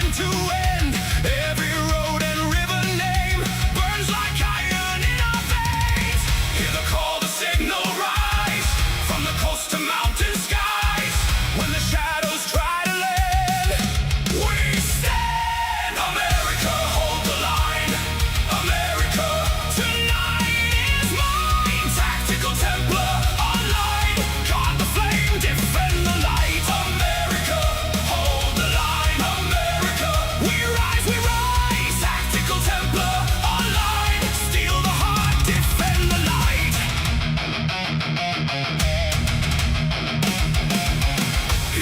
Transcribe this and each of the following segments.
end to end. Every road and river name burns like iron in our veins. Hear the call, the signal rise from the coast to mountain skies. When the shadows try to lend, we stand. America, hold the line. America, tonight is mine. Tactical Templar online. Guard the flame, defend the light. America, hold the line. America, we rise. Tactical Templar online. Steal the heart, defend the light.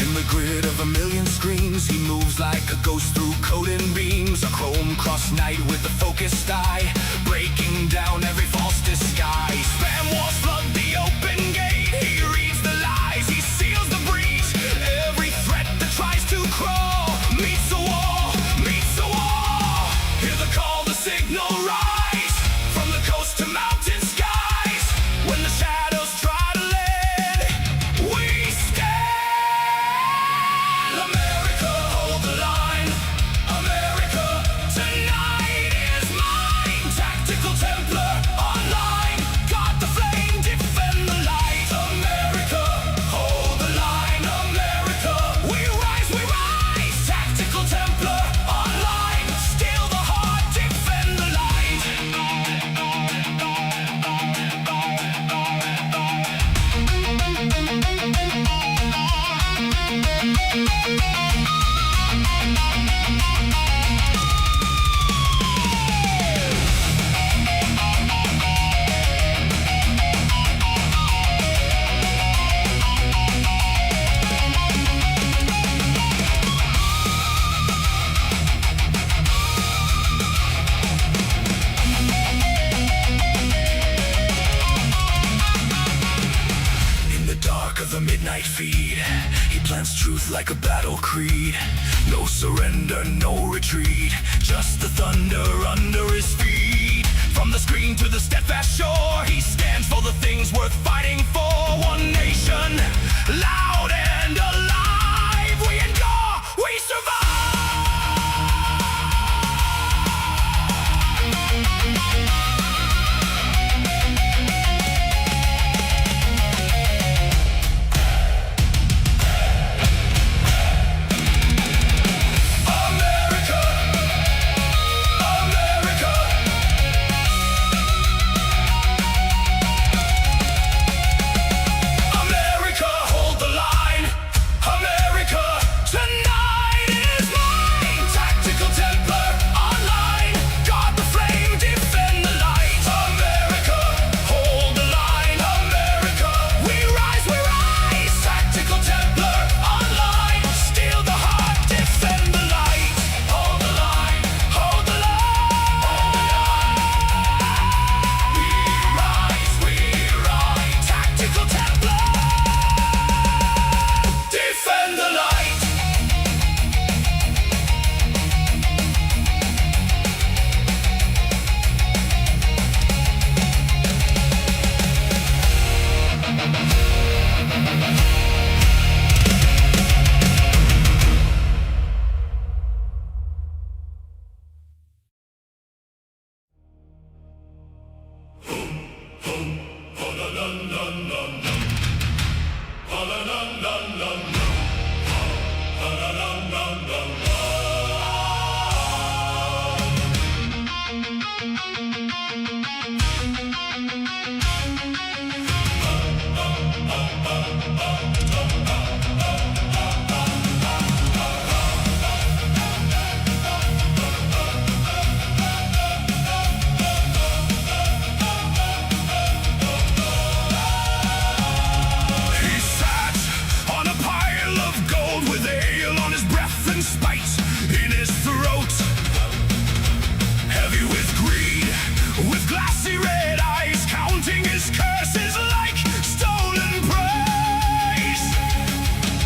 In the grid of a million screens, he moves like a ghost through coding beams. A chrome-crossed knight with a focused eye, breaking down every false disguise. Spam wars flood the open gate. He reads the lies, he seals the breach. Every threat that tries to crawl meets a wall, meets a wall. Hear the call, the signal rise from the coast to mountain skies. When the shadows try to lend, we stand. America, hold the line. America, tonight is mine. Tactical Templar online. Guard the flame, defend the light. America, hold the line. America, we rise. Tactical Templar online. Steal the heart, defend the light. In the dark of the midnight feed, he plants truth like a battle creed. No surrender, no retreat, just the thunder under his feet. From the screen to the steadfast shore, he stands for the things worth fighting for. One nation, loud and alive. We endure, we survive. America, America. America, hold the line. America, tonight is mine. Tactical Templar online. Guard the flame, defend the light. America, hold the line. America, we rise. Tactical Templar online. Steal the heart, defend the light. Hold the line, hold the line. We rise. Tactical Templar, defend the light. He sat on a pile of gold with ale on his breath and spite in his throat. Heavy with greed, with glassy red eyes, counting his curses like stolen praise.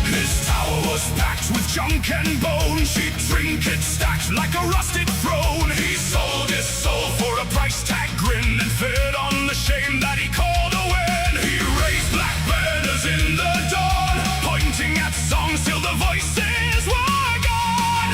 His tower was packed with junk and bone, cheap trinkets stacked like a rusted throne. He sold his soul for a price tag grin and fed on the shame that he called a win. He raised black banners in the dawn, pointing at songs till the voices were gone.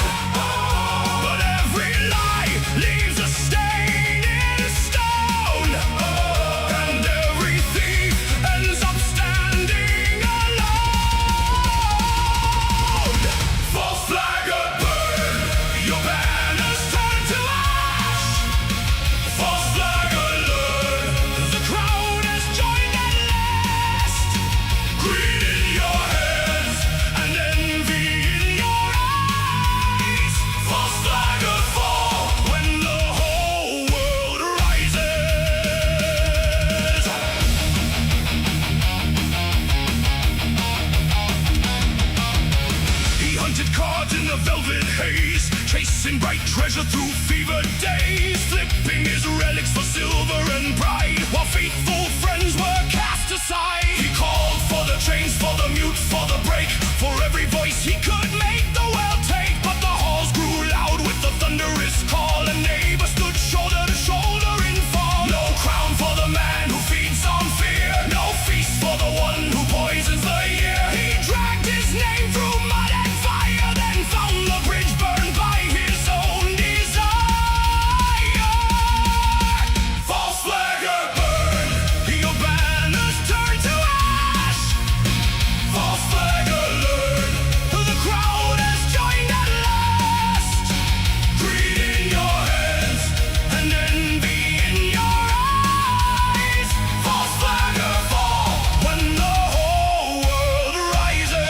chasing bright treasure through fevered days, flipping his relics for silver and pride, while faithful friends were cast aside. He called for the chains, for the mute, for the break, for every voice he could make the world take. But the halls grew loud with the thunderous call, and neighbors stood shoulder to shoulder in fall. No crown for the man who feeds on fear, no feast for the one who poisons the year. He dragged his name through mud and fire, then found the bridge burned by his own desire. False flagger burn, your banners turn to ash. False flagger learn, the crowd has joined at last. Greed in your hands and envy in your eyes. False flagger fall when the whole world rises.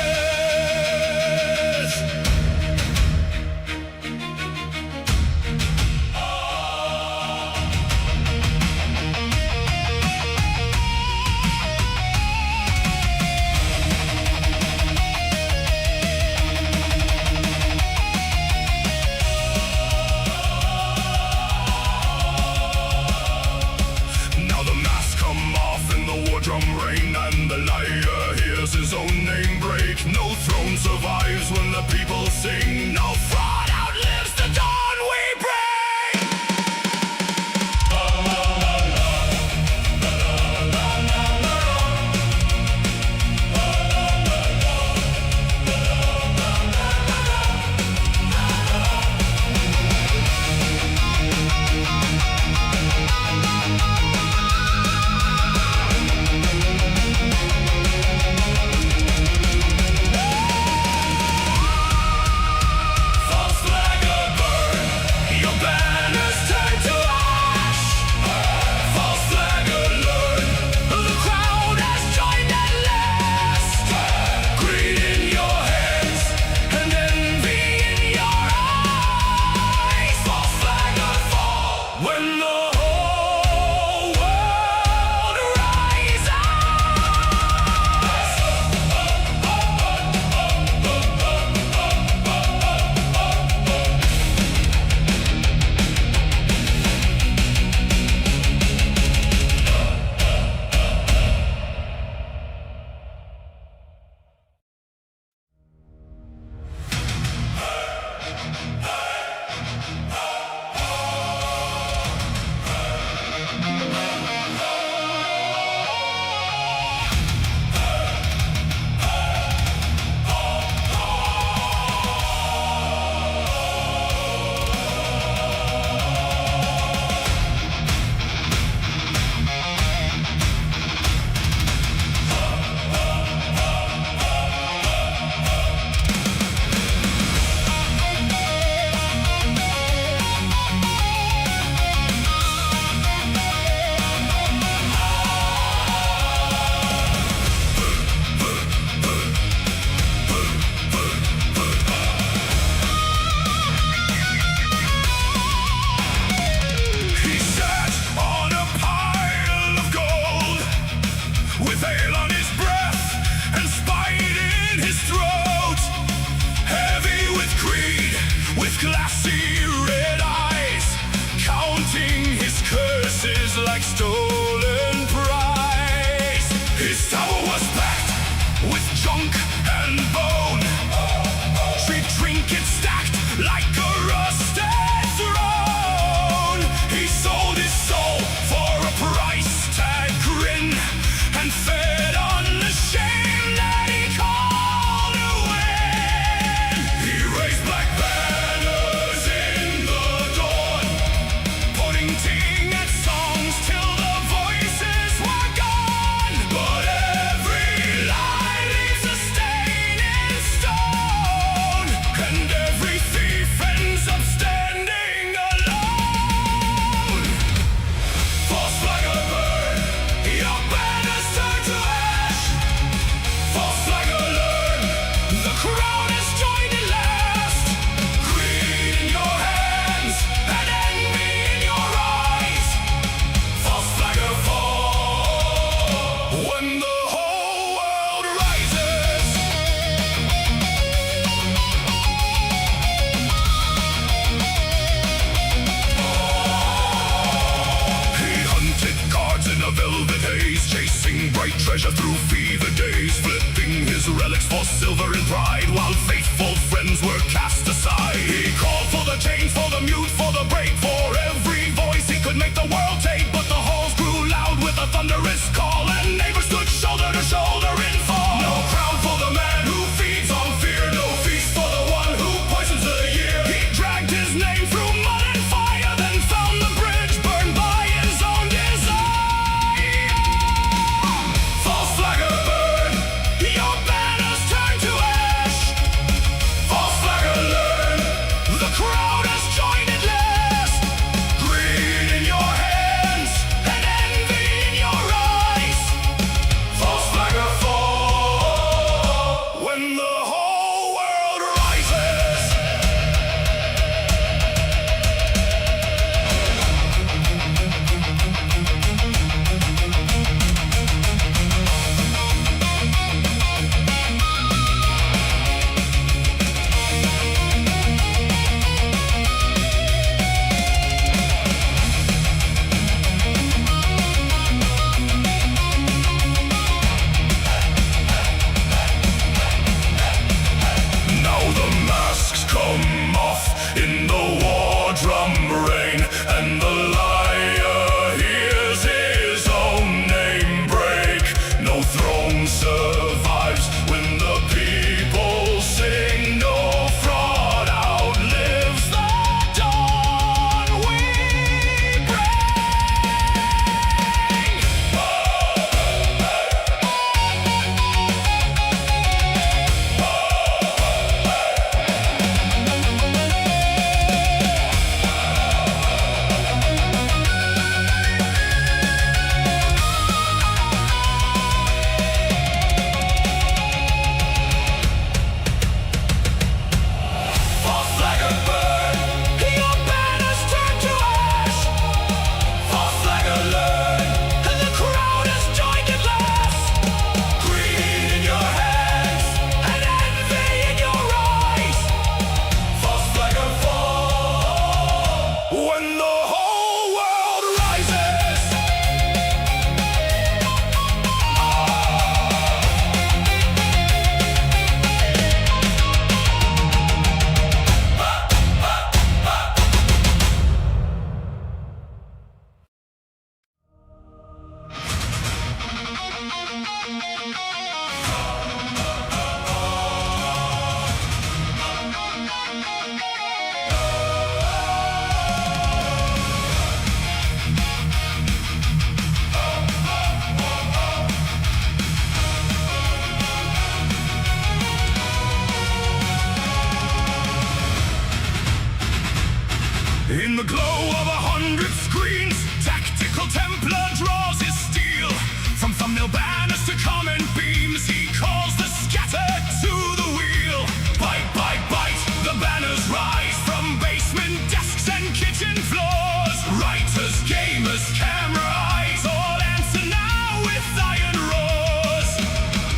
Now the masks come off in the war drum rain, and the liar hears his own name break. No throne survives when the people sing. No fraud outlives the dawn we bring. False flagger burn, your banners turn to ash. False flagger learn, the crowd has joined at last. Greed in your hands and envy in your eyes. False flagger fall when the whole world rises. He sat on a pile of gold, with ale on his breath and spite in his throat. Heavy with greed, with glassy red eyes, counting his curses like stolen prize. His tower was packed with junk and bone, cheap trinkets stacked like a rusted throne. He sold his soul for a price tag grin, and fed on the shame that he called a win. He raised black banners in the dawn, pointing at songs till the treasure through fever days, flipping his relics for silver and pride, while faithful friends were cast aside. He called for the chains, for the mute, for the break, for every voice he could make the world take. But the halls grew loud with a thunderous call, and neighbors stood shoulder to shoulder in fall. No crown for the man who feeds on fear, no feast for the one who poisons the year. He dragged his name through mud and fire, then found the bridge burned by his own desire. False flagger burn, your banners turn to ash. False flagger learn, the crowd has joined at last. Greed in your hands and envy in your eyes. False flagger fall when the whole world rises. Now the masks come off in the war drum rain, and the liar hears his own name break. No throne survives when the people sing. No fraud outlives the dawn we False flagger burn, your banners turn to ash. False flagger learn, and the crowd has joined at last. Greed in your hands and envy in your eyes. False flagger fall when the whole world rises. In the glow of 100 screens, tactical Templar draws his steel. From thumbnail banners to comment beams, he calls the scattered to the wheel. Bite, bite, bite, the banners rise from basement desks and kitchen floors. Writers, gamers, camera eyes, all answer now with iron roars.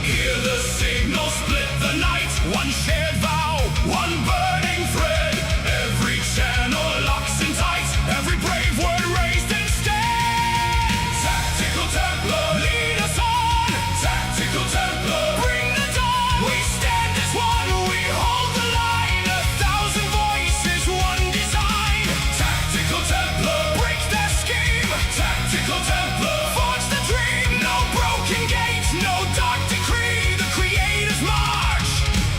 Hear the signal split the night, one shared vow, one burning thread. Every channel locks in tight, every brave word raised instead. Tactical Templar, lead us on. Tactical Templar, bring the dawn. We stand as one, we hold the line. 1,000 voices, one design. Tactical Templar, break their scheme. Tactical Templar, forge the dream. No broken gates, no dark decree. The creators march,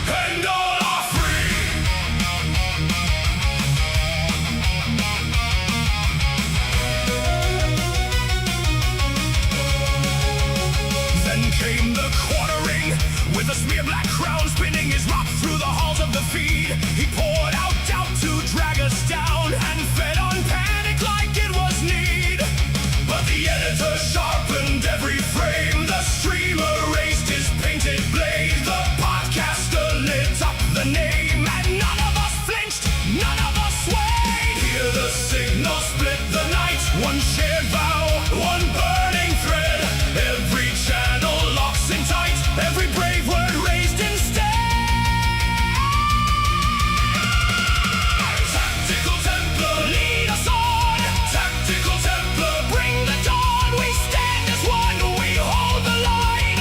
and all are free. Then came the quartering, with a smear black crown spinning his rock through the halls of the feed. He poured out doubt to drag us down, and fed on panic like it was need. But the editor sharpened every frame, the streamer raised his painted blade. The podcaster lit up the name, and none of us flinched, none of us swayed. Hear the signal split the night, one shared vow, one burning thread. Every channel locks in tight, every brave word raised instead. Tactical Templar, lead us on. Tactical Templar, bring the dawn. We stand as one, we hold the line.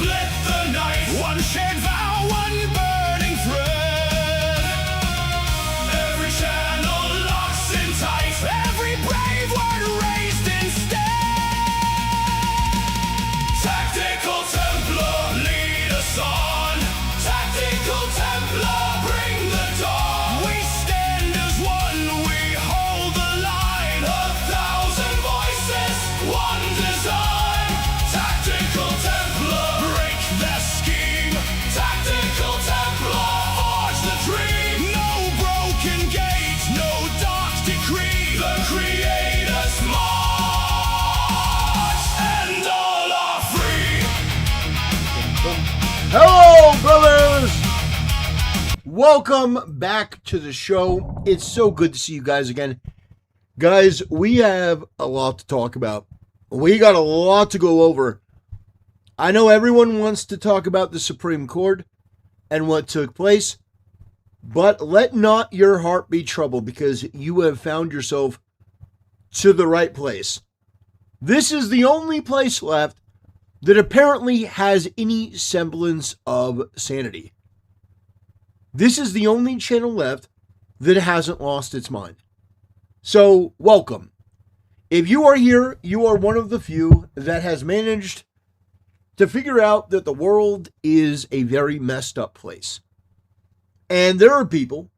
split the night. One shared vow, one burning thread. Every channel locks in tight. Every brave word raised instead. Tactical Templar, lead us on. Tactical Templar, bring the dawn. We stand as one, we hold the line. 1,000 voices, one design. Tactical Templar, break their scheme. Tactical Templar, forge the dream. No broken gate, no dark decree. The Creator's march, and all are free. Hello, brothers! Welcome back to the show. It's so good to see you guys again. Guys, we have a lot to talk about. We got a lot to go over. I know everyone wants to talk about the Supreme Court and what took place, but let not your heart be troubled because you have found yourself to the right place. This is the only place left that apparently has any semblance of sanity. This is the only channel left that hasn't lost its mind. So, welcome. If you are here, you are one of the few that has managed to figure out that the world is a very messed up place. And there are people,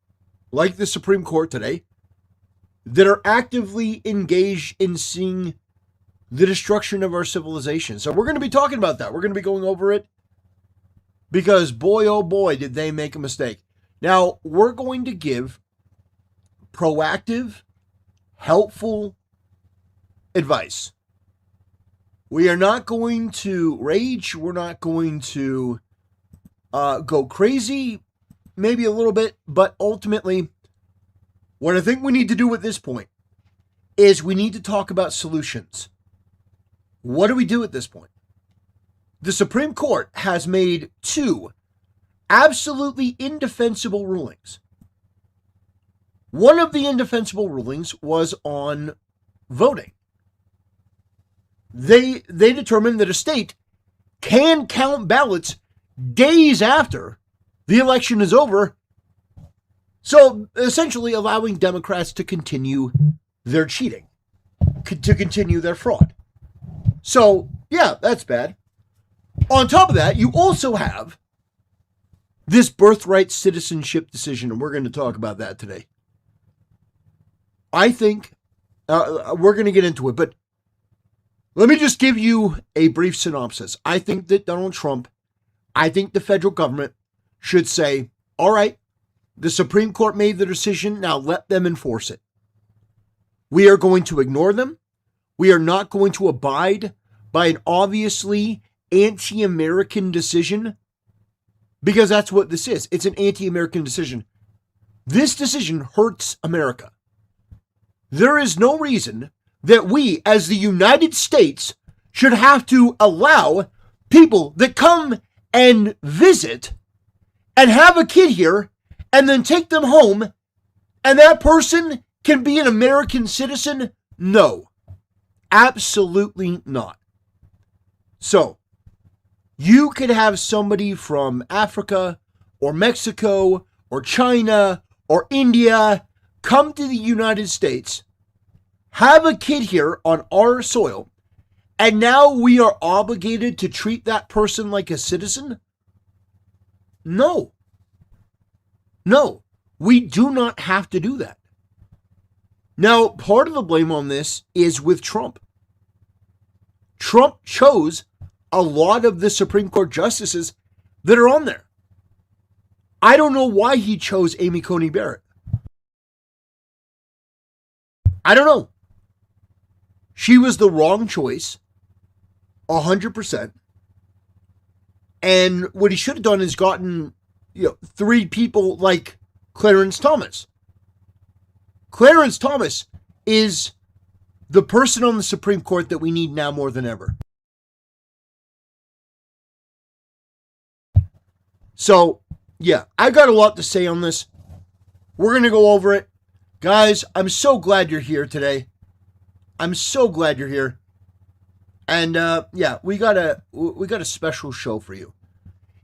like the Supreme Court today, that are actively engaged in seeing the destruction of our civilization. So we're going to be talking about that. We're going to be going over it because boy, oh boy, did they make a mistake. Now, we're going to give proactive, helpful advice. We are not going to rage. We're not going to go crazy, maybe a little bit, but ultimately, what I think we need to do at this point is we need to talk about solutions. What do we do at this point? The Supreme Court has made two absolutely indefensible rulings. One of the indefensible rulings was on voting. They determined that a state can count ballots days after the election is over, so essentially allowing Democrats to continue their cheating, to continue their fraud. So, yeah, that's bad. On top of that, you also have this birthright citizenship decision, and we're going to talk about that today. I think we're going to get into it, but let me just give you a brief synopsis. I think that Donald Trump, I think the federal government should say, all right, the Supreme Court made the decision, now let them enforce it. We are going to ignore them. We are not going to abide by an obviously anti-American decision because that's what this is. It's an anti-American decision. This decision hurts America. There is no reason that we, as the United States, should have to allow people that come and visit and have a kid here and then take them home and that person can be an American citizen. No, absolutely not. So, you could have somebody from Africa or Mexico or China or India come to the United States, have a kid here on our soil, and now we are obligated to treat that person like a citizen? No. No, we do not have to do that. Now, part of the blame on this is with Trump. Trump chose a lot of the Supreme Court justices that are on there. I don't know why he chose Amy Coney Barrett. I don't know. She was the wrong choice, 100%. And what he should have done is gotten, three people like Clarence Thomas. Clarence Thomas is the person on the Supreme Court that we need now more than ever. So, yeah, I got a lot to say on this. We're going to go over it. Guys, I'm so glad you're here today. I'm so glad you're here. And yeah, we got a special show for you.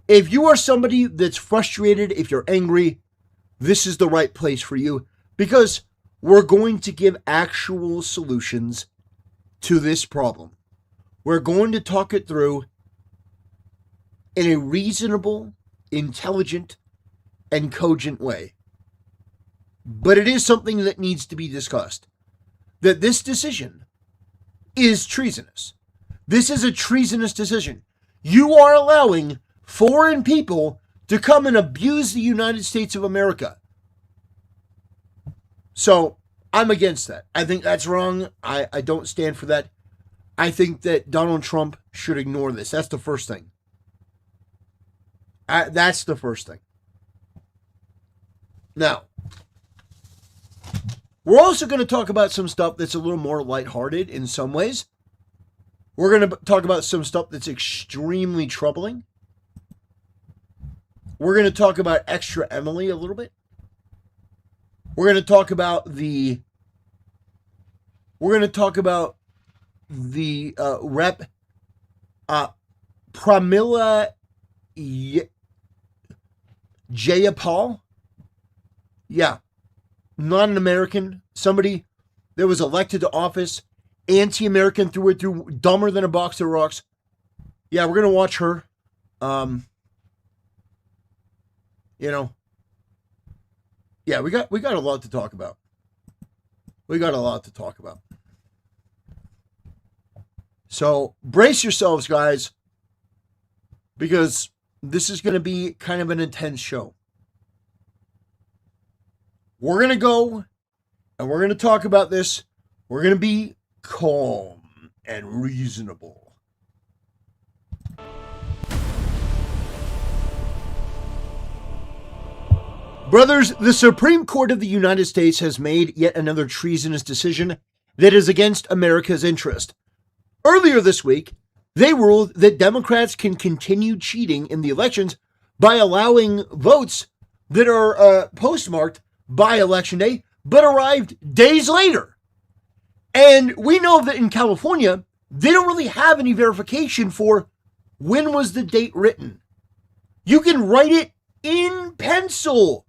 If you are somebody that's frustrated, if you're angry, this is the right place for you, because we're going to give actual solutions to this problem. We're going to talk it through in a reasonable, intelligent, and cogent way. But it is something that needs to be discussed. That this decision is treasonous. This is a treasonous decision. You are allowing foreign people to come and abuse the United States of America. So I'm against that. I think that's wrong. I don't stand for that. I think that Donald Trump should ignore this. That's the first thing. That's the first thing. Now, we're also going to talk about some stuff that's a little more lighthearted in some ways. We're going to talk about some stuff that's extremely troubling. We're going to talk about Extra Emily a little bit. We're going to talk about the Rep Pramila Jayapal. Yeah, not an American. Somebody that was elected to office, anti-American through and through, dumber than a box of rocks. Yeah, we're going to watch her. Yeah, we got a lot to talk about. So brace yourselves, guys, because this is going to be kind of an intense show. We're going to go and we're going to talk about this. We're going to be calm and reasonable. Brothers, the Supreme Court of the United States has made yet another treasonous decision that is against America's interest. Earlier this week, they ruled that Democrats can continue cheating in the elections by allowing votes that are postmarked by Election Day, but arrived days later. And we know that in California, they don't really have any verification for when was the date written. You can write it in pencil.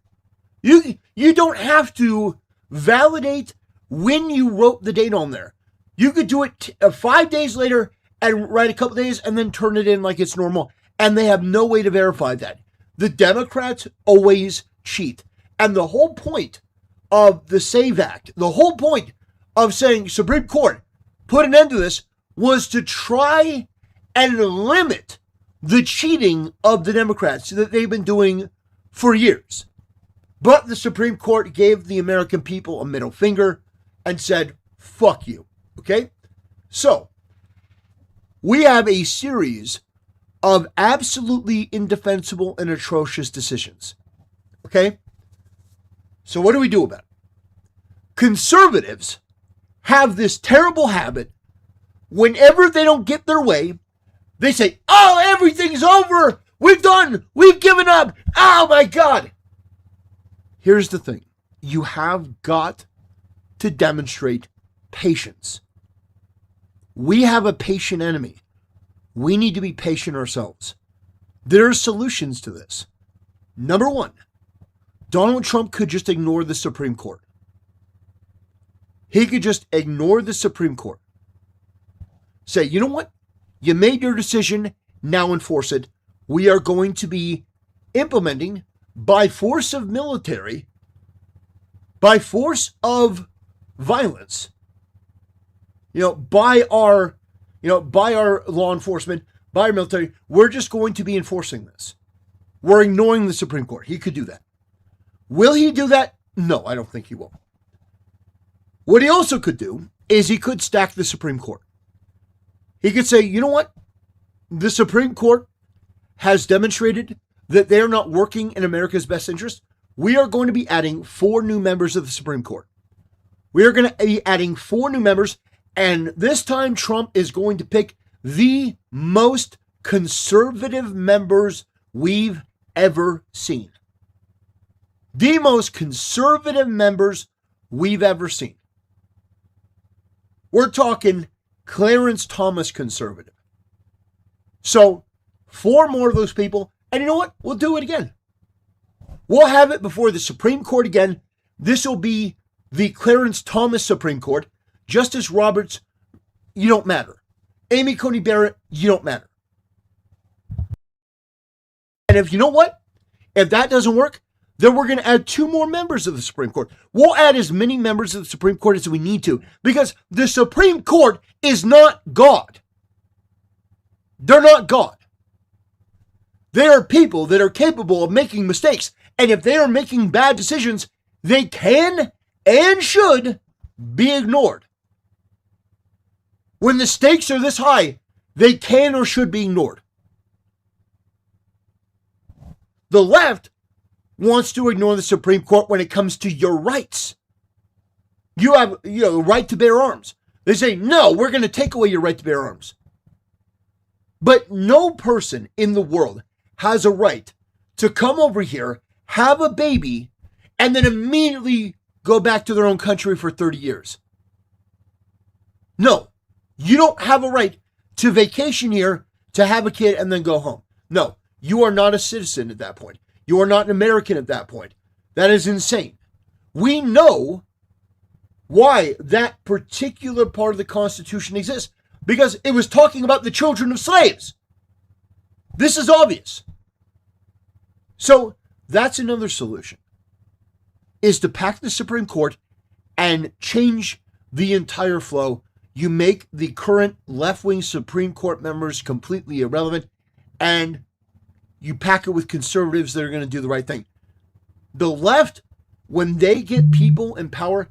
You don't have to validate when you wrote the date on there. You could do it 5 days later and write a couple days and then turn it in like it's normal. And they have no way to verify that. The Democrats always cheat. And the whole point of the SAVE Act, the whole point of saying Supreme Court, put an end to this, was to try and limit the cheating of the Democrats that they've been doing for years. But the Supreme Court gave the American people a middle finger and said, fuck you. Okay? So, we have a series of absolutely indefensible and atrocious decisions. Okay? So what do we do about it? Conservatives have this terrible habit. Whenever they don't get their way, they say, oh, everything's over. We've done. We've given up. Oh, my God. Here's the thing. You have got to demonstrate patience. We have a patient enemy. We need to be patient ourselves. There are solutions to this. Number one, Donald Trump could just ignore the Supreme Court. He could just ignore the Supreme Court. Say, you know what? You made your decision. Now enforce it. We are going to be implementing by force of military, by force of violence, by our law enforcement, by our military, we're just going to be enforcing this. We're ignoring the Supreme Court. He could do that. Will he do that? No, I don't think he will. What he also could do is he could stack the Supreme Court. He could say, you know what? The Supreme Court has demonstrated that they're not working in America's best interest. We are going to be adding 4 new members of the Supreme Court. We are going to be adding 4 new members, and this time Trump is going to pick the most conservative members we've ever seen. The most conservative members we've ever seen. We're talking Clarence Thomas conservative. So 4 more of those people, and you know what? We'll do it again. We'll have it before the Supreme Court again. This will be the Clarence Thomas Supreme Court. Justice Roberts, you don't matter. Amy Coney Barrett, you don't matter. And if you know what? If that doesn't work, then we're going to add 2 more members of the Supreme Court. We'll add as many members of the Supreme Court as we need to, because the Supreme Court is not God. They're not God. They are people that are capable of making mistakes. And if they are making bad decisions, they can and should be ignored. When the stakes are this high, they can or should be ignored. The left wants to ignore the Supreme Court when it comes to your rights. You have the right to bear arms. They say, no, we're going to take away your right to bear arms. But no person in the world has a right to come over here, have a baby, and then immediately go back to their own country for 30 years. No, you don't have a right to vacation here, to have a kid, and then go home. No, you are not a citizen at that point. You are not an American at that point. That is insane. We know why that particular part of the Constitution exists, because it was talking about the children of slaves. This is obvious. So that's another solution, is to pack the Supreme Court and change the entire flow. You make the current left-wing Supreme Court members completely irrelevant, and you pack it with conservatives that are going to do the right thing. The left, when they get people in power,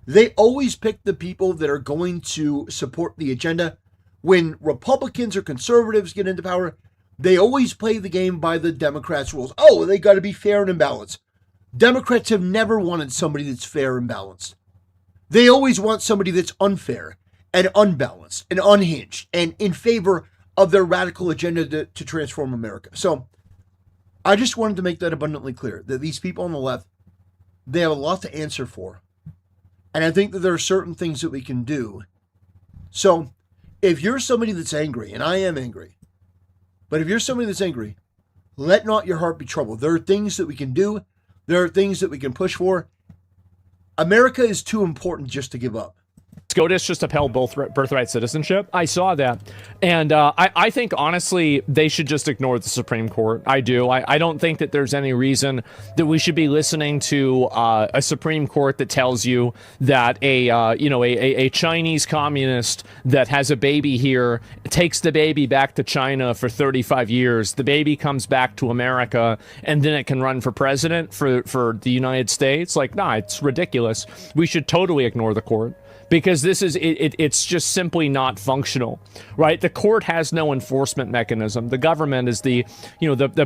they always pick the people that are going to support the agenda. When Republicans or conservatives get into power, they always play the game by the Democrats' rules. Oh, they got to be fair and balanced. Democrats have never wanted somebody that's fair and balanced. They always want somebody that's unfair and unbalanced and unhinged and in favor of their radical agenda to transform America. So I just wanted to make that abundantly clear, that these people on the left, they have a lot to answer for. And I think that there are certain things that we can do. So if you're somebody that's angry, and I am angry, but if you're somebody that's angry, let not your heart be troubled. There are things that we can do. There are things that we can push for. America is too important just to give up. SCOTUS just upheld birthright citizenship. I saw that. And I think, honestly, they should just ignore the Supreme Court. I do. I don't think that there's any reason that we should be listening to a Supreme Court that tells you that a Chinese communist that has a baby here takes the baby back to China for 35 years. The baby comes back to America, and then it can run for president for the United States. Like, nah, it's ridiculous. We should totally ignore the court, because this is it's just simply not functional, right? The court has no enforcement mechanism. The government is the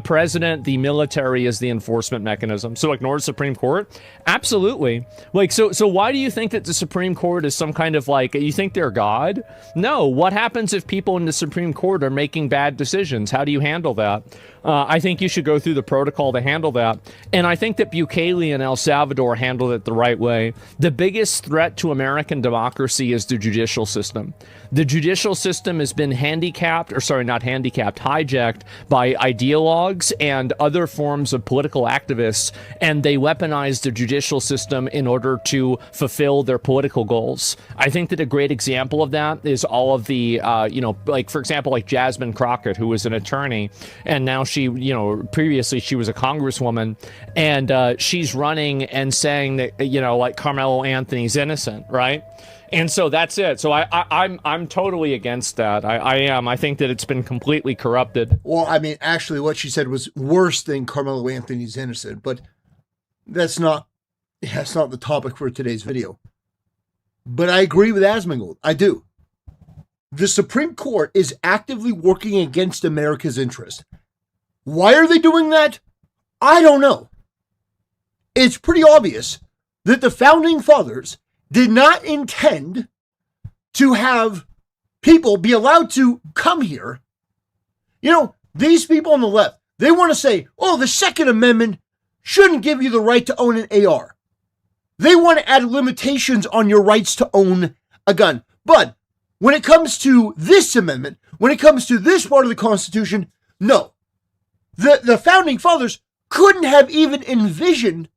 president, the military is the enforcement mechanism. So ignore the Supreme Court? Absolutely. Like, so why do you think that the Supreme Court is some kind of, like, you think they're God? No. What happens if people in the Supreme Court are making bad decisions? How do you handle that? I think you should go through the protocol to handle that. And I think that Bukele and El Salvador handled it the right way. The biggest threat to American democracy is the judicial system. The judicial system has been hijacked by ideologues and other forms of political activists, and they weaponize the judicial system in order to fulfill their political goals. I think that a great example of that is all of the, for example, like Jasmine Crockett, who was an attorney, and now she, previously she was a congresswoman, and she's running and saying that, like Carmelo Anthony's innocent, right? And so that's it. So I'm totally against that. I am. I think that it's been completely corrupted. Well, I mean, actually, what she said was worse than Carmelo Anthony's innocent, but that's not the topic for today's video. But I agree with Asmongold. I do. The Supreme Court is actively working against America's interest. Why are they doing that? I don't know. It's pretty obvious that the Founding Fathers did not intend to have people be allowed to come here. These people on the left, they want to say, oh, the Second Amendment shouldn't give you the right to own an AR. They want to add limitations on your rights to own a gun. But when it comes to this amendment, when it comes to this part of the Constitution, no. The founding fathers couldn't have even envisioned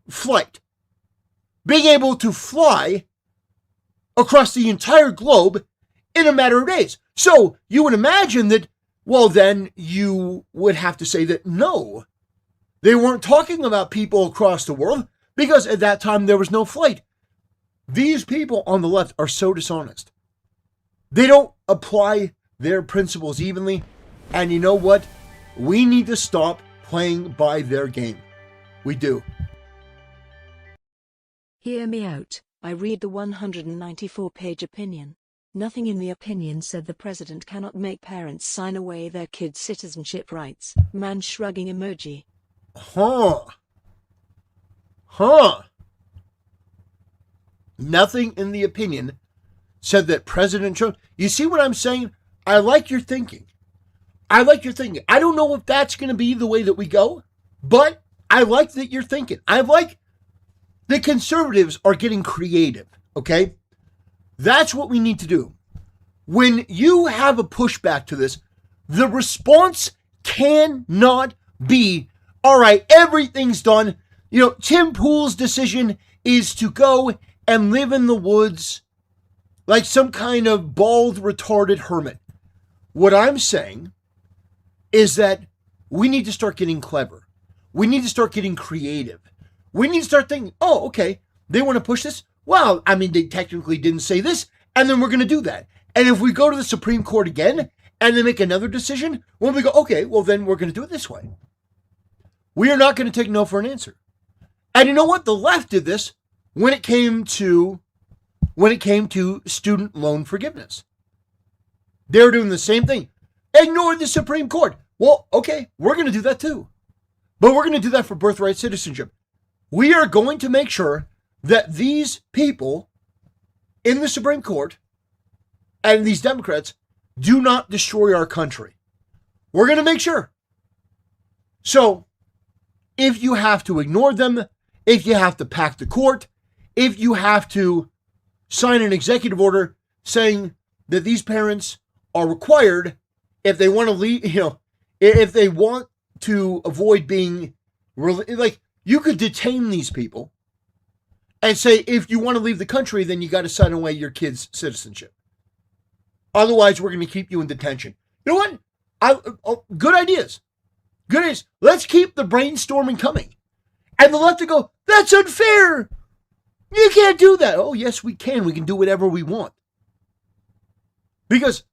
flight. Being able to fly across the entire globe in a matter of days. So you would imagine that, well, then you would have to say that no, they weren't talking about people across the world because at that time there was no flight. These people on the left are so dishonest. They don't apply their principles evenly. And you know what? We need to stop playing by their game. We do. Hear me out. I read the 194-page opinion. Nothing in the opinion said the president cannot make parents sign away their kids' citizenship rights. Man shrugging emoji. Nothing in the opinion said that President Trump... You see what I'm saying? I like your thinking. I don't know if that's going to be the way that we go, but I like that you're thinking. I like the conservatives are getting creative, okay? That's what we need to do. When you have a pushback to this, the response cannot be, all right, everything's done. You know, Tim Pool's decision is to go and live in the woods like some kind of bald, retarded hermit. What I'm saying is that we need to start getting clever. We need to start getting creative. We need to start thinking, oh, okay, they want to push this? Well, I mean, they technically didn't say this, and then we're going to do that. And if we go to the Supreme Court again, and they make another decision, well, we go, okay, well, then we're going to do it this way. We are not going to take no for an answer. And you know what? The left did this when it came to student loan forgiveness. They're doing the same thing. Ignore the Supreme Court. Well, okay, we're going to do that too. But we're going to do that for birthright citizenship. We are going to make sure that these people in the Supreme Court and these Democrats do not destroy our country. We're going to make sure. So, if you have to ignore them, if you have to pack the court, if you have to sign an executive order saying that these parents are required, if they want to leave, if they want to avoid being, like, you could detain these people and say, if you want to leave the country, then you got to sign away your kid's citizenship. Otherwise, we're going to keep you in detention. You know what? Good ideas. Good ideas. Let's keep the brainstorming coming. And the left to go, that's unfair. You can't do that. Oh, yes, we can. We can do whatever we want. Because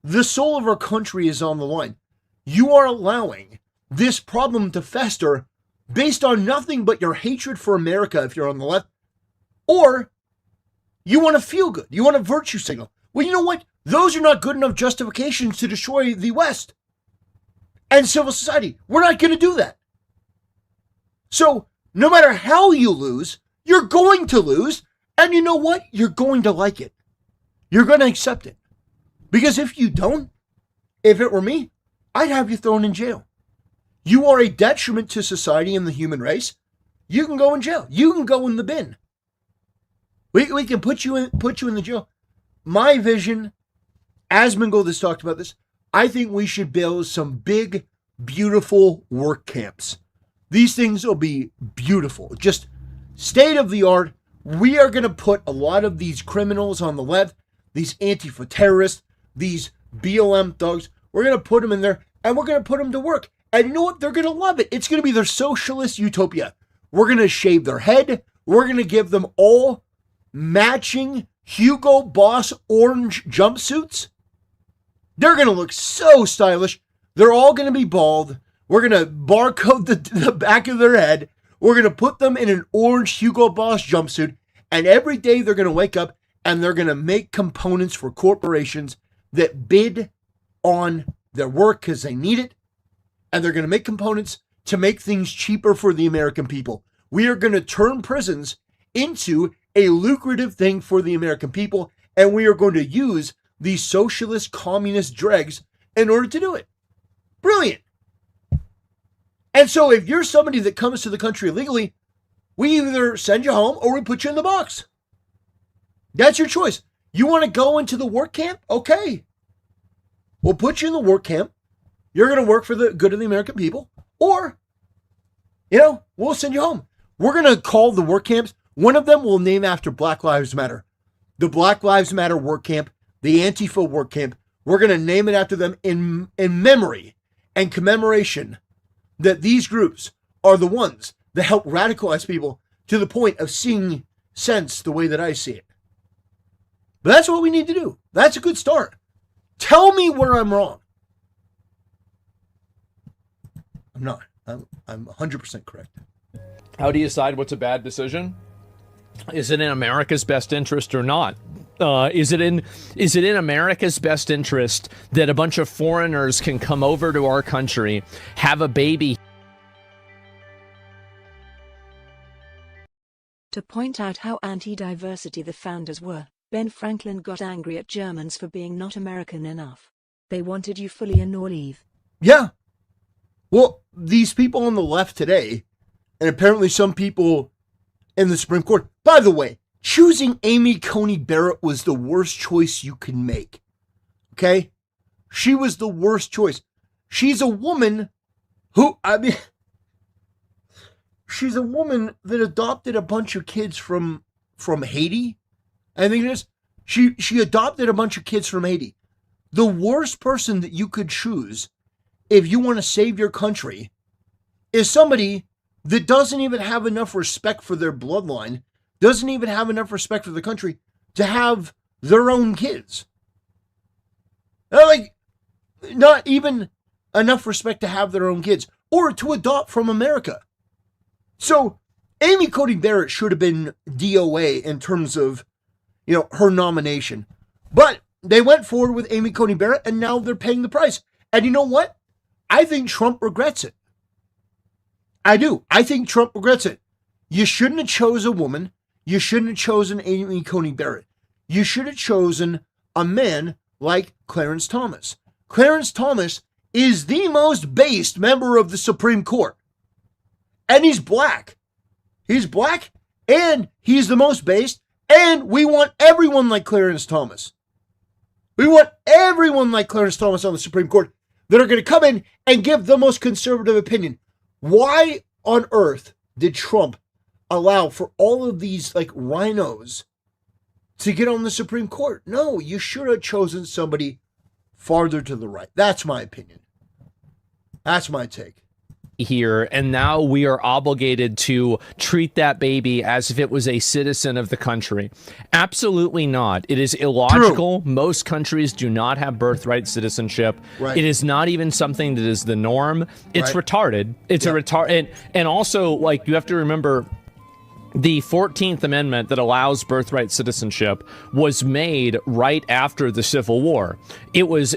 the soul of our country is on the line. You are allowing this problem to fester based on nothing but your hatred for America if you're on the left, or you want to feel good. You want a virtue signal. Well, you know what? Those are not good enough justifications to destroy the West and civil society. We're not going to do that. So no matter how you lose, you're going to lose. And you know what? You're going to like it. You're going to accept it. Because if you don't, if it were me, I'd have you thrown in jail. You are a detriment to society and the human race. You can go in jail. You can go in the bin. We can put you in the jail. My vision, Asmongold has talked about this, I think we should build some big, beautiful work camps. These things will be beautiful. Just state of the art. We are going to put a lot of these criminals on the left, these Antifa terrorists, these BLM thugs. We're going to put them in there and we're going to put them to work. And you know what? They're going to love it. It's going to be their socialist utopia. We're going to shave their head. We're going to give them all matching Hugo Boss orange jumpsuits. They're going to look so stylish. They're all going to be bald. We're going to barcode the back of their head. We're going to put them in an orange Hugo Boss jumpsuit. And every day they're going to wake up and they're going to make components for corporations that bid on their work because they need it. And they're going to make components to make things cheaper for the American people. We are going to turn prisons into a lucrative thing for the American people. And we are going to use these socialist, communist dregs in order to do it. Brilliant. And so if you're somebody that comes to the country illegally, we either send you home or we put you in the box. That's your choice. You want to go into the work camp? Okay. We'll put you in the work camp. You're going to work for the good of the American people. Or, we'll send you home. We're going to call the work camps. One of them we'll name after Black Lives Matter. The Black Lives Matter work camp, the Antifa work camp. We're going to name it after them in memory and commemoration that these groups are the ones that help radicalize people to the point of seeing sense the way that I see it. But that's what we need to do. That's a good start. Tell me where I'm wrong. I'm not. I'm 100% correct. How do you decide what's a bad decision? Is it in America's best interest or not? Is it in America's best interest that a bunch of foreigners can come over to our country, have a baby? To point out how anti-diversity the founders were, Ben Franklin got angry at Germans for being not American enough. They wanted you fully in or leave. Yeah. Well, these people on the left today, and apparently some people in the Supreme Court, by the way, choosing Amy Coney Barrett was the worst choice you can make. Okay? She was the worst choice. She's a woman she's a woman that adopted a bunch of kids from Haiti. I think it is. She adopted a bunch of kids from Haiti. The worst person that you could choose if you want to save your country is somebody that doesn't even have enough respect for their bloodline, doesn't even have enough respect for the country to have their own kids. Like, not even enough respect to have their own kids or to adopt from America. So Amy Coney Barrett should have been DOA in terms of, her nomination. But they went forward with Amy Coney Barrett, and now they're paying the price. And you know what? I think Trump regrets it. I do. I think Trump regrets it. You shouldn't have chosen a woman. You shouldn't have chosen Amy Coney Barrett. You should have chosen a man like Clarence Thomas. Clarence Thomas is the most based member of the Supreme Court. And he's black. He's black, and he's the most based, and we want everyone like Clarence Thomas. We want everyone like Clarence Thomas on the Supreme Court that are going to come in and give the most conservative opinion. Why on earth did Trump allow for all of these rhinos to get on the Supreme Court? No, you should have chosen somebody farther to the right. That's my opinion. That's my take. Here, and now we are obligated to treat that baby as if it was a citizen of the country. Absolutely not. It is illogical. True. Most countries do not have birthright citizenship. Right. It is not even something that is the norm. It's Right. retarded. It's a retard. And also, you have to remember, the 14th Amendment that allows birthright citizenship was made right after the Civil War. It was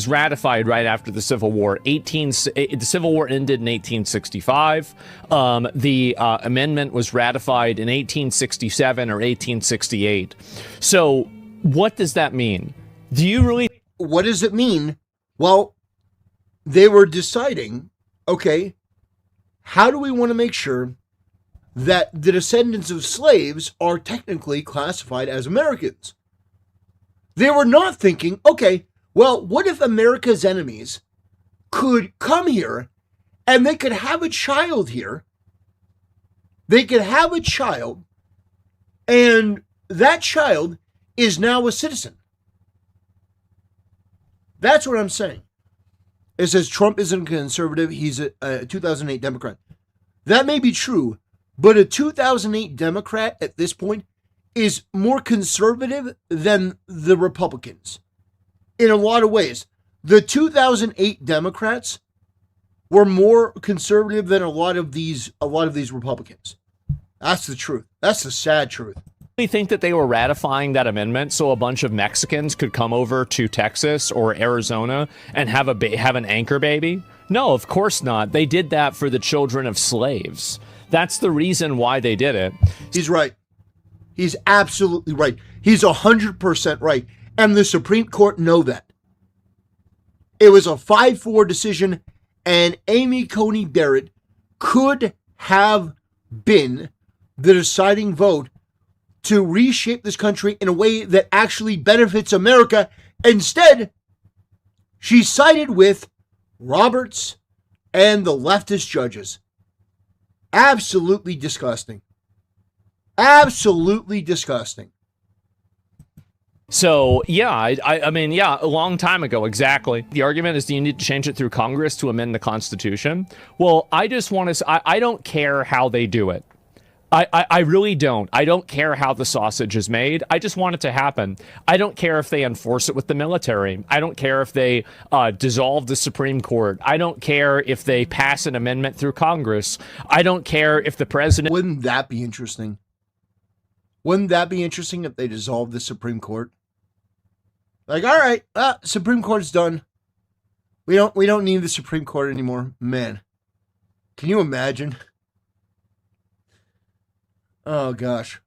ratified right after the Civil War. The Civil War ended in 1865. The amendment was ratified in 1867 or 1868. So what does that mean? Do you really? What does it mean? Well, they were deciding, okay, how do we want to make sure that the descendants of slaves are technically classified as Americans? They were not thinking, okay, well, what if America's enemies could come here and they could have a child here? They could have a child, and that child is now a citizen. That's what I'm saying. It says Trump isn't a conservative, he's a 2008 Democrat. That may be true, but a 2008 Democrat at this point is more conservative than the Republicans in a lot of ways. The 2008 Democrats were more conservative than a lot of these Republicans. That's the truth. That's the sad truth. You think that they were ratifying that amendment so a bunch of Mexicans could come over to Texas or Arizona and have an anchor baby? No, of course not. They did that for the children of slaves. That's the reason why they did it. He's right. He's absolutely right. He's 100% right. And the Supreme Court know that. It was a 5-4 decision, and Amy Coney Barrett could have been the deciding vote to reshape this country in a way that actually benefits America. Instead, she sided with Roberts and the leftist judges. Absolutely disgusting. Absolutely disgusting. So, yeah, I mean, yeah, a long time ago, exactly. The argument is, do you need to change it through Congress to amend the Constitution? Well, I just want to, I don't care how they do it. I really don't. I don't care how the sausage is made. I just want it to happen. I don't care if they enforce it with the military. I don't care if they dissolve the Supreme Court. I don't care if they pass an amendment through Congress. I don't care if the president... Wouldn't that be interesting? Wouldn't that be interesting if they dissolved the Supreme Court? Like, all right, Supreme Court's done. We don't need the Supreme Court anymore. Man, can you imagine? Oh gosh.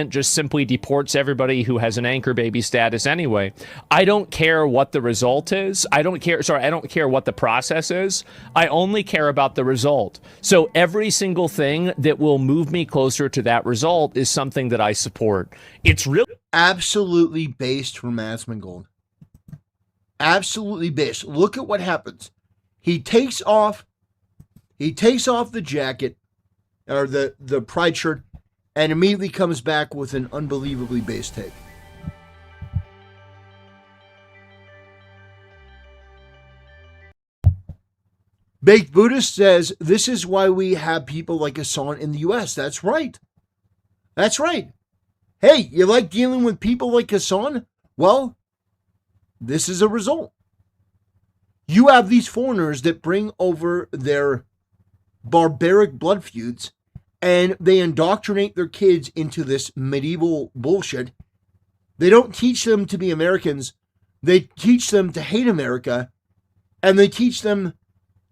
Just simply deports everybody who has an anchor baby status anyway. I don't care what the result is. I don't care what the process is. I only care about the result. So every single thing that will move me closer to that result is something that I support. It's really absolutely based from Asmongold. Absolutely based. Look at what happens. He takes off the jacket or the pride shirt, and immediately comes back with an unbelievably base take. Baked Buddhist says, this is why we have people like Hassan in the U.S. That's right. That's right. Hey, you like dealing with people like Hassan? Well, this is a result. You have these foreigners that bring over their barbaric blood feuds, and they indoctrinate their kids into this medieval bullshit. They don't teach them to be Americans. They teach them to hate America, and they teach them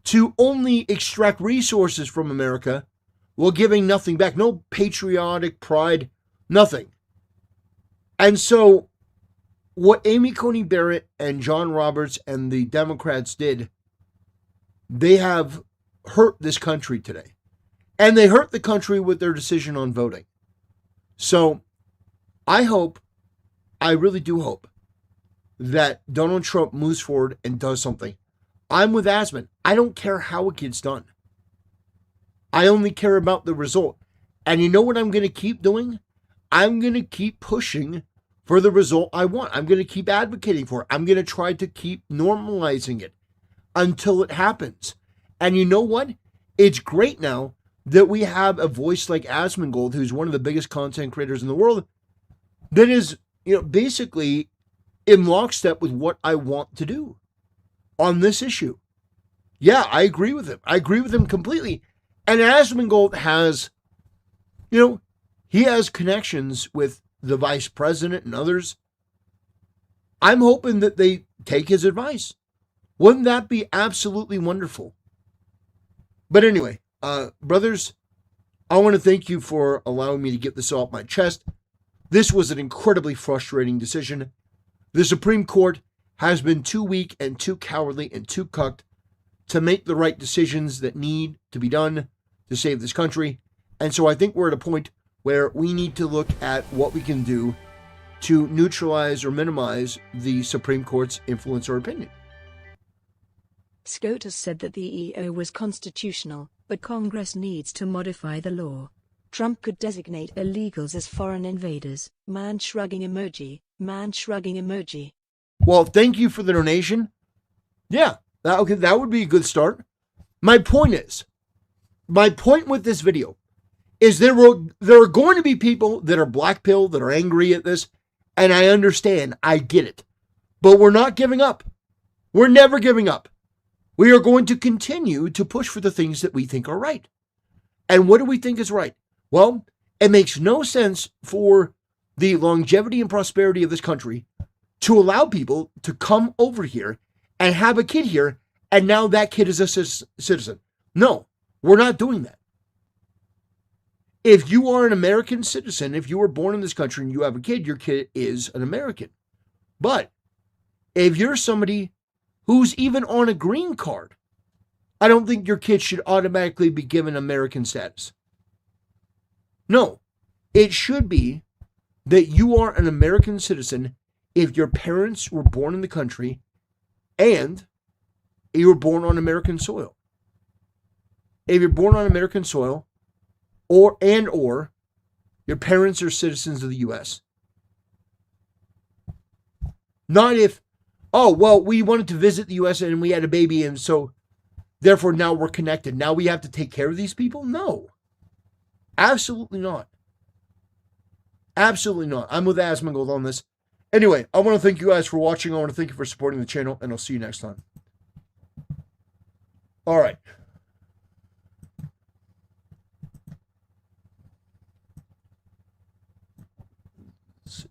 to only extract resources from America while giving nothing back. No patriotic pride, nothing. And so what Amy Coney Barrett and John Roberts and the Democrats did, they have hurt this country today. And they hurt the country with their decision on voting. So I really do hope that Donald Trump moves forward and does something. I'm with Asman. I don't care how it gets done. I only care about the result. And you know what I'm going to keep doing? I'm going to keep pushing for the result I want. I'm going to keep advocating for it. I'm going to try to keep normalizing it until it happens. And you know what? It's great now that we have a voice like Asmongold, who's one of the biggest content creators in the world, that is, basically in lockstep with what I want to do on this issue. Yeah, I agree with him. I agree with him completely. And Asmongold has, he has connections with the vice president and others. I'm hoping that they take his advice. Wouldn't that be absolutely wonderful? But anyway, brothers, I want to thank you for allowing me to get this off my chest. This was an incredibly frustrating decision. The Supreme Court has been too weak and too cowardly and too cucked to make the right decisions that need to be done to save this country. And so I think we're at a point where we need to look at what we can do to neutralize or minimize the Supreme Court's influence or opinion. SCOTUS said that the EO was constitutional, but Congress needs to modify the law. Trump could designate illegals as foreign invaders. Man shrugging emoji. Man shrugging emoji. Well, thank you for the donation. Yeah, that would be a good start. My point with this video is there are going to be people that are black pill, that are angry at this, and I understand, I get it. But we're not giving up. We're never giving up. We are going to continue to push for the things that we think are right. And what do we think is right? Well, it makes no sense for the longevity and prosperity of this country to allow people to come over here and have a kid here, and now that kid is a citizen. No, we're not doing that. If you are an American citizen, if you were born in this country and you have a kid, your kid is an American. But if you're somebody who's even on a green card, I don't think your kid should automatically be given American status. No, it should be that you are an American citizen if your parents were born in the country and you were born on American soil. If you're born on American soil or your parents are citizens of the U.S. Not if, oh, well, we wanted to visit the U.S. and we had a baby and so therefore now we're connected. Now we have to take care of these people? No. Absolutely not. Absolutely not. I'm with Asmongold on this. Anyway, I want to thank you guys for watching. I want to thank you for supporting the channel, and I'll see you next time. All right. Let's see.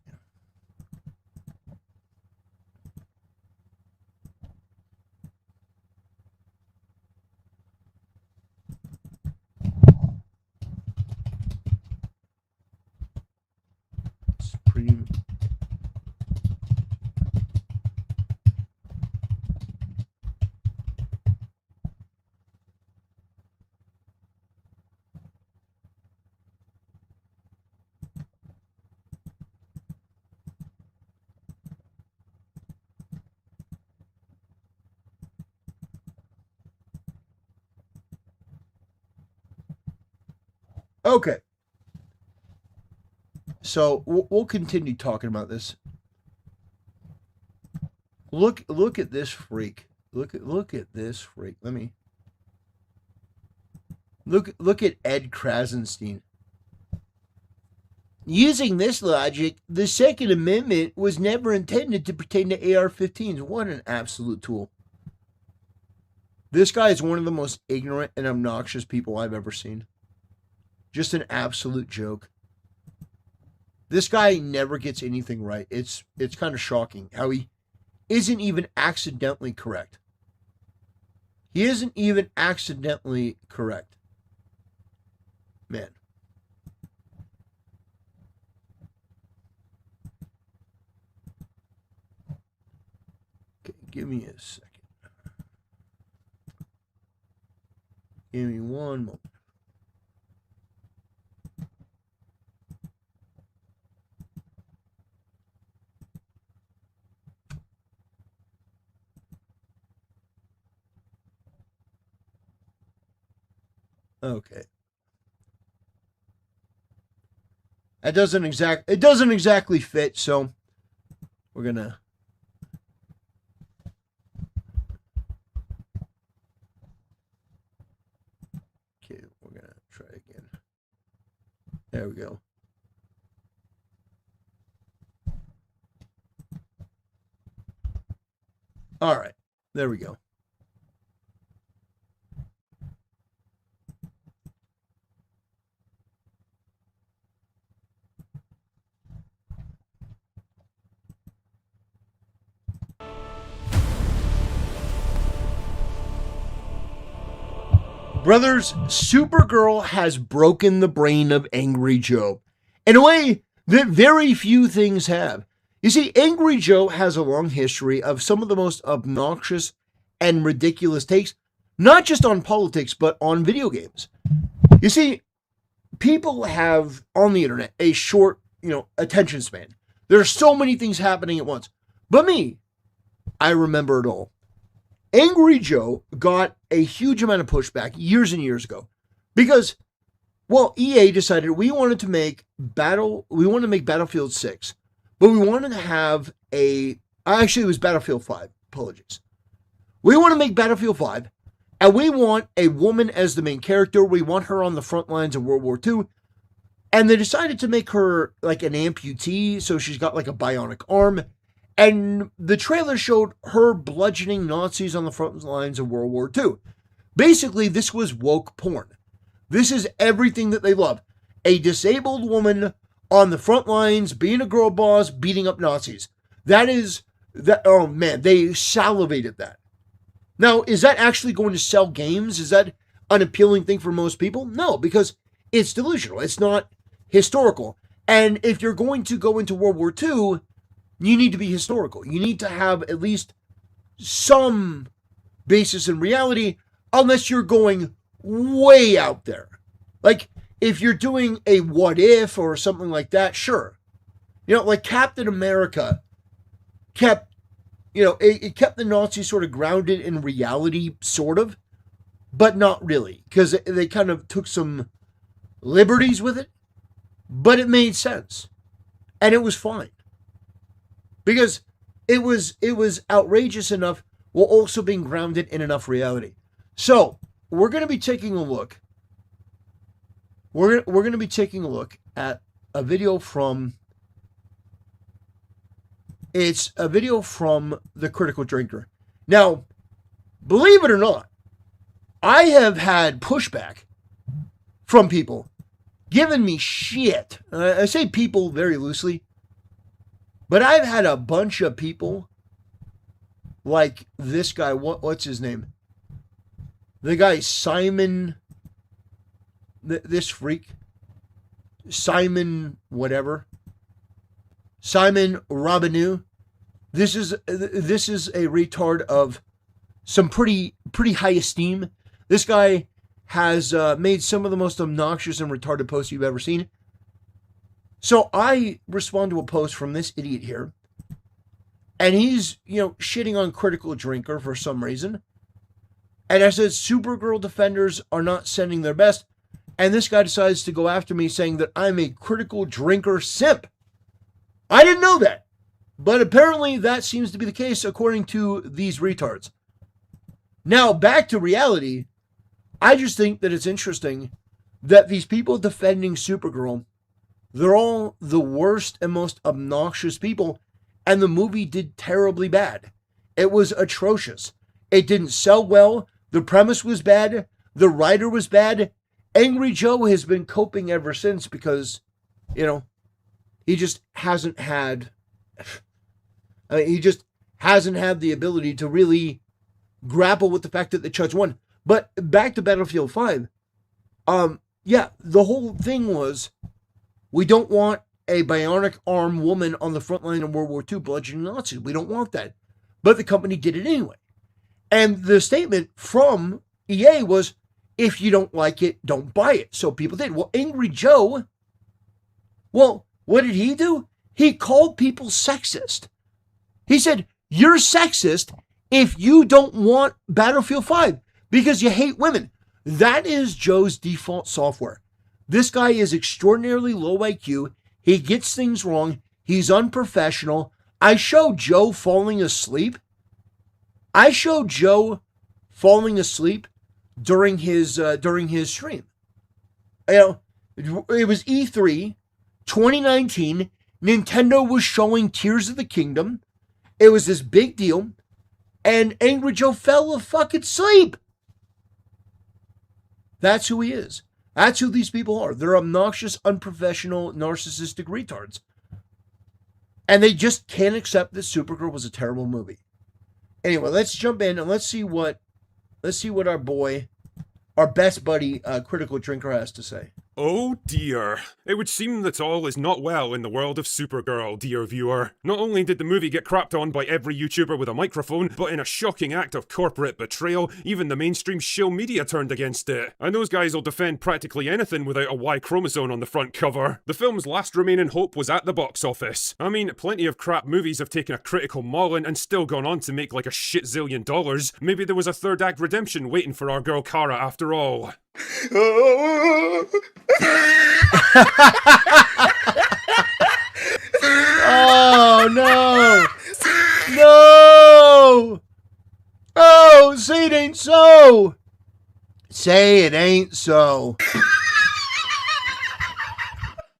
Supreme. Okay. So we'll continue talking about this. Look at this freak. Look at this freak. Let me look at Ed Krasenstein. Using this logic, the Second Amendment was never intended to pertain to AR-15s. What an absolute tool. This guy is one of the most ignorant and obnoxious people I've ever seen. Just an absolute joke. This guy never gets anything right. It's kind of shocking how he isn't even accidentally correct. He isn't even accidentally correct. Man. Okay, give me a second. Give me one moment. Okay. It doesn't exactly fit, so we're gonna try again. There we go. All right. There we go. Brothers, Supergirl has broken the brain of Angry Joe in a way that very few things have. You see, Angry Joe has a long history of some of the most obnoxious and ridiculous takes, not just on politics, but on video games. You see, people have on the internet a short, attention span. There are so many things happening at once. But me, I remember it all. Angry Joe got a huge amount of pushback years and years ago because, well, EA decided we wanted to make Battlefield 6, but we wanted to have actually it was Battlefield 5, apologies. We want to make Battlefield 5, and we want a woman as the main character. We want her on the front lines of World War II, and they decided to make her like an amputee, so she's got like a bionic arm. And the trailer showed her bludgeoning Nazis on the front lines of World War II. Basically, this was woke porn. This is everything that they love. A disabled woman on the front lines, being a girl boss, beating up Nazis. Oh man, they salivated that. Now, is that actually going to sell games? Is that an appealing thing for most people? No, because it's delusional. It's not historical. And if you're going to go into World War II, you need to be historical. You need to have at least some basis in reality, unless you're going way out there. Like, if you're doing a what if or something like that, sure. You know, like Captain America kept, you know, it kept the Nazis sort of grounded in reality, sort of, but not really, because they kind of took some liberties with it, but it made sense. And it was fine. Because it was outrageous enough while also being grounded in enough reality. So, we're going to be taking a look. We're going to be taking a look at a video from. It's a video from the Critical Drinker. Now, believe it or not, I have had pushback from people giving me shit. I say people very loosely, but I've had a bunch of people like this guy. What's his name? The guy Simon. This freak. Simon whatever. Simon Robineau. This is a retard of some pretty high esteem. This guy has made some of the most obnoxious and retarded posts you've ever seen. So I respond to a post from this idiot here, and he's, you know, shitting on Critical Drinker for some reason. And I said Supergirl defenders are not sending their best, and this guy decides to go after me saying that I'm a Critical Drinker simp. I didn't know that, but apparently that seems to be the case according to these retards. Now, back to reality, I just think that it's interesting that these people defending Supergirl, they're all the worst and most obnoxious people, and the movie did terribly bad. It was atrocious. It didn't sell well. The premise was bad. The writer was bad. Angry Joe has been coping ever since because, you know, he just hasn't had the ability to really grapple with the fact that the Chuds won. But back to Battlefield 5. Yeah, the whole thing was, we don't want a bionic arm woman on the front line of World War II bludgeoning Nazis. We don't want that. But the company did it anyway. And the statement from EA was, if you don't like it, don't buy it. So people did. Well, Angry Joe, well, what did he do? He called people sexist. He said, you're sexist if you don't want Battlefield 5 because you hate women. That is Joe's default software. This guy is extraordinarily low IQ. He gets things wrong. He's unprofessional. I showed Joe falling asleep. During his stream. You know, it was E3 2019. Nintendo was showing Tears of the Kingdom. It was this big deal, and Angry Joe fell fucking asleep. That's who he is. That's who these people are. They're obnoxious, unprofessional, narcissistic retards. And they just can't accept that Supergirl was a terrible movie. Anyway, let's jump in and let's see what our boy, our best buddy, Critical Drinker has to say. Oh dear. It would seem that all is not well in the world of Supergirl, dear viewer. Not only did the movie get crapped on by every YouTuber with a microphone, but in a shocking act of corporate betrayal, even the mainstream shill media turned against it. And those guys will defend practically anything without a Y chromosome on the front cover. The film's last remaining hope was at the box office. I mean, plenty of crap movies have taken a critical mauling and still gone on to make like a shit zillion dollars. Maybe there was a third act redemption waiting for our girl Kara after all. Oh no! No! Oh, say it ain't so! Say it ain't so.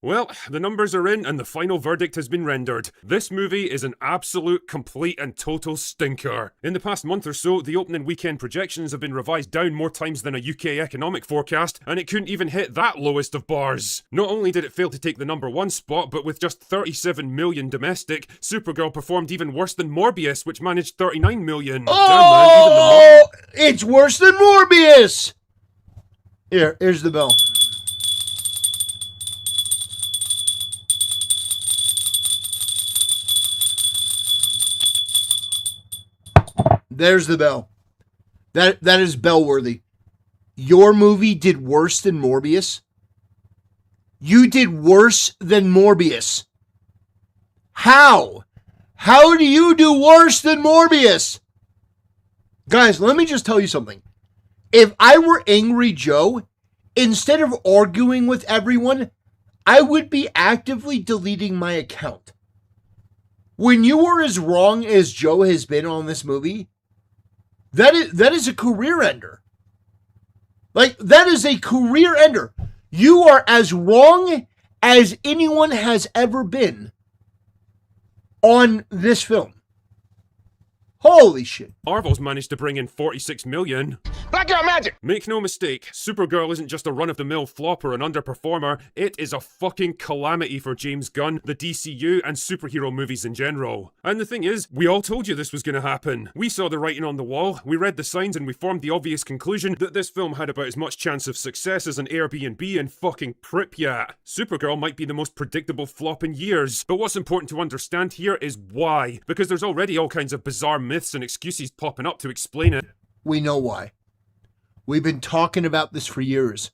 Well, the numbers are in and the final verdict has been rendered. This movie is an absolute, complete and total stinker. In the past month or so, the opening weekend projections have been revised down more times than a UK economic forecast, and it couldn't even hit that lowest of bars. Not only did it fail to take the number one spot, but with just 37 million domestic, Supergirl performed even worse than Morbius, which managed 39 million. Oh, damn, man, it's worse than Morbius! Here's the bell. There's the bell. That is bell worthy. Your movie did worse than Morbius. You did worse than Morbius. How? How do you do worse than Morbius? Guys, let me just tell you something. If I were Angry Joe, instead of arguing with everyone, I would be actively deleting my account. When you are as wrong as Joe has been on this movie, that is a career ender. Like, that is a career ender. You are as wrong as anyone has ever been on this film. Holy shit. Marvel's managed to bring in 46 million. Black girl magic! Make no mistake, Supergirl isn't just a run-of-the-mill flop or an underperformer, it is a fucking calamity for James Gunn, the DCU, and superhero movies in general. And the thing is, we all told you this was gonna happen. We saw the writing on the wall, we read the signs, and we formed the obvious conclusion that this film had about as much chance of success as an Airbnb in fucking Pripyat. Supergirl might be the most predictable flop in years, but what's important to understand here is why. Because there's already all kinds of bizarre myths and excuses popping up to explain it. We know why. We've been talking about this for years.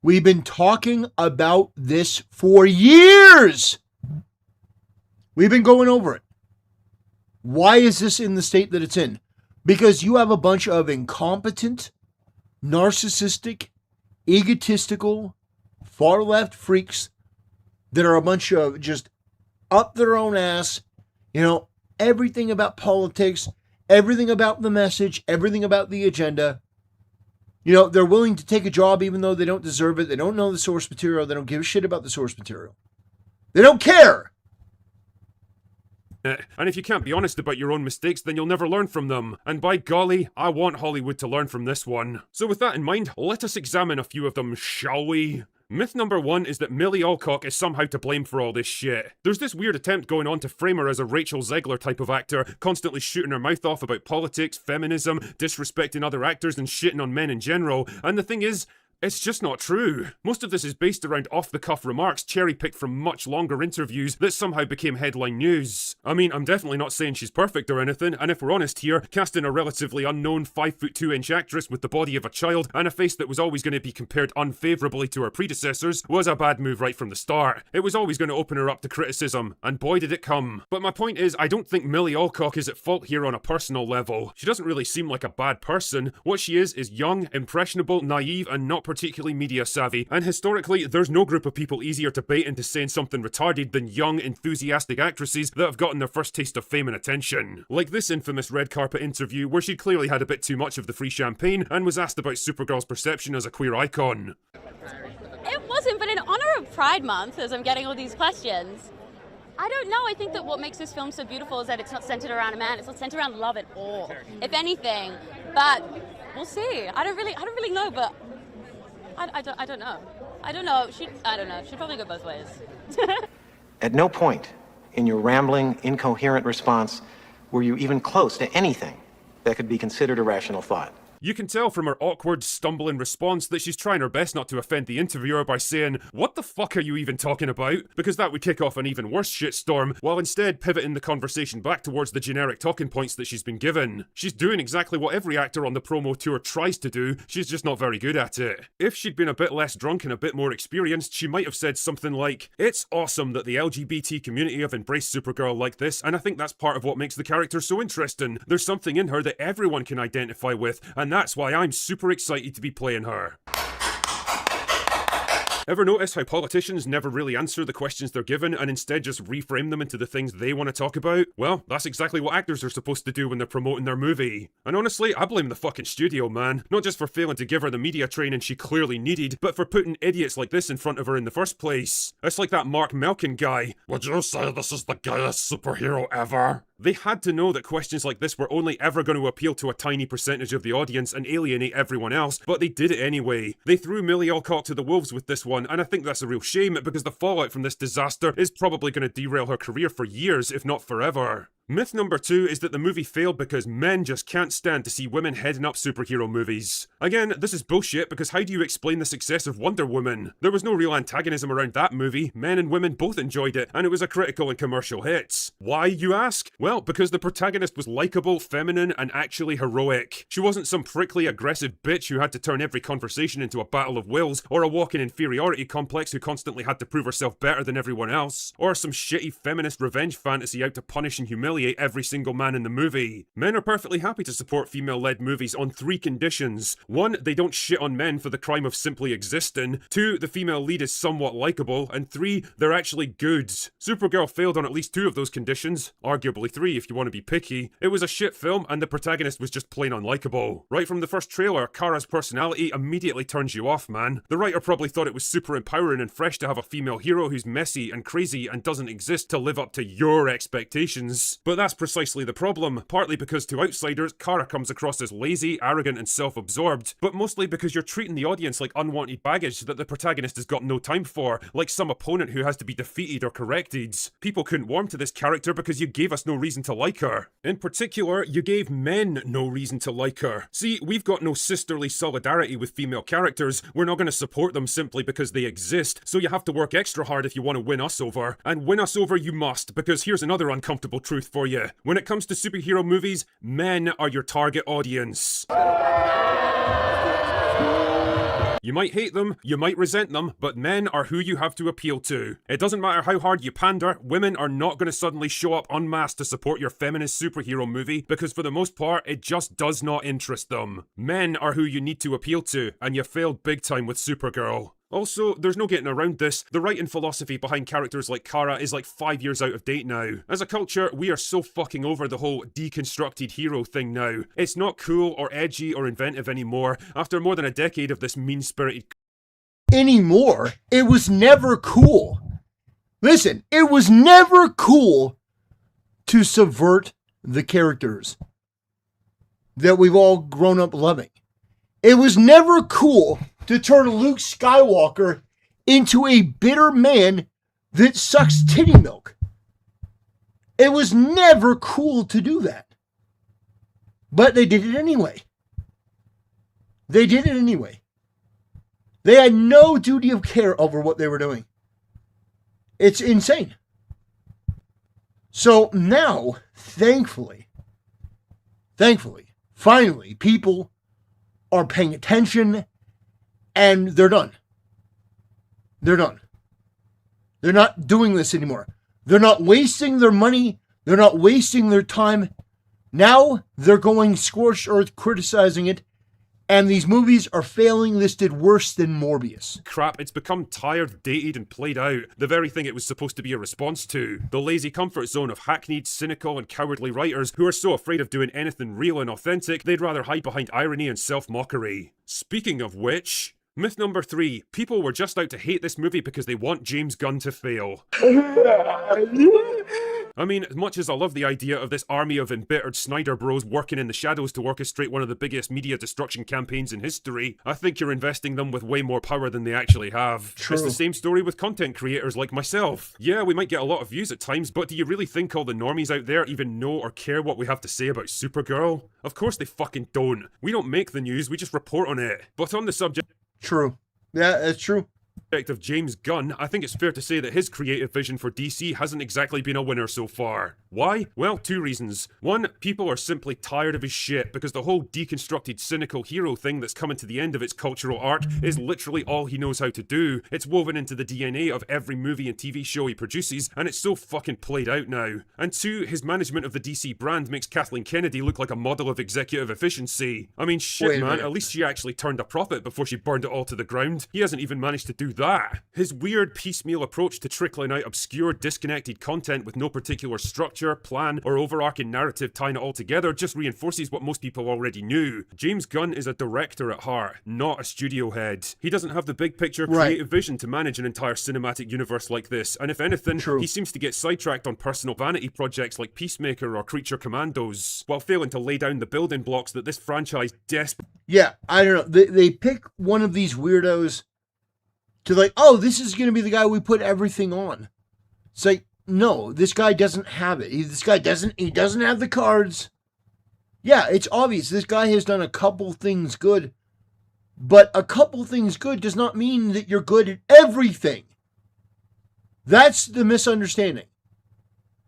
We've been talking about this for years. We've been going over it. Why is this in the state that it's in? Because you have a bunch of incompetent, narcissistic, egotistical, far left freaks that are a bunch of just up their own ass, everything about politics, everything about the message, everything about the agenda. They're willing to take a job even though they don't deserve it. They don't know the source material. They don't give a shit about the source material. They don't care. And if you can't be honest about your own mistakes, then you'll never learn from them. And by golly, I want Hollywood to learn from this one. So with that in mind, let us examine a few of them, shall we? Myth number 1 is that Millie Alcock is somehow to blame for all this shit. There's this weird attempt going on to frame her as a Rachel Zegler type of actor, constantly shooting her mouth off about politics, feminism, disrespecting other actors, and shitting on men in general. And the thing is, it's just not true. Most of this is based around off-the-cuff remarks cherry-picked from much longer interviews that somehow became headline news. I mean, I'm definitely not saying she's perfect or anything, and if we're honest here, casting a relatively unknown 5'2" actress with the body of a child and a face that was always going to be compared unfavourably to her predecessors was a bad move right from the start. It was always going to open her up to criticism, and boy did it come. But my point is, I don't think Millie Alcock is at fault here on a personal level. She doesn't really seem like a bad person. What she is young, impressionable, naive, and not particularly media savvy, and historically, there's no group of people easier to bait into saying something retarded than young, enthusiastic actresses that have gotten their first taste of fame and attention. Like this infamous red carpet interview where she clearly had a bit too much of the free champagne and was asked about Supergirl's perception as a queer icon. It wasn't, but in honor of Pride Month, as I'm getting all these questions, I don't know. I think that what makes this film so beautiful is that it's not centered around a man. It's not centered around love at all, if anything. But we'll see. I don't really know, but I don't know. I don't know. She'd probably go both ways. At no point in your rambling, incoherent response were you even close to anything that could be considered a rational thought. You can tell from her awkward, stumbling response that she's trying her best not to offend the interviewer by saying, "What the fuck are you even talking about?" Because that would kick off an even worse shitstorm, while instead pivoting the conversation back towards the generic talking points that she's been given. She's doing exactly what every actor on the promo tour tries to do, she's just not very good at it. If she'd been a bit less drunk and a bit more experienced, she might have said something like, "It's awesome that the LGBT community have embraced Supergirl like this, and I think that's part of what makes the character so interesting. There's something in her that everyone can identify with, and that's why I'm super excited to be playing her." Ever notice how politicians never really answer the questions they're given and instead just reframe them into the things they want to talk about? Well, that's exactly what actors are supposed to do when they're promoting their movie. And honestly, I blame the fucking studio, man. Not just for failing to give her the media training she clearly needed, but for putting idiots like this in front of her in the first place. It's like that Mark Melkin guy. "Would you say this is the gayest superhero ever?" They had to know that questions like this were only ever going to appeal to a tiny percentage of the audience and alienate everyone else, but they did it anyway. They threw Millie Alcock to the wolves with this one, and I think that's a real shame because the fallout from this disaster is probably going to derail her career for years, if not forever. Myth number 2 is that the movie failed because men just can't stand to see women heading up superhero movies. Again, this is bullshit because how do you explain the success of Wonder Woman? There was no real antagonism around that movie, men and women both enjoyed it, and it was a critical and commercial hit. Why, you ask? Well, because the protagonist was likeable, feminine, and actually heroic. She wasn't some prickly, aggressive bitch who had to turn every conversation into a battle of wills, or a walking inferiority complex who constantly had to prove herself better than everyone else, or some shitty feminist revenge fantasy out to punish and humiliate every single man in the movie. Men are perfectly happy to support female-led movies on 3 conditions. 1, they don't shit on men for the crime of simply existing. 2, the female lead is somewhat likeable. And 3, they're actually good. Supergirl failed on at least 2 of those conditions. Arguably 3 if you want to be picky. It was a shit film and the protagonist was just plain unlikable. Right from the first trailer, Kara's personality immediately turns you off, man. The writer probably thought it was super empowering and fresh to have a female hero who's messy and crazy and doesn't exist to live up to your expectations. But that's precisely the problem, partly because to outsiders, Kara comes across as lazy, arrogant and self-absorbed, but mostly because you're treating the audience like unwanted baggage that the protagonist has got no time for, like some opponent who has to be defeated or corrected. People couldn't warm to this character because you gave us no reason to like her. In particular, you gave men no reason to like her. See, we've got no sisterly solidarity with female characters, we're not going to support them simply because they exist, so you have to work extra hard if you want to win us over. And win us over you must, because here's another uncomfortable truth for you. When it comes to superhero movies, men are your target audience. You might hate them, you might resent them, but men are who you have to appeal to. It doesn't matter how hard you pander, women are not going to suddenly show up en masse to support your feminist superhero movie, because for the most part, it just does not interest them. Men are who you need to appeal to, and you failed big time with Supergirl. Also, there's no getting around this, the writing philosophy behind characters like Kara is like 5 years out of date now. As a culture, we are so fucking over the whole deconstructed hero thing now. It's not cool or edgy or inventive anymore, after more than a decade of this mean-spirited Anymore. It was never cool. Listen, it was never cool to subvert the characters that we've all grown up loving. It was never cool to turn Luke Skywalker into a bitter man that sucks titty milk. It was never cool to do that. But they did it anyway. They did it anyway. They had no duty of care over what they were doing. It's insane. So now, thankfully, finally, people are paying attention and they're done. They're done. They're not doing this anymore. They're not wasting their money. They're not wasting their time. Now they're going scorched earth criticizing it. And these movies are failing. This did worse than Morbius. crap. It's become tired, dated, and played out. The very thing it was supposed to be a response to. The lazy comfort zone of hackneyed, cynical, and cowardly writers who are so afraid of doing anything real and authentic, they'd rather hide behind irony and self-mockery. Speaking of which, myth number 3. People were just out to hate this movie because they want James Gunn to fail. I mean, as much as I love the idea of this army of embittered Snyder bros working in the shadows to orchestrate one of the biggest media destruction campaigns in history, I think you're investing them with way more power than they actually have. True. It's the same story with content creators like myself. Yeah, we might get a lot of views at times, but do you really think all the normies out there even know or care what we have to say about Supergirl? Of course they fucking don't. We don't make the news, we just report on it. But on the subject True. Yeah, that's true. of James Gunn, I think it's fair to say that his creative vision for DC hasn't exactly been a winner so far. Why? Well, 2 reasons. 1, people are simply tired of his shit because the whole deconstructed cynical hero thing that's coming to the end of its cultural arc is literally all he knows how to do. It's woven into the DNA of every movie and TV show he produces, and it's so fucking played out now. And 2, his management of the DC brand makes Kathleen Kennedy look like a model of executive efficiency. I mean, shit, Wait a man, minute. at least she actually turned a profit before she burned it all to the ground. He hasn't even managed to do that. His weird piecemeal approach to trickling out obscure, disconnected content with no particular structure, plan, or overarching narrative tying it all together just reinforces what most people already knew. James Gunn is a director at heart, not a studio head. He doesn't have the big picture Right. creative vision to manage an entire cinematic universe like this, and if anything, True. he seems to get sidetracked on personal vanity projects like Peacemaker or Creature Commandos, while failing to lay down the building blocks that this franchise desperately Yeah, I don't know. They pick one of these weirdos to like, oh, this is going to be the guy we put everything on. It's like, no, this guy doesn't have it. He doesn't have the cards. Yeah, it's obvious. This guy has done a couple things good, but a couple things good does not mean that you're good at everything. That's the misunderstanding.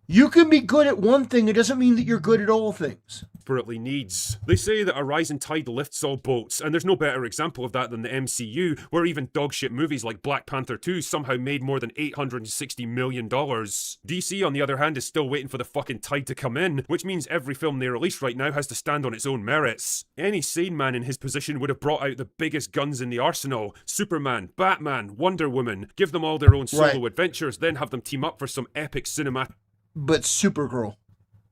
You can be good at one thing, it doesn't mean that you're good at all things. Desperately needs. They say that a rising tide lifts all boats, and there's no better example of that than the MCU, where even dogshit movies like Black Panther 2 somehow made more than $860 million. DC, on the other hand, is still waiting for the fucking tide to come in, which means every film they release right now has to stand on its own merits. Any sane man in his position would have brought out the biggest guns in the arsenal. Superman, Batman, Wonder Woman, give them all their own solo adventures, then have them team up for some epic cinematic But Supergirl.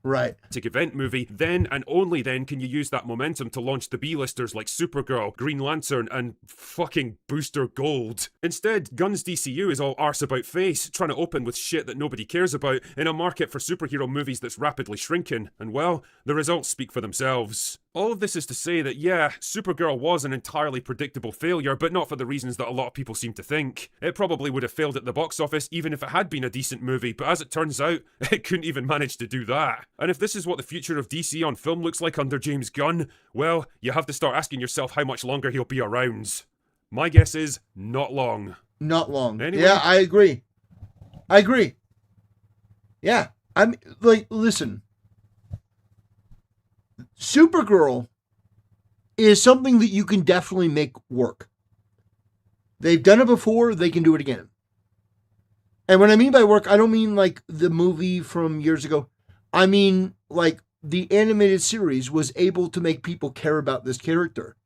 Right. event movie, then and only then can you use that momentum to launch the B-listers like Supergirl, Green Lantern, and fucking Booster Gold. Instead, Gunn's DCU is all arse about face, trying to open with shit that nobody cares about in a market for superhero movies that's rapidly shrinking, and well, the results speak for themselves. All of this is to say that, yeah, Supergirl was an entirely predictable failure, but not for the reasons that a lot of people seem to think. It probably would have failed at the box office even if it had been a decent movie, but as it turns out, it couldn't even manage to do that. And if this is what the future of DC on film looks like under James Gunn, well, you have to start asking yourself how much longer he'll be around. My guess is, not long. Not long. Anyway. Yeah, I agree. Yeah, I'm like, listen. Supergirl is something that you can definitely make work. They've done it before, they can do it again. And when I mean by work, I don't mean like the movie from years ago. I mean like the animated series was able to make people care about this character.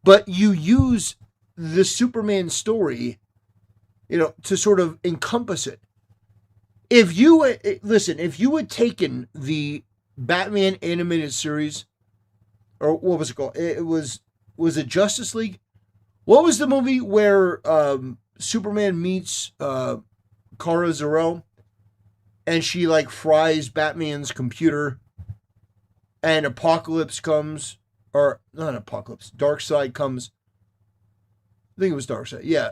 But you use the Superman story, to sort of encompass it. If you had taken the Batman animated series, or what was it called? Was it Justice League? What was the movie where Superman meets Kara Zor-El and she like fries Batman's computer and Apocalypse comes, or not Apocalypse, Darkseid comes. I think it was Darkseid. Yeah.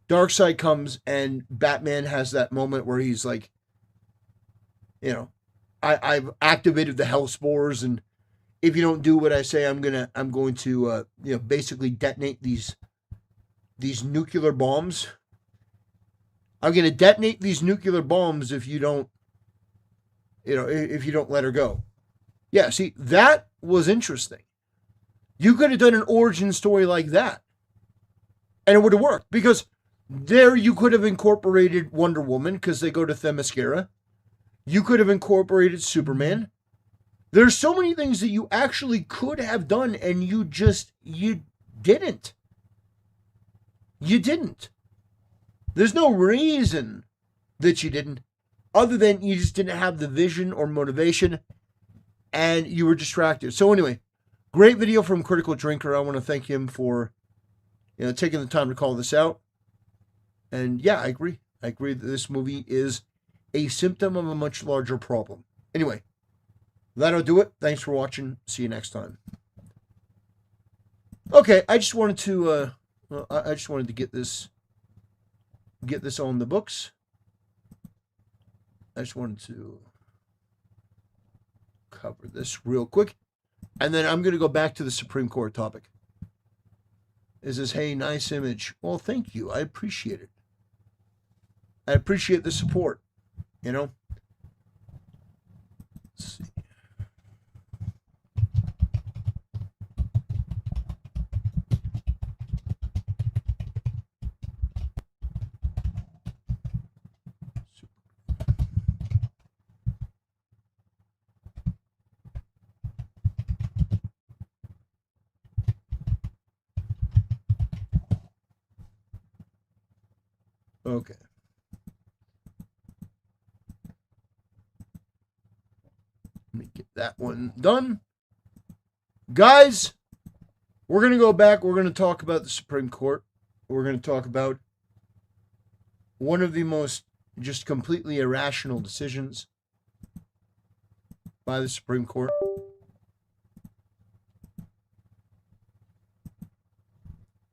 Darkseid comes and Batman has that moment where he's like, I've activated the hell spores, and if you don't do what I say, I'm going to basically detonate these nuclear bombs. I'm going to detonate these nuclear bombs if you don't let her go. Yeah, see, that was interesting. You could have done an origin story like that, and it would have worked, because there you could have incorporated Wonder Woman because they go to Themyscira. You could have incorporated Superman. There's so many things that you actually could have done, and you didn't. You didn't. There's no reason that you didn't, other than you just didn't have the vision or motivation, and you were distracted. So anyway, great video from Critical Drinker. I want to thank him for taking the time to call this out. And yeah, I agree. I agree that this movie is a symptom of a much larger problem. Anyway, that'll do it. Thanks for watching. See you next time. Okay, I just wanted to get this on the books. I just wanted to cover this real quick, and then I'm going to go back to the Supreme Court topic. It says, "Hey, nice image." Well, thank you. I appreciate it. I appreciate the support. Let's see. Okay. Let me get that one done. Guys, we're going to go back. We're going to talk about the Supreme Court. We're going to talk about one of the most just completely irrational decisions by the Supreme Court.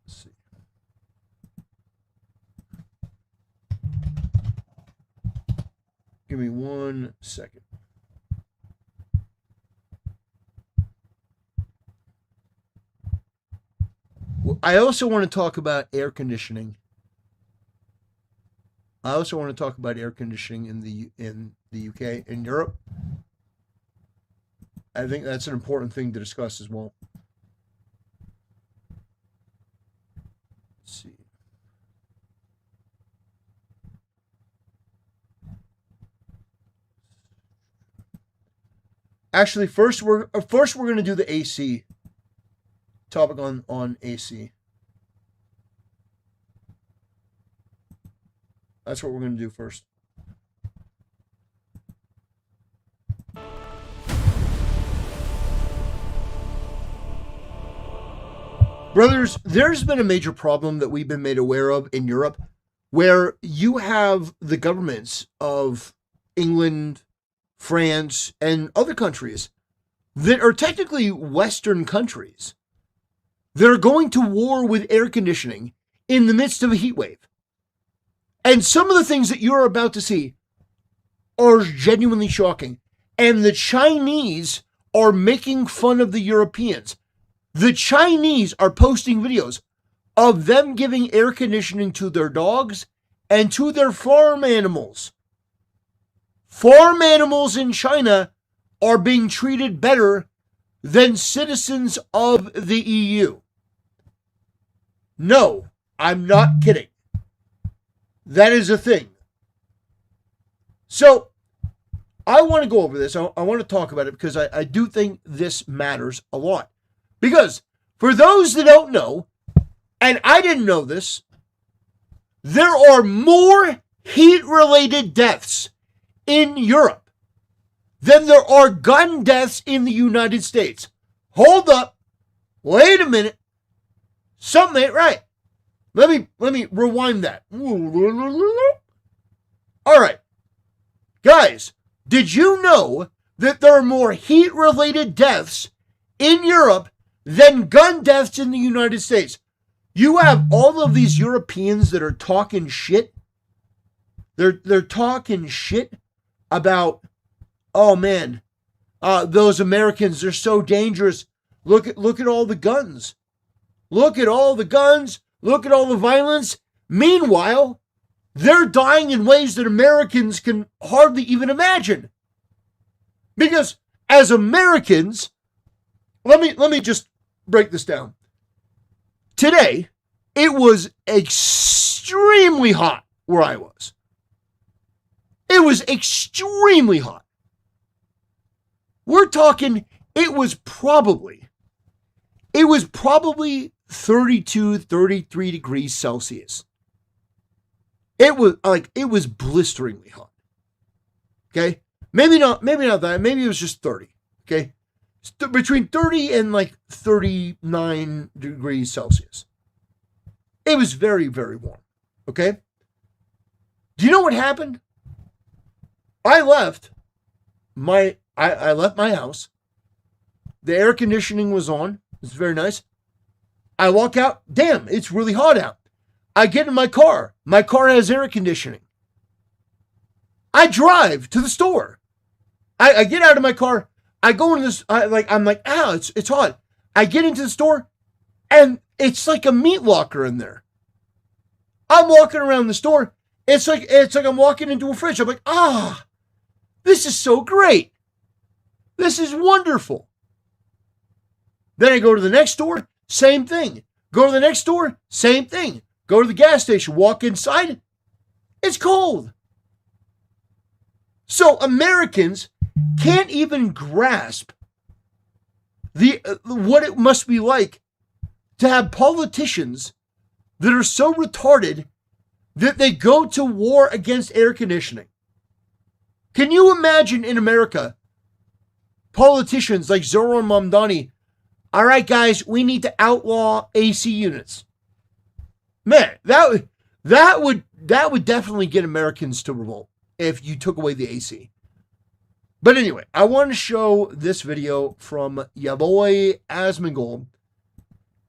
Let's see. Give me 1 second. I also want to talk about air conditioning. I also want to talk about air conditioning in the UK, in Europe. I think that's an important thing to discuss as well. Let's see. Actually, first we're going to do the AC topic on AC. That's what we're going to do first. Brothers, there's been a major problem that we've been made aware of in Europe, where you have the governments of England, France, and other countries that are technically Western countries that are going to war with air conditioning in the midst of a heat wave. And some of the things that you're about to see are genuinely shocking. And the Chinese are making fun of the Europeans. The Chinese are posting videos of them giving air conditioning to their dogs and to their farm animals. Farm animals in China are being treated better than citizens of the EU. No, I'm not kidding. That is a thing. So, I want to go over this. I want to talk about it because I do think this matters a lot. Because for those that don't know, and I didn't know this, there are more heat-related deaths in Europe than there are gun deaths in the United States. Hold up. Wait a minute. Something ain't right. Let me rewind that. All right. Guys, did you know that there are more heat-related deaths in Europe than gun deaths in the United States? You have all of these Europeans that are talking shit. They're talking shit about, oh man, those Americans, they're so dangerous. Look at all the guns. Look at all the guns. Look at all the violence. Meanwhile, they're dying in ways that Americans can hardly even imagine. Because as Americans, let me just break this down. Today, it was extremely hot where I was. It was extremely hot. We're talking, it was probably 32, 33 degrees Celsius. It was blisteringly hot. Okay? Maybe not that. Maybe it was just 30. Okay? Between 30 and 39 degrees Celsius. It was very, very warm. Okay? Do you know what happened? I left my house. The air conditioning was on. It's very nice. I walk out. Damn, it's really hot out. I get in my car. My car has air conditioning. I drive to the store. I get out of my car. I go into this. I'm like, it's hot. I get into the store, and it's like a meat locker in there. I'm walking around the store. It's like I'm walking into a fridge. I'm like, this is so great. This is wonderful. Then I go to the next store, same thing. Go to the next store, same thing. Go to the gas station, walk inside, it's cold. So Americans can't even grasp what it must be like to have politicians that are so retarded that they go to war against air conditioning. Can you imagine in America, politicians like Zoran Mamdani, all right, guys, we need to outlaw AC units. Man, that would definitely get Americans to revolt if you took away the AC. But anyway, I want to show this video from ya boy Asmongold.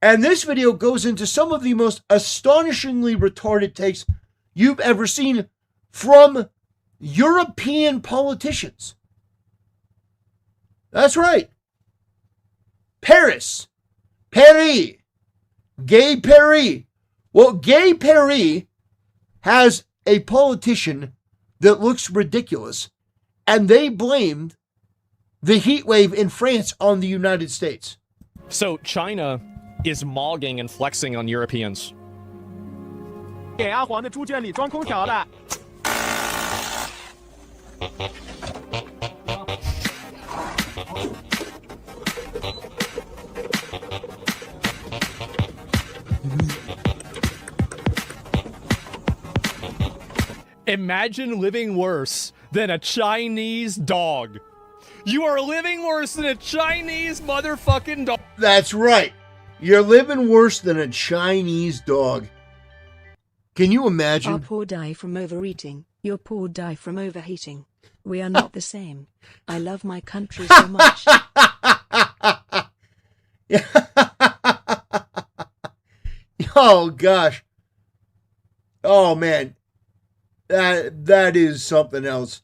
And this video goes into some of the most astonishingly retarded takes you've ever seen from European politicians. That's right. Paris. Gay Paris. Well, Gay Paris has a politician that looks ridiculous, and they blamed the heat wave in France on the United States. So China is mogging and flexing on Europeans. 给阿黄的猪圈里装空调的。 Imagine living worse than a Chinese dog. You are living worse than a Chinese motherfucking dog. That's right. You're living worse than a Chinese dog. Can you imagine? Our poor die from overeating, your poor die from overheating. We are not the same. I love my country so much. Oh, gosh. Oh, man. That is something else.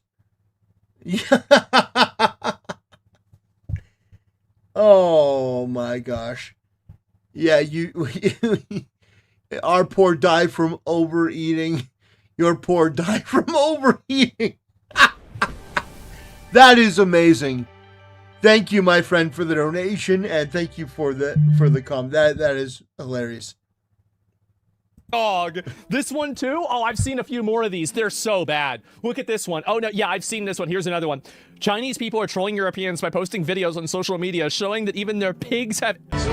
Oh, my gosh. Yeah, our poor die from overeating. Your poor die from overeating. That is amazing. Thank you, my friend, for the donation, and thank you for the comment. That is hilarious. Dog. This one too? Oh, I've seen a few more of these. They're so bad. Look at this one. Oh no, yeah, I've seen this one. Here's another one. Chinese people are trolling Europeans by posting videos on social media showing that even their pigs have... Living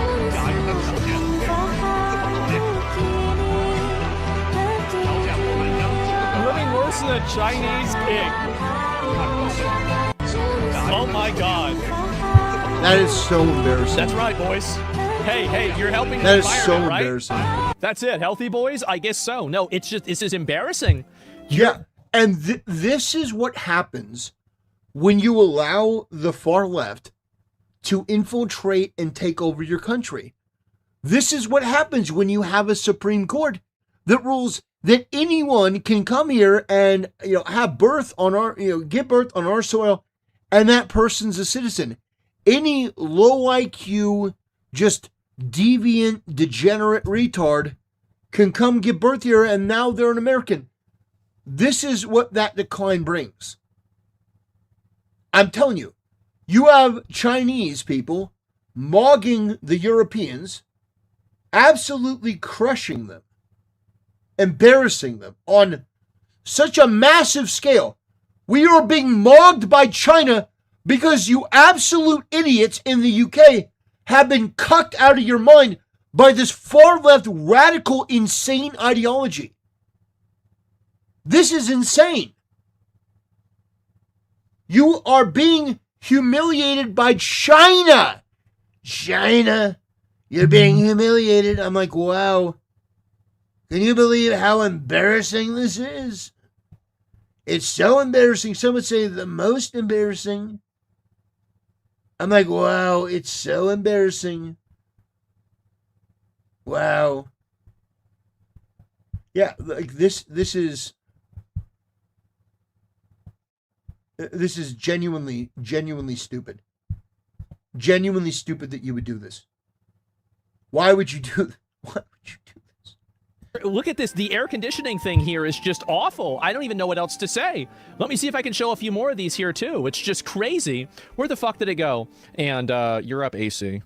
worse than a Chinese pig. Oh my god. That is so embarrassing. That's right, boys. Hey, you're helping That the is so environment, right? embarrassing. That's it. Healthy boys? I guess so. No, it's just embarrassing. Yeah, and this is what happens when you allow the far left to infiltrate and take over your country. This is what happens when you have a Supreme Court that rules that anyone can come here and have birth on our give birth on our soil, and that person's a citizen. Any low IQ, just deviant, degenerate retard can come give birth here, and now they're an American. This is what that decline brings. I'm telling you, you have Chinese people mogging the Europeans, absolutely crushing them, embarrassing them on such a massive scale. We are being mogged by China because you absolute idiots in the UK have been cucked out of your mind by this far-left, radical, insane ideology. This is insane. You are being humiliated by China. China, you're being humiliated. I'm like, wow. Can you believe how embarrassing this is? It's so embarrassing. Some would say the most embarrassing. I'm like, wow, it's so embarrassing. Wow. Yeah, like this is genuinely stupid. Genuinely stupid that you would do this. Why would you do this? Look at this. The air conditioning thing here is just awful. I don't even know what else to say. Let me see if I can show a few more of these here, too. It's just crazy. Where the fuck did it go? And Europe AC.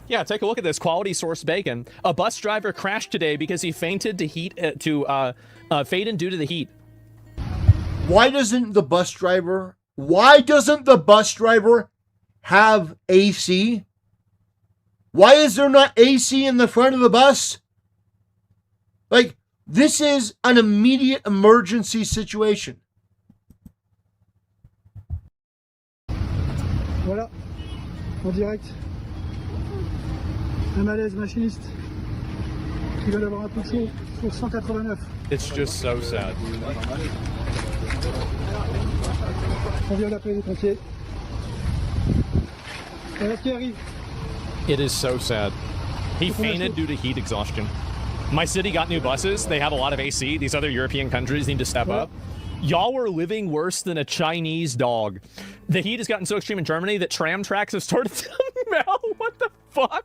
Yeah, take a look at this. Quality source bacon. A bus driver crashed today because he fainted to fade due to the heat. Why doesn't the bus driver have AC? Why is there not AC in the front of the bus? Like, this is an immediate emergency situation. Voilà, en direct. Un malaise machiniste qui va d'avoir un peu chaud sur 189. It's just so sad. On vient d'appeler les pompiers. Voilà ce qui arrive. It is so sad. He fainted due to heat exhaustion. My city got new buses. They have a lot of AC. These other European countries need to step up. Y'all are living worse than a Chinese dog. The heat has gotten so extreme in Germany that tram tracks have started to melt. What the fuck?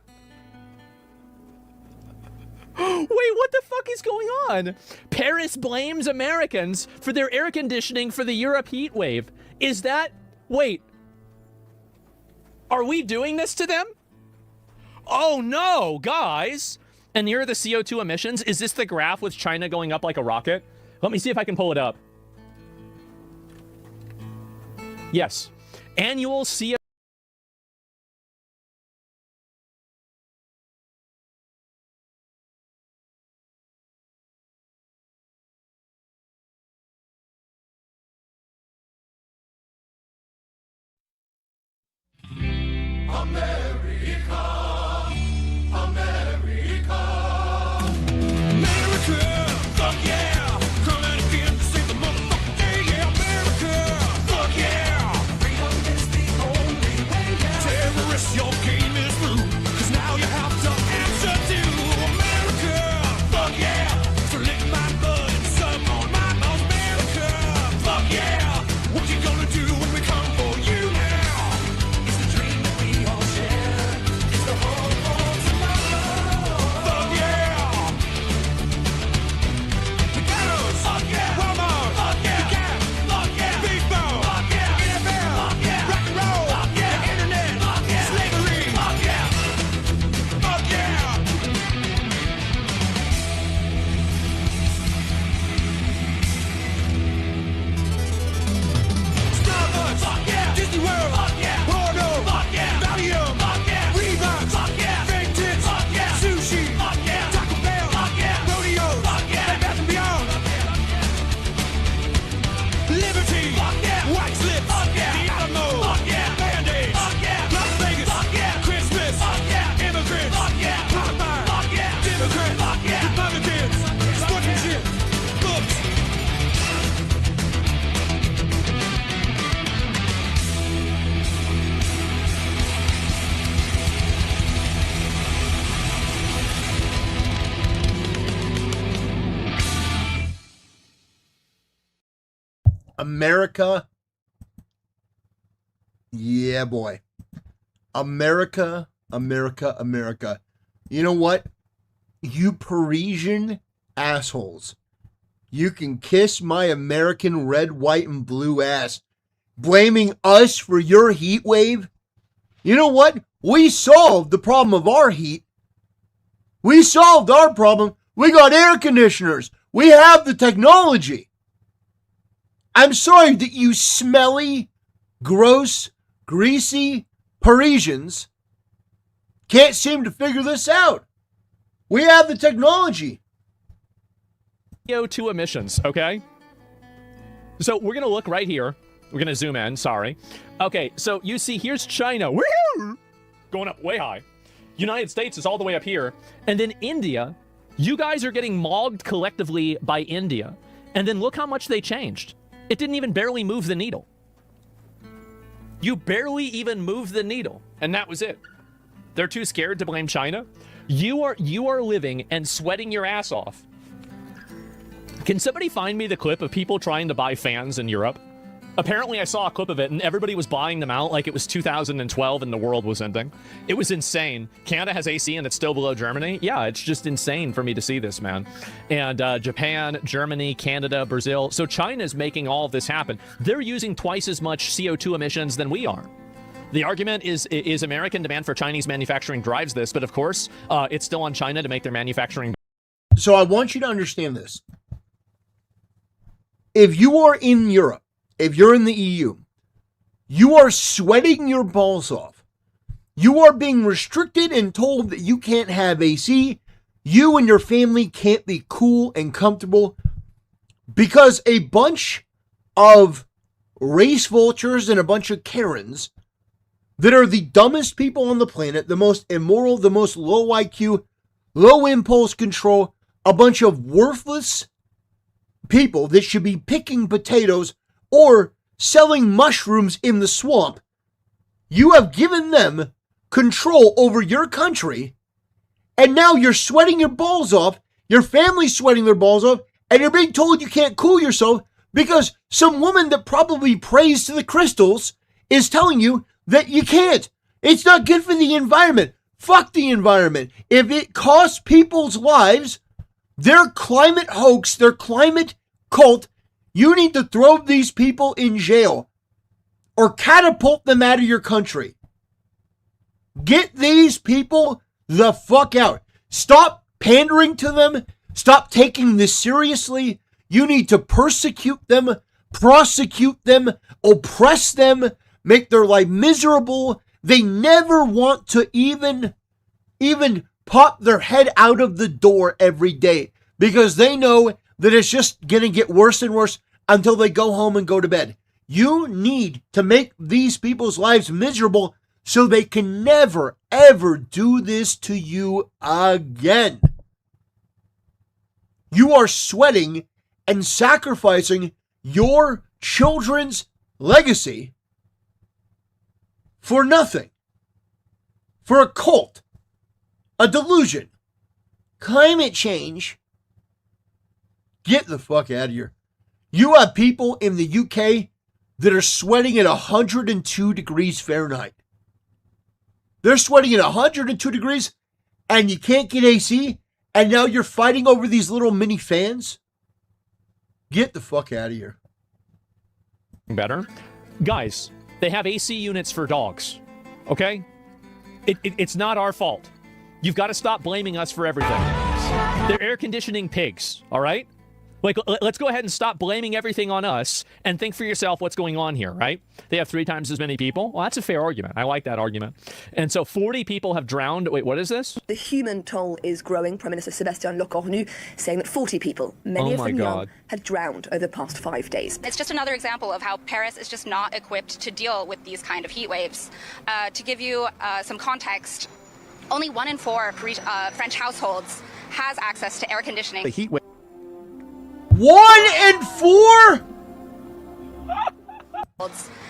Wait, what the fuck is going on? Paris blames Americans for their air conditioning for the Europe heat wave. Is that... Wait. Are we doing this to them? Oh no, guys. And here are the CO2 emissions. Is this the graph with China going up like a rocket? Let me see if I can pull it up. Yes. Annual CO2. America. Yeah, boy. America, America, America. You know what? You Parisian assholes. You can kiss my American red, white, and blue ass. Blaming us for your heat wave? You know what? We solved the problem of our heat. We solved our problem. We got air conditioners. We have the technology. I'm sorry that you smelly, gross, greasy Parisians can't seem to figure this out. We have the technology. CO2 emissions, okay? So we're going to look right here. We're going to zoom in, sorry. Okay, so you see here's China. Woo! Going up way high. United States is all the way up here. And then India, you guys are getting mogged collectively by India. And then look how much they changed. It didn't even barely move the needle. You barely even moved the needle, and that was it. They're too scared to blame China. You are living and sweating your ass off. Can somebody find me the clip of people trying to buy fans in Europe? Apparently, I saw a clip of it, and everybody was buying them out like it was 2012 and the world was ending. It was insane. Canada has AC, and it's still below Germany. Yeah, it's just insane for me to see this, man. And Japan, Germany, Canada, Brazil. So China's making all of this happen. They're using twice as much CO2 emissions than we are. The argument is American demand for Chinese manufacturing drives this, but of course, it's still on China to make their manufacturing. So I want you to understand this. If you are in Europe, if you're in the EU, you are sweating your balls off. You are being restricted and told that you can't have AC. You and your family can't be cool and comfortable because a bunch of race vultures and a bunch of Karens that are the dumbest people on the planet, the most immoral, the most low IQ, low impulse control, a bunch of worthless people that should be picking potatoes or selling mushrooms in the swamp. You have given them control over your country, and now you're sweating your balls off. Your family's sweating their balls off, and you're being told you can't cool yourself because some woman that probably prays to the crystals is telling you that you can't. It's not good for the environment. Fuck the environment. If it costs people's lives, their climate hoax, their climate cult, you need to throw these people in jail or catapult them out of your country. Get these people the fuck out. Stop pandering to them. Stop taking this seriously. You need to persecute them, prosecute them, oppress them, make their life miserable. They never want to even pop their head out of the door every day because they know that it's just going to get worse and worse until they go home and go to bed. You need to make these people's lives miserable so they can never, ever do this to you again. You are sweating and sacrificing your children's legacy for nothing. For a cult, a delusion, climate change. Get the fuck out of here. You have people in the UK that are sweating at 102 degrees Fahrenheit. They're sweating at 102 degrees and you can't get AC, and now you're fighting over these little mini fans? Get the fuck out of here. Better. Guys, they have AC units for dogs, okay? It's not our fault. You've got to stop blaming us for everything. They're air conditioning pigs, all right? Like, let's go ahead and stop blaming everything on us and think for yourself what's going on here, right? They have 3 times as many people. Well, that's a fair argument. I like that argument. And so 40 people have drowned. Wait, what is this? The human toll is growing. Prime Minister Sébastien Lecornu saying that 40 people, many of them young, had drowned over the past 5 days. It's just another example of how Paris is just not equipped to deal with these kind of heat waves. To give you some context, only 1 in 4 French households has access to air conditioning. The heat wave. 1 in 4?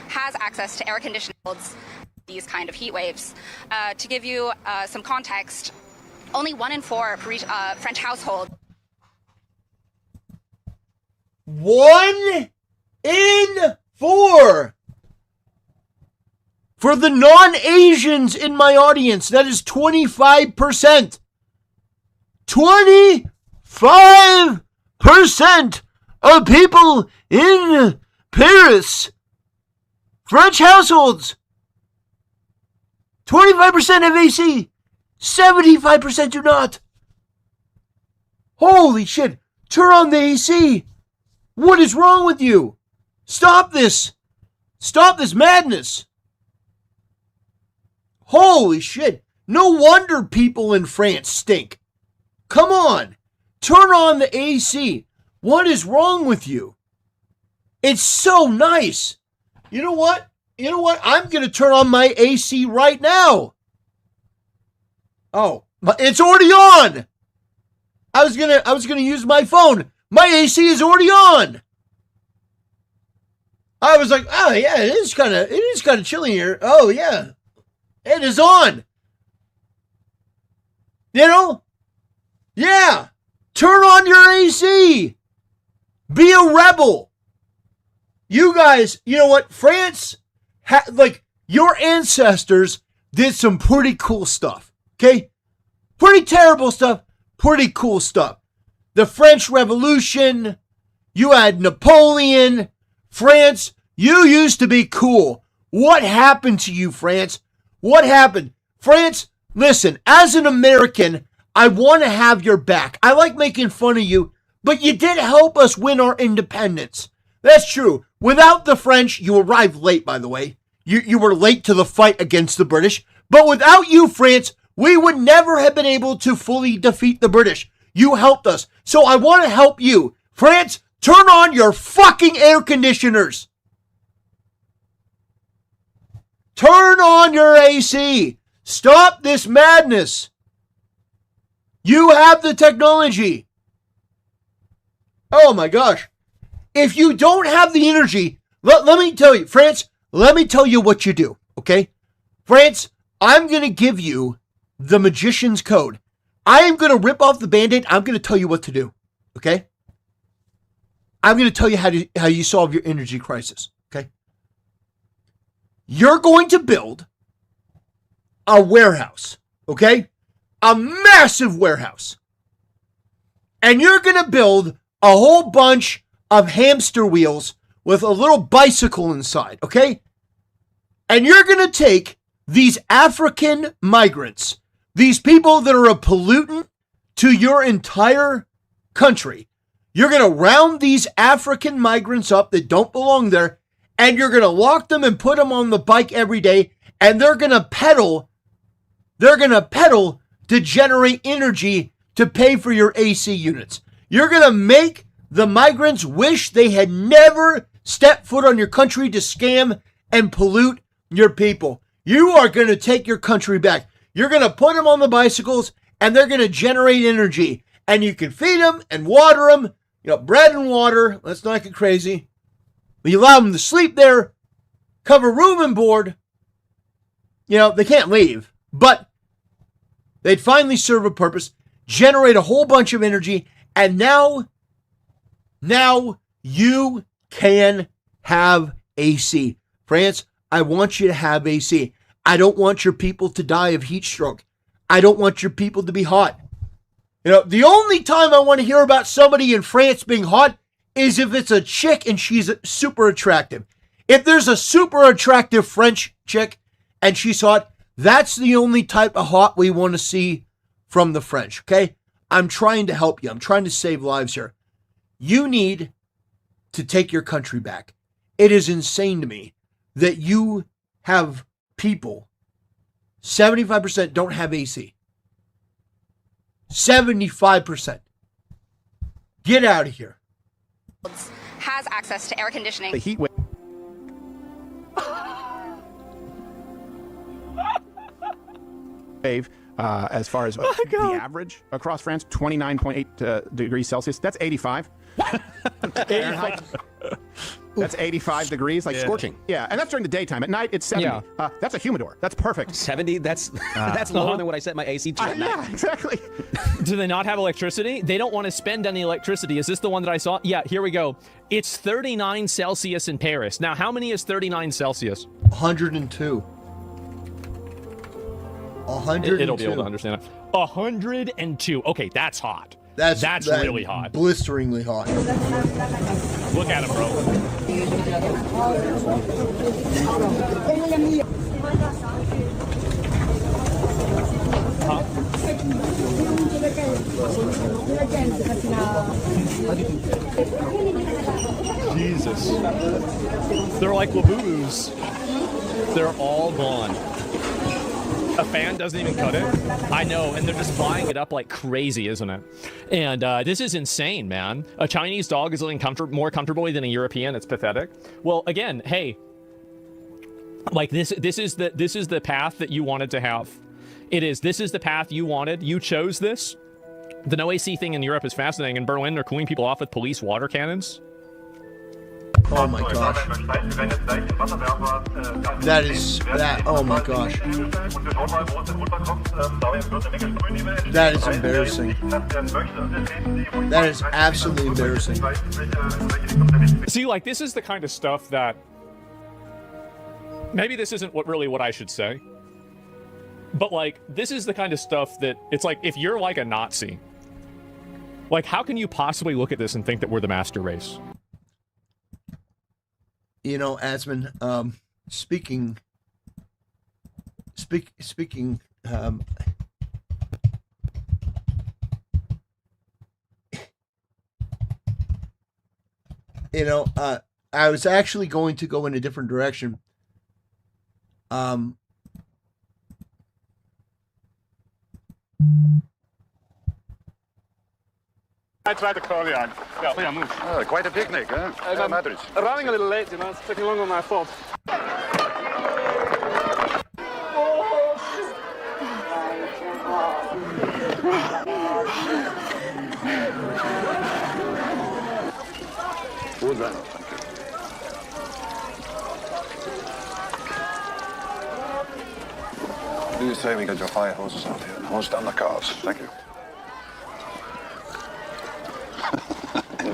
Has access to air conditioning. These kind of heat waves. To give you some context, only 1 in 4 French households. 1 in 4. For the non-Asians in my audience, that is 25%. 25% of people in Paris, French households, 25% have AC, 75% do not. Holy shit, turn on the AC. What is wrong with you? Stop this. Stop this madness. Holy shit. No wonder people in France stink. Come on. Turn on the AC. What is wrong with you? It's so nice. You know what? I'm going to turn on my AC right now. Oh, it's already on. I was going to use my phone. My AC is already on. I was like, "Oh yeah, it is kind of chilly here." Oh yeah. It is on. You know? Yeah. Turn on your AC. Be a rebel. You guys, you know what? France, your ancestors did some pretty cool stuff. Okay? Pretty terrible stuff. Pretty cool stuff. The French Revolution. You had Napoleon. France, you used to be cool. What happened to you, France? What happened? France, listen, as an American, I want to have your back. I like making fun of you, but you did help us win our independence. That's true. Without the French, you arrived late, by the way. You were late to the fight against the British. But without you, France, we would never have been able to fully defeat the British. You helped us. So I want to help you. France, turn on your fucking air conditioners. Turn on your AC. Stop this madness. You have the technology. Oh my gosh. If you don't have the energy, let me tell you, France, let me tell you what you do, okay? France, I'm going to give you the magician's code. I am going to rip off the Band-Aid. I'm going to tell you what to do. Okay? I'm going to tell you how you solve your energy crisis. Okay? You're going to build a warehouse. Okay? A massive warehouse. And you're going to build a whole bunch of hamster wheels with a little bicycle inside. Okay? And you're going to take these African migrants, these people that are a pollutant to your entire country. You're going to round these African migrants up that don't belong there, and you're going to lock them and put them on the bike every day, and they're going to pedal. They're going to pedal to generate energy to pay for your AC units. You're going to make the migrants wish they had never stepped foot on your country to scam and pollute your people. You are going to take your country back. You're going to put them on the bicycles, and they're going to generate energy. And you can feed them and water them, bread and water. Let's not get crazy. But you allow them to sleep there, cover room and board. They can't leave, but they'd finally serve a purpose, generate a whole bunch of energy, and now you can have AC. France, I want you to have AC. I don't want your people to die of heat stroke. I don't want your people to be hot. The only time I want to hear about somebody in France being hot is if it's a chick and she's super attractive. If there's a super attractive French chick and she's hot, that's the only type of hot we want to see from the French, okay? I'm trying to help you. I'm trying to save lives here. You need to take your country back. It is insane to me that you have people, 75% don't have AC. 75%. Get out of here. Has access to air conditioning. The heat wave. As far as the average across France, 29.8 degrees Celsius. That's 85. Fahrenheit. That's 85 degrees, like scorching. Yeah, and that's during the daytime. At night, it's 70. Yeah. That's a humidor. That's perfect. 70? That's lower than what I set my AC to at night. Yeah, exactly. Do they not have electricity? They don't want to spend any electricity. Is this the one that I saw? Yeah, here we go. It's 39 Celsius in Paris. Now, how many is 39 Celsius? 102. 102. It'll be able to understand it. 102. Okay, that's hot. That's really hot. Blisteringly hot. Look at him, bro. Jesus. They're like Labubu's. They're all gone. A fan doesn't even cut it. I know, and they're just buying it up like crazy, isn't it? And this is insane, man. A Chinese dog is living more comfortably than a European. It's pathetic. Well, again, hey, like this is the path that you wanted to have. This is the path you wanted. You chose this. The no AC thing in Europe is fascinating. In Berlin, they're cooling people off with police water cannons. Oh my gosh. Oh my gosh. That is embarrassing. That is absolutely embarrassing. See, like, this is the kind of stuff that... Maybe this isn't what I should say. But, like, this is the kind of stuff that... It's like, if you're like a Nazi, like, how can you possibly look at this and think that we're the master race? Asman, speaking, I was actually going to go in a different direction. I tried to call you. Yeah, move. Oh, quite a picnic, huh? I'm running a little late, It's taking longer than I thought. Who's that? Thank you. Do you say we got your fire hoses out here? Hose down the cars. Thank you.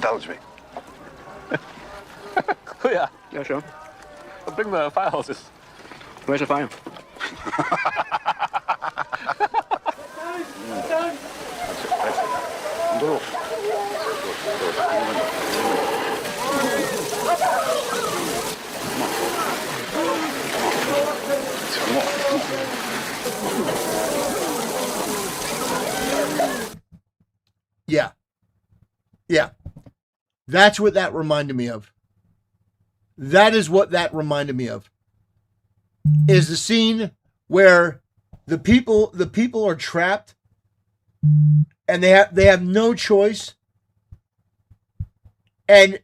indulge me. Oh, yeah. Yeah, sure. I'll bring the fire hoses. Where's the fire? Yeah. Yeah. That's what that reminded me of. That is what that reminded me of. Is the scene where the people are trapped and they have no choice. And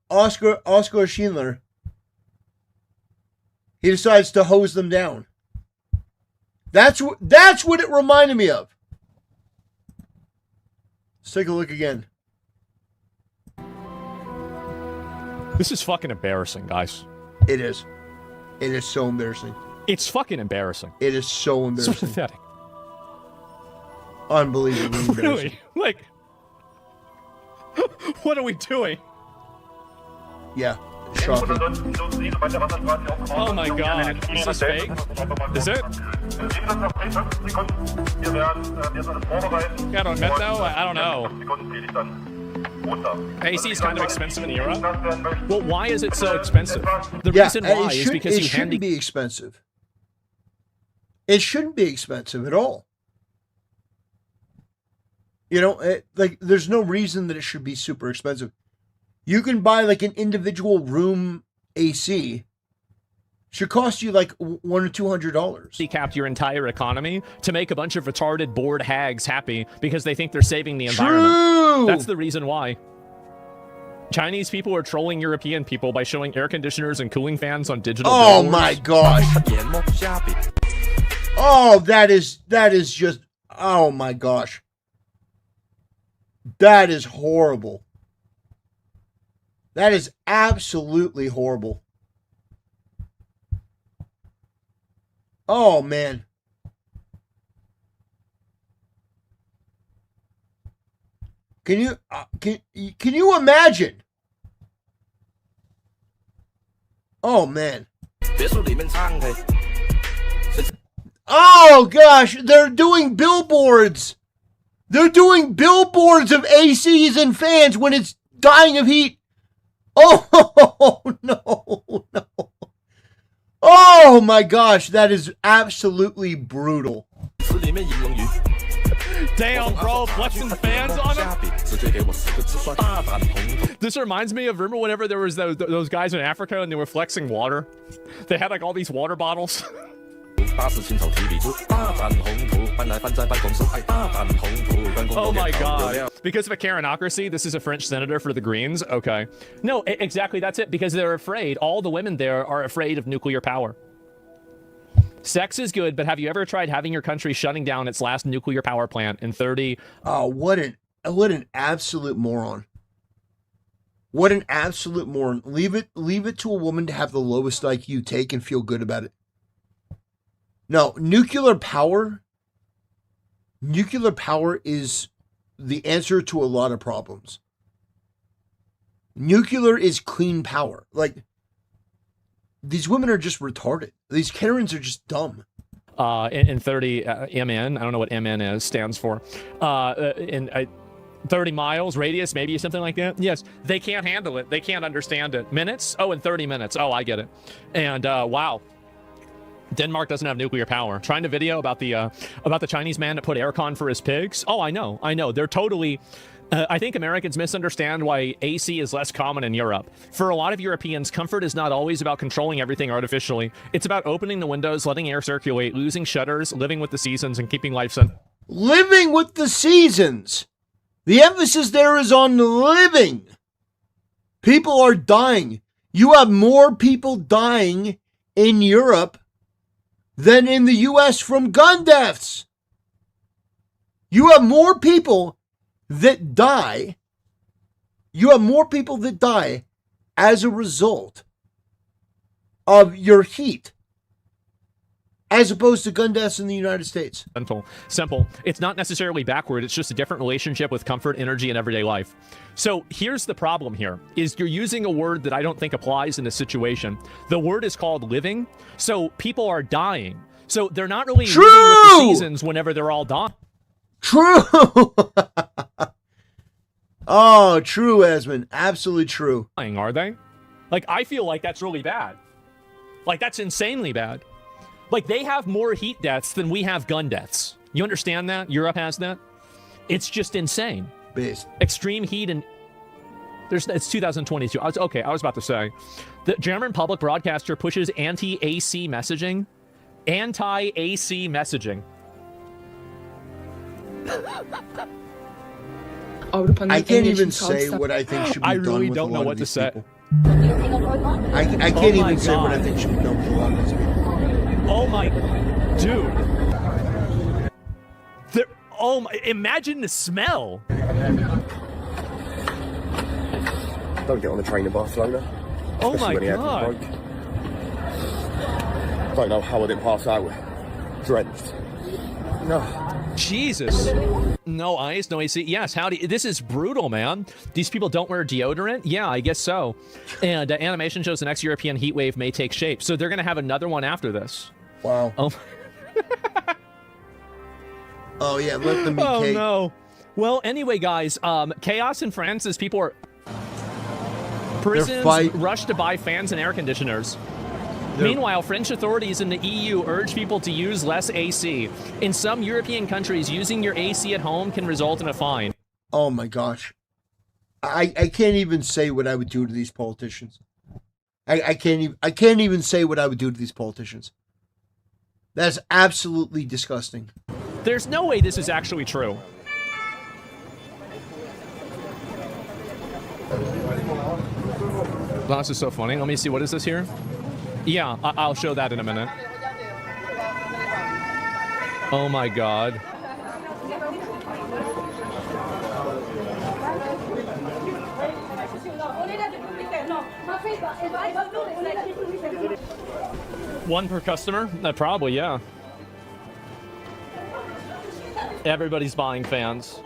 Oscar Schindler, he decides to hose them down. That's what it reminded me of. Let's take a look again. This is fucking embarrassing, guys. It is. It is so embarrassing. It's fucking embarrassing. It is so embarrassing. So pathetic. Unbelievably embarrassing. Really? What are we doing? Yeah. Shocking. Oh my god. Is this fake? Is it? I don't know. I don't know. AC is kind of expensive in Europe. Well, why is it so expensive? The reason why is because it shouldn't be expensive. It shouldn't be expensive at all. There's no reason that it should be super expensive. You can buy like an individual room AC. Should cost you like $100 or $200. Decapped your entire economy to make a bunch of retarded, bored hags happy because they think they're saving the environment. True. That's the reason why. Chinese people are trolling European people by showing air conditioners and cooling fans on digital Oh billboards. my gosh. Oh, that is just, oh my gosh. That is horrible. That is absolutely horrible. Oh man. Can you imagine? Oh man. Oh gosh, they're doing billboards. They're doing billboards of ACs and fans when it's dying of heat. Oh no. Oh my gosh, that is absolutely brutal. Damn, bro, flexing fans on him. This reminds me of, remember whenever there was those guys in Africa and they were flexing water? They had like all these water bottles. Oh my god. Because of a Karenocracy, this is a French senator for the Greens? Okay. No, exactly, that's it. Because they're afraid. All the women there are afraid of nuclear power. Sex is good, but have you ever tried having your country shutting down its last nuclear power plant in 30? Oh, what an absolute moron. What an absolute moron. Leave it to a woman to have the lowest IQ take and feel good about it. No, nuclear power is the answer to a lot of problems. Nuclear is clean power. Like, these women are just retarded. These Karens are just dumb. In 30 MN, I don't know what MN stands for. In 30 miles radius, maybe something like that. Yes, they can't handle it. They can't understand it. Minutes? Oh, in 30 minutes. Oh, I get it. And wow. Denmark doesn't have nuclear power. Trying to video about the Chinese man that put aircon for his pigs. Oh, I know. They're totally. I think Americans misunderstand why AC is less common in Europe. For a lot of Europeans, comfort is not always about controlling everything artificially. It's about opening the windows, letting air circulate, losing shutters, living with the seasons, and keeping life simple. Living with the seasons. The emphasis there is on living. People are dying. You have more people dying in Europe than in the U.S. from gun deaths. You have more people that die. You have more people that die as a result of your heat as opposed to gun deaths in the United States. Simple. It's not necessarily backward. It's just a different relationship with comfort, energy, and everyday life. So here's the problem here, is you're using a word that I don't think applies in this situation. The word is called living. So people are dying. So they're not really living with the seasons whenever they're all dying. True. Oh, true, Esmond. Absolutely true. Are they? Like, I feel like that's really bad. Like, that's insanely bad. Like, they have more heat deaths than we have gun deaths. You understand that? Europe has that? It's just insane. Based. Extreme heat and... It's 2022. I was about to say. The German public broadcaster pushes anti-AC messaging. Anti-AC messaging. I can't even say what I think should be done. I really with don't a know lot what of to these say. people. I can't even say what I think should be done with a lot of these people. Oh my, dude. Imagine the smell. Don't get on the train in Barcelona. Oh my when the God. aircon broke. Don't know how I didn't pass out with. Drenched. No. Jesus. No ice, no AC. Yes, howdy. This is brutal, man. These people don't wear deodorant? Yeah, I guess so. And animation shows the next European heat wave may take shape. So they're going to have another one after this. Wow. Oh, oh yeah, let them be oh cake. no. Well, anyway, guys, chaos in France is people are... Prisons rush to buy fans and air conditioners. Meanwhile, French authorities in the EU urge people to use less AC. In some European countries, using your AC at home can result in a fine. Oh my gosh. I can't even say what I would do to these politicians. I can't even say what I would do to these politicians. That's absolutely disgusting. There's no way this is actually true. Wow, this is so funny. Let me see. What is this here? Yeah, I'll show that in a minute. Oh my God. One per customer? Probably, yeah. Everybody's buying fans.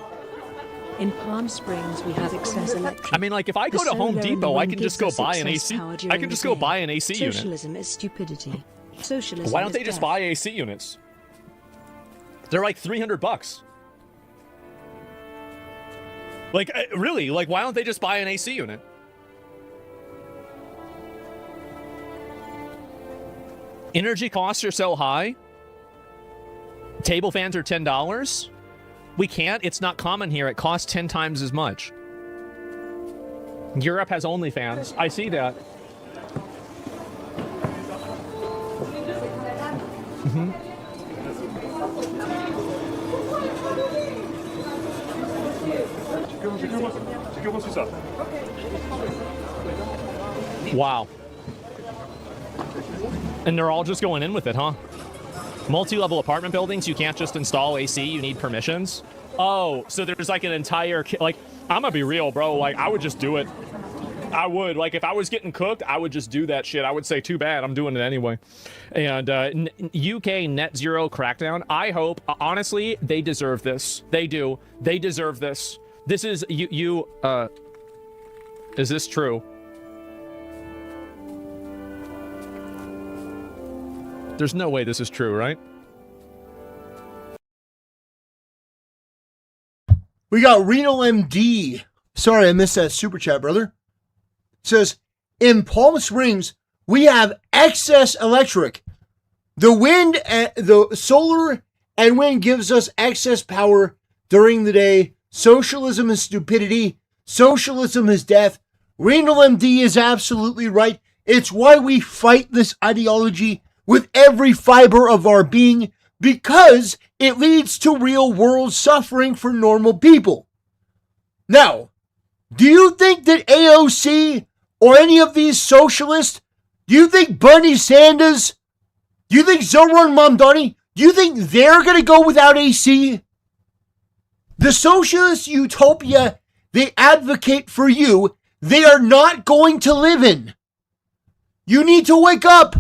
In Palm Springs, we have excess electric. I mean, like, if I go to Home Depot, I can just go buy an AC. I can just go buy an AC unit. Socialism is stupidity. Socialism. Why don't they just buy AC units? They're like $300. Like, really? Like, why don't they just buy an AC unit? Energy costs are so high. Table fans are $10. We can't. It's not common here. It costs 10 times as much. Europe has OnlyFans. I see that. Wow. And they're all just going in with it, huh? Multi-level apartment buildings, you can't just install AC, you need permissions. Oh, so there's like an entire, like, I'm gonna be real, bro. Like, I would just do it. I would. Like, if I was getting cooked, I would just do that shit. I would say, too bad, I'm doing it anyway. And UK net zero crackdown, I hope, honestly, they deserve this. They do. They deserve this. This is, is this true? There's no way this is true, right? We got Renal MD. Sorry, I missed that super chat, brother. It says, in Palm Springs, we have excess electric. The wind, the solar and wind gives us excess power during the day. Socialism is stupidity. Socialism is death. Renal MD is absolutely right. It's why we fight this ideology with every fiber of our being, because it leads to real world suffering for normal people. Now, do you think that AOC or any of these socialists, do you think Bernie Sanders, do you think Zoran Mamdani, do you think they're going to go without AC? The socialist utopia they advocate for you, they are not going to live in. You need to wake up.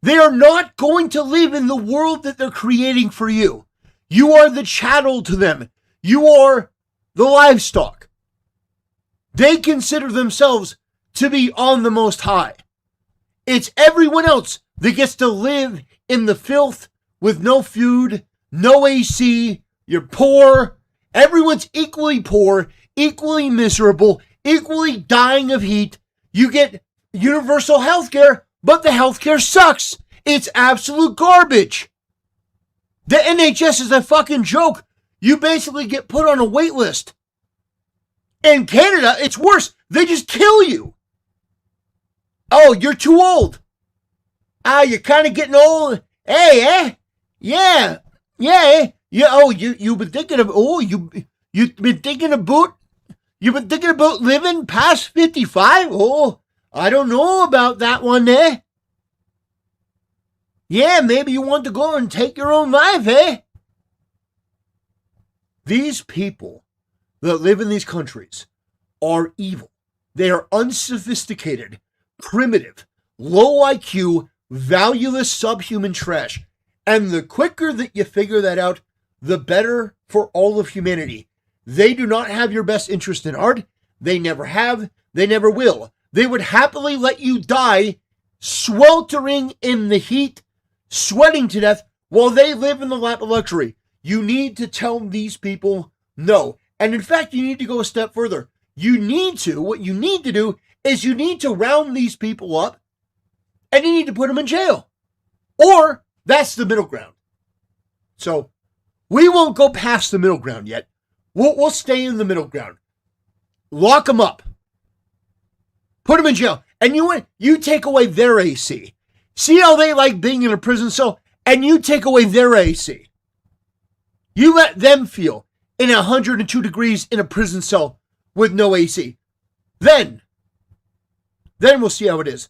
They are not going to live in the world that they're creating for you. You are the chattel to them. You are the livestock. They consider themselves to be on the Most High. It's everyone else that gets to live in the filth with no food, no AC. You're poor. Everyone's equally poor, equally miserable, equally dying of heat. You get universal health care, but the health care sucks. It's absolute garbage. The NHS is a fucking joke. You basically get put on a wait list. In Canada, it's worse. They just kill you. Oh, you're too old. You're kind of getting old. Hey, Yeah. Yeah. Oh, you've been thinking of, you've been thinking about living past 55? Oh, I don't know about that one, eh? Yeah, maybe you want to go and take your own life, eh? These people that live in these countries are evil. They are unsophisticated, primitive, low IQ, valueless subhuman trash. And the quicker that you figure that out, the better for all of humanity. They do not have your best interest in heart. They never have. They never will. They would happily let you die sweltering in the heat, sweating to death, while they live in the lap of luxury. You need to tell these people no. And in fact, you need to go a step further. What you need to do is you need to round these people up and you need to put them in jail. Or that's the middle ground. So we won't go past the middle ground yet. We'll stay in the middle ground. Lock them up. Put them in jail. And you take away their AC. See how they like being in a prison cell? And you take away their AC. You let them feel in 102 degrees in a prison cell with no AC. Then we'll see how it is.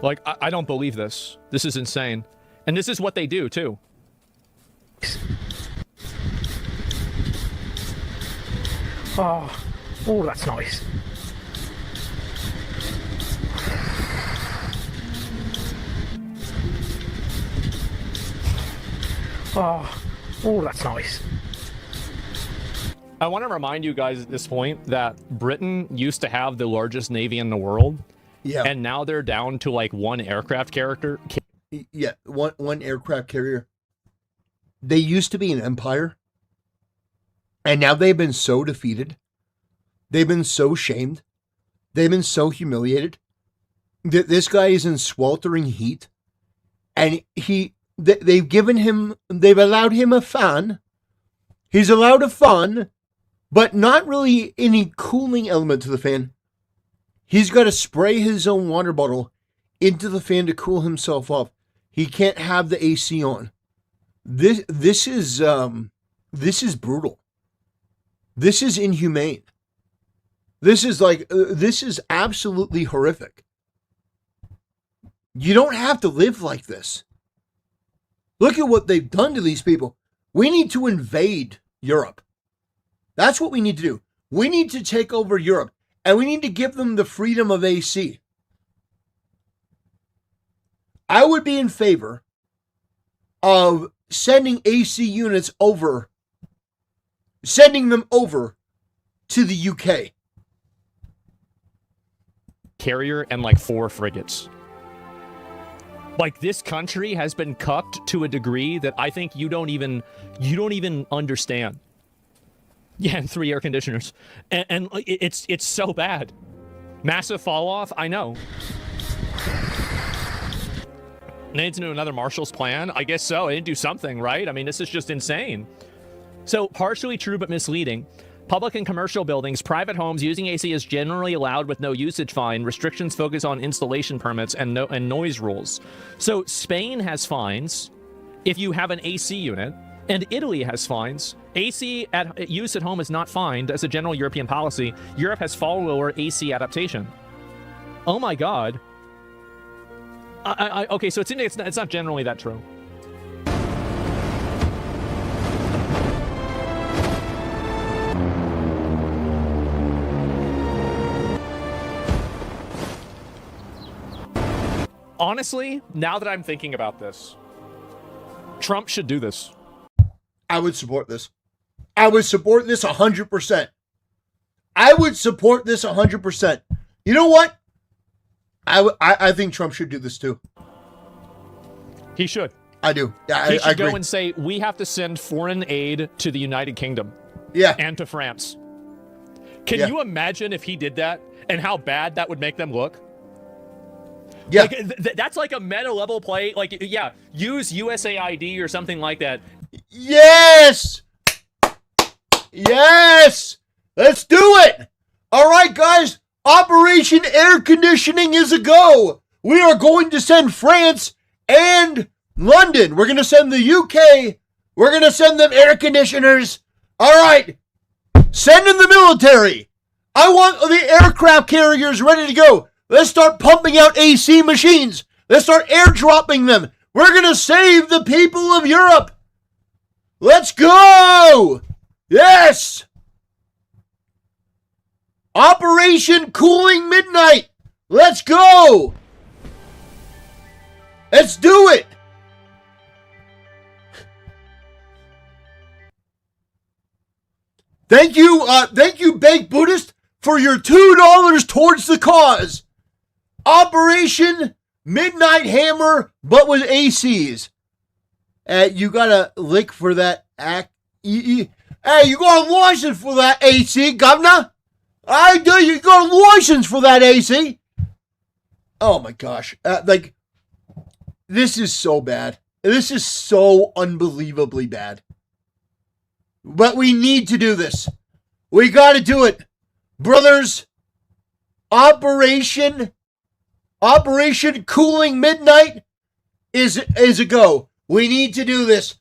Like, I don't believe this. This is insane. And this is what they do, too. Oh, that's nice. Oh, that's nice. I want to remind you guys at this point that Britain used to have the largest navy in the world. Yeah. And now they're down to like one aircraft carrier. Yeah, one aircraft carrier. They used to be an empire. And now they've been so defeated. They've been so shamed. They've been so humiliated. That this guy is in sweltering heat. And they've allowed him a fan. He's allowed a fan, but not really any cooling element to the fan. He's got to spray his own water bottle into the fan to cool himself off. He can't have the AC on. This is brutal. This is inhumane. This is absolutely horrific. You don't have to live like this. Look at what they've done to these people. We need to invade Europe. That's what we need to do. We need to take over Europe, and we need to give them the freedom of AC. I would be in favor of sending AC units over, sending them over to the UK. Carrier and like 4 frigates. Like, this country has been cucked to a degree that I think you don't even understand. Yeah, and 3 air conditioners. And it's so bad. Massive fall off, I know. Needs to do another Marshall's Plan? I guess so. They didn't do something, right? I mean, this is just insane. So, partially true but misleading. Public and commercial buildings, private homes using AC is generally allowed with no usage fine. Restrictions focus on installation permits and noise rules. So Spain has fines if you have an AC unit, and Italy has fines. AC use at home is not fined as a general European policy. Europe has far lower AC adaptation. Oh my God. Okay, so it's not generally that true. Honestly, now that I'm thinking about this, Trump should do this. I would support this. I would support this 100%. I would support this 100%. You know what? I think Trump should do this too. He should. I do. Yeah, he should I agree. go and say, we have to send foreign aid to the United Kingdom. Yeah. And to France. Can you imagine if he did that and how bad that would make them look? Yeah. Like, that's like a meta level play. Like, yeah, use USAID or something like that. Yes! Yes! Let's do it! All right, guys. Operation Air Conditioning is a go. We are going to send France and London. We're going to send the UK. We're going to send them air conditioners. All right. Send in the military. I want the aircraft carriers ready to go. Let's start pumping out AC machines. Let's start airdropping them. We're going to save the people of Europe. Let's go. Yes. Operation Cooling Midnight. Let's go. Let's do it. Thank you, Baked Buddhist, for your $2 towards the cause. Operation Midnight Hammer, but with ACs. You got a lick for that act. Hey, you got a license for that AC, governor? I do. You got a license for that AC. Oh my gosh. This is so bad. This is so unbelievably bad. But we need to do this. We got to do it. Brothers, Operation Cooling Midnight is a go. We need to do this.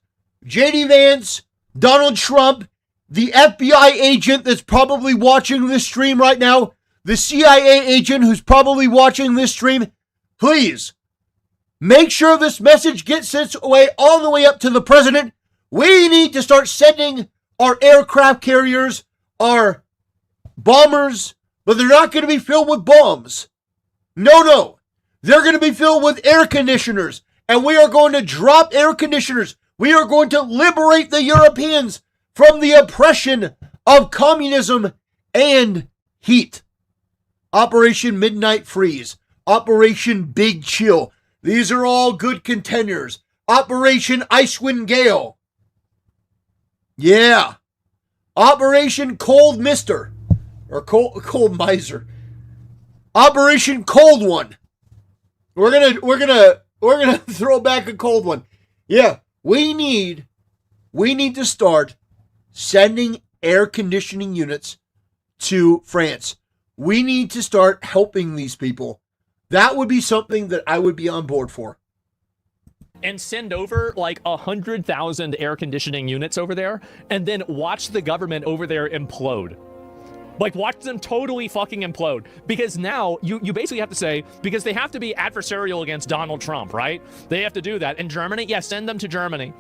JD Vance, Donald Trump, the FBI agent that's probably watching this stream right now, the CIA agent who's probably watching this stream, please make sure this message gets sent away all the way up to the president. We need to start sending our aircraft carriers, our bombers, but they're not going to be filled with bombs. No. They're going to be filled with air conditioners, and we are going to drop air conditioners. We are going to liberate the Europeans from the oppression of communism and heat. Operation Midnight Freeze. Operation Big Chill. These are all good contenders. Operation Icewind Gale. Yeah. Operation Cold Mister. Or Cold Miser. Operation Cold One. We're gonna throw back a cold one. Yeah, we need to start sending air conditioning units to France. We need to start helping these people. That would be something that I would be on board for. And send over like 100,000 air conditioning units over there, and then watch the government over there implode. Like, watch them totally fucking implode. Because now, you basically have to say, because they have to be adversarial against Donald Trump, right? They have to do that. And Germany, yeah, send them to Germany.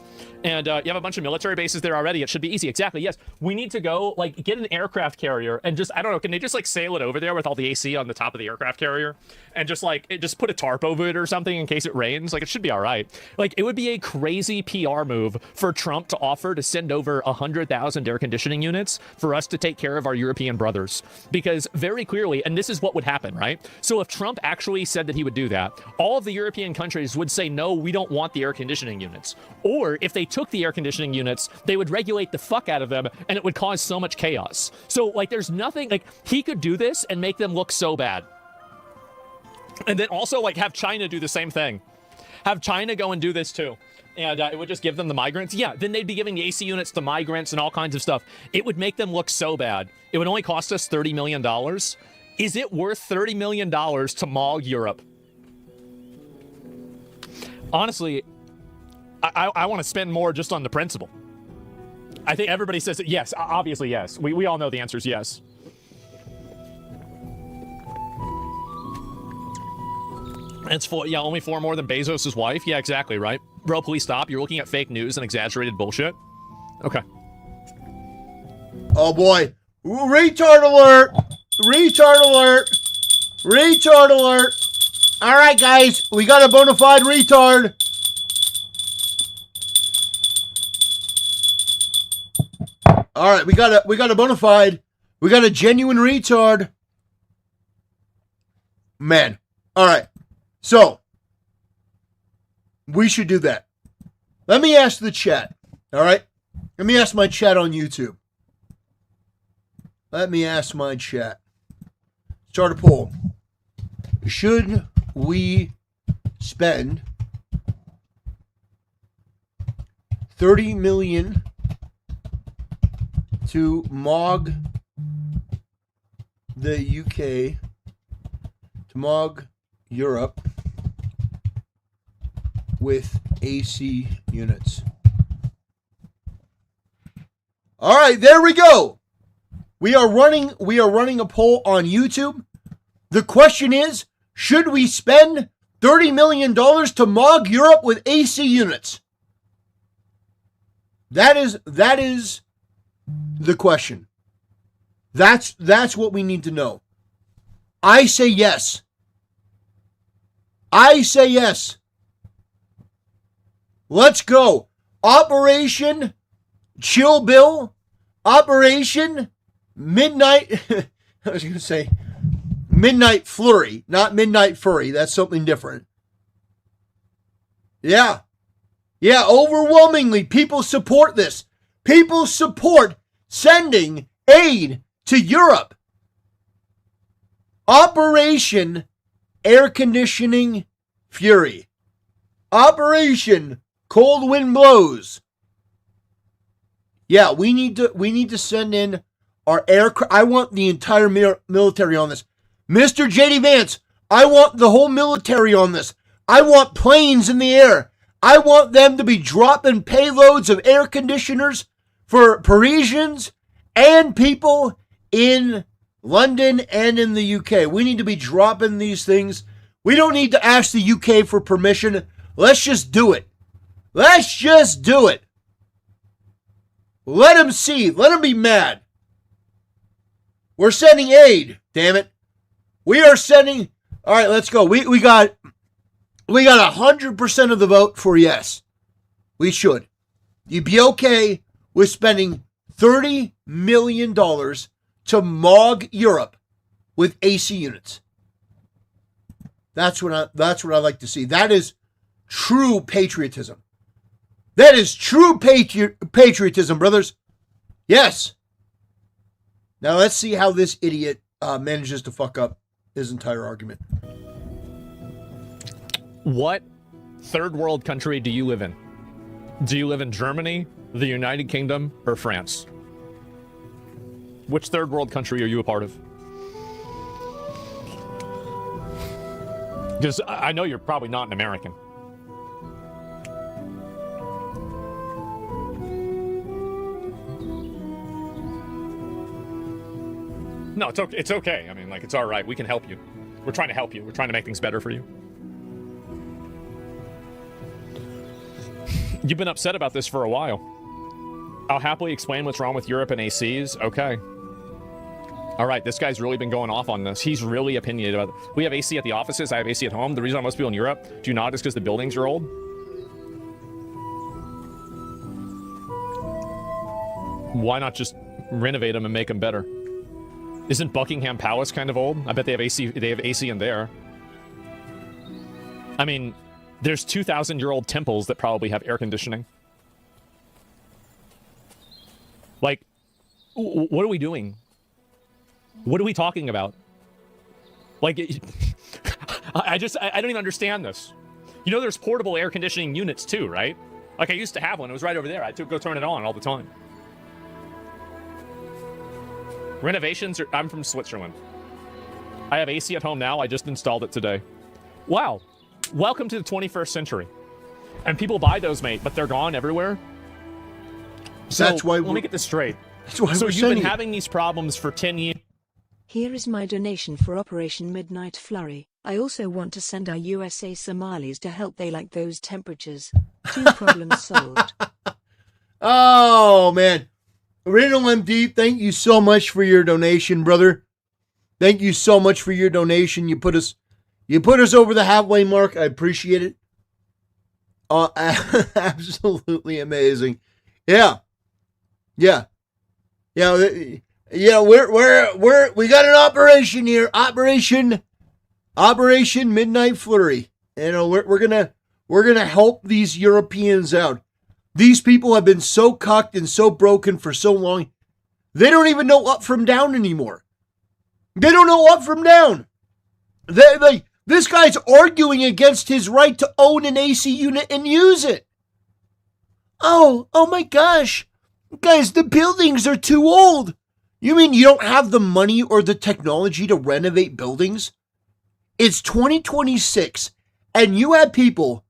And you have a bunch of military bases there already. It should be easy. Exactly, yes. We need to go, like, get an aircraft carrier and just, I don't know, can they just, like, sail it over there with all the AC on the top of the aircraft carrier? And just, like, just put a tarp over it or something in case it rains? Like, it should be all right. Like, it would be a crazy PR move for Trump to offer to send over 100,000 air conditioning units for us to take care of our European brothers. Because very clearly, and this is what would happen, right? So if Trump actually said that he would do that, all of the European countries would say, no, we don't want the air conditioning units. Or if they took the air conditioning units, they would regulate the fuck out of them, and it would cause so much chaos. So, like, there's nothing, like, he could do this and make them look so bad. And then also, like, have China do the same thing. Have China go and do this too. And it would just give them the migrants. Yeah, then they'd be giving the AC units to migrants and all kinds of stuff. It would make them look so bad. It would only cost us $30 million. Is it worth $30 million to maul Europe? Honestly, I want to spend more just on the principle. I think everybody says that, yes, obviously yes. We all know the answer is yes. It's only 4 more than Bezos' wife? Yeah, exactly, right? Bro, please stop. You're looking at fake news and exaggerated bullshit. Okay. Oh boy. Retard alert! Retard alert! Retard alert! All right, guys, we got a bona fide retard. All right, we got a bona fide. We got a genuine retard. Man. All right. So, we should do that. Let me ask the chat. All right? Let me ask my chat on YouTube. Let me ask my chat. Start a poll. Should we spend $30 million to MOG the UK, to MOG Europe with AC units? All right, there we go. We are running a poll on YouTube. The question is, should we spend $30 million to MOG Europe with AC units? That is the question. That's what we need to know. I say yes. I say yes. Let's go. Operation Chill Bill. Operation Midnight. I was going to say Midnight Flurry, not Midnight Furry. That's something different. Yeah. Yeah, overwhelmingly, people support this. People support sending aid to Europe. Operation Air Conditioning Fury. Operation Cold Wind Blows. Yeah, we need to send in our aircraft. I want the entire military on this. Mr. J.D. Vance, I want the whole military on this. I want planes in the air. I want them to be dropping payloads of air conditioners for Parisians and people in London and in the UK. We need to be dropping these things. We don't need to ask the UK for permission. Let's just do it. Let's just do it. Let them see. Let them be mad. We're sending aid, damn it. We are sending. All right, let's go. We got 100% of the vote for yes. We should. You'd be okay with spending $30 million to MOG Europe with AC units. That's what I like to see. That is true patriotism. That is true patriotism, brothers. Yes. Now let's see how this idiot manages to fuck up his entire argument. What third world country do you live in? Do you live in Germany, the United Kingdom, or France? Which third world country are you a part of? Because I know you're probably not an American. No, it's okay. I mean, like, it's all right. We can help you. We're trying to help you. We're trying to make things better for you. You've been upset about this for a while. I'll happily explain what's wrong with Europe and ACs. Okay. All right, this guy's really been going off on this. He's really opinionated about it. We have AC at the offices. I have AC at home. The reason why most people in Europe do not is because the buildings are old. Why not just renovate them and make them better? Isn't Buckingham Palace kind of old? I bet they have AC. They have AC in there. I mean, there's 2,000-year-old temples that probably have air conditioning. Like, what are we doing? What are we talking about? Like, I don't even understand this. You know, there's portable air conditioning units too, right? Like, I used to have one. It was right over there. I had to go turn it on all the time. Renovations are... I'm from Switzerland. I have AC at home now. I just installed it today. Wow. Welcome to the 21st century. And people buy those, mate, but they're gone everywhere. So, that's why let me get this straight. That's why so we're you've been sending having these problems for 10 years. Here is my donation for Operation Midnight Flurry. I also want to send our USA Somalis to help. They like those temperatures. 2 problems solved. Oh, man. Original MD, thank you so much for your donation, brother. Thank you so much for your donation. You put us You put us over the halfway mark. I appreciate it. Absolutely amazing. Yeah. We got an operation here. Operation Midnight Flurry. We're gonna help these Europeans out. These people have been so cucked and so broken for so long, they don't even know up from down anymore. They don't know up from down. This guy's arguing against his right to own an AC unit and use it. Oh my gosh. Guys, the buildings are too old. You mean you don't have the money or the technology to renovate buildings? It's 2026, and you have people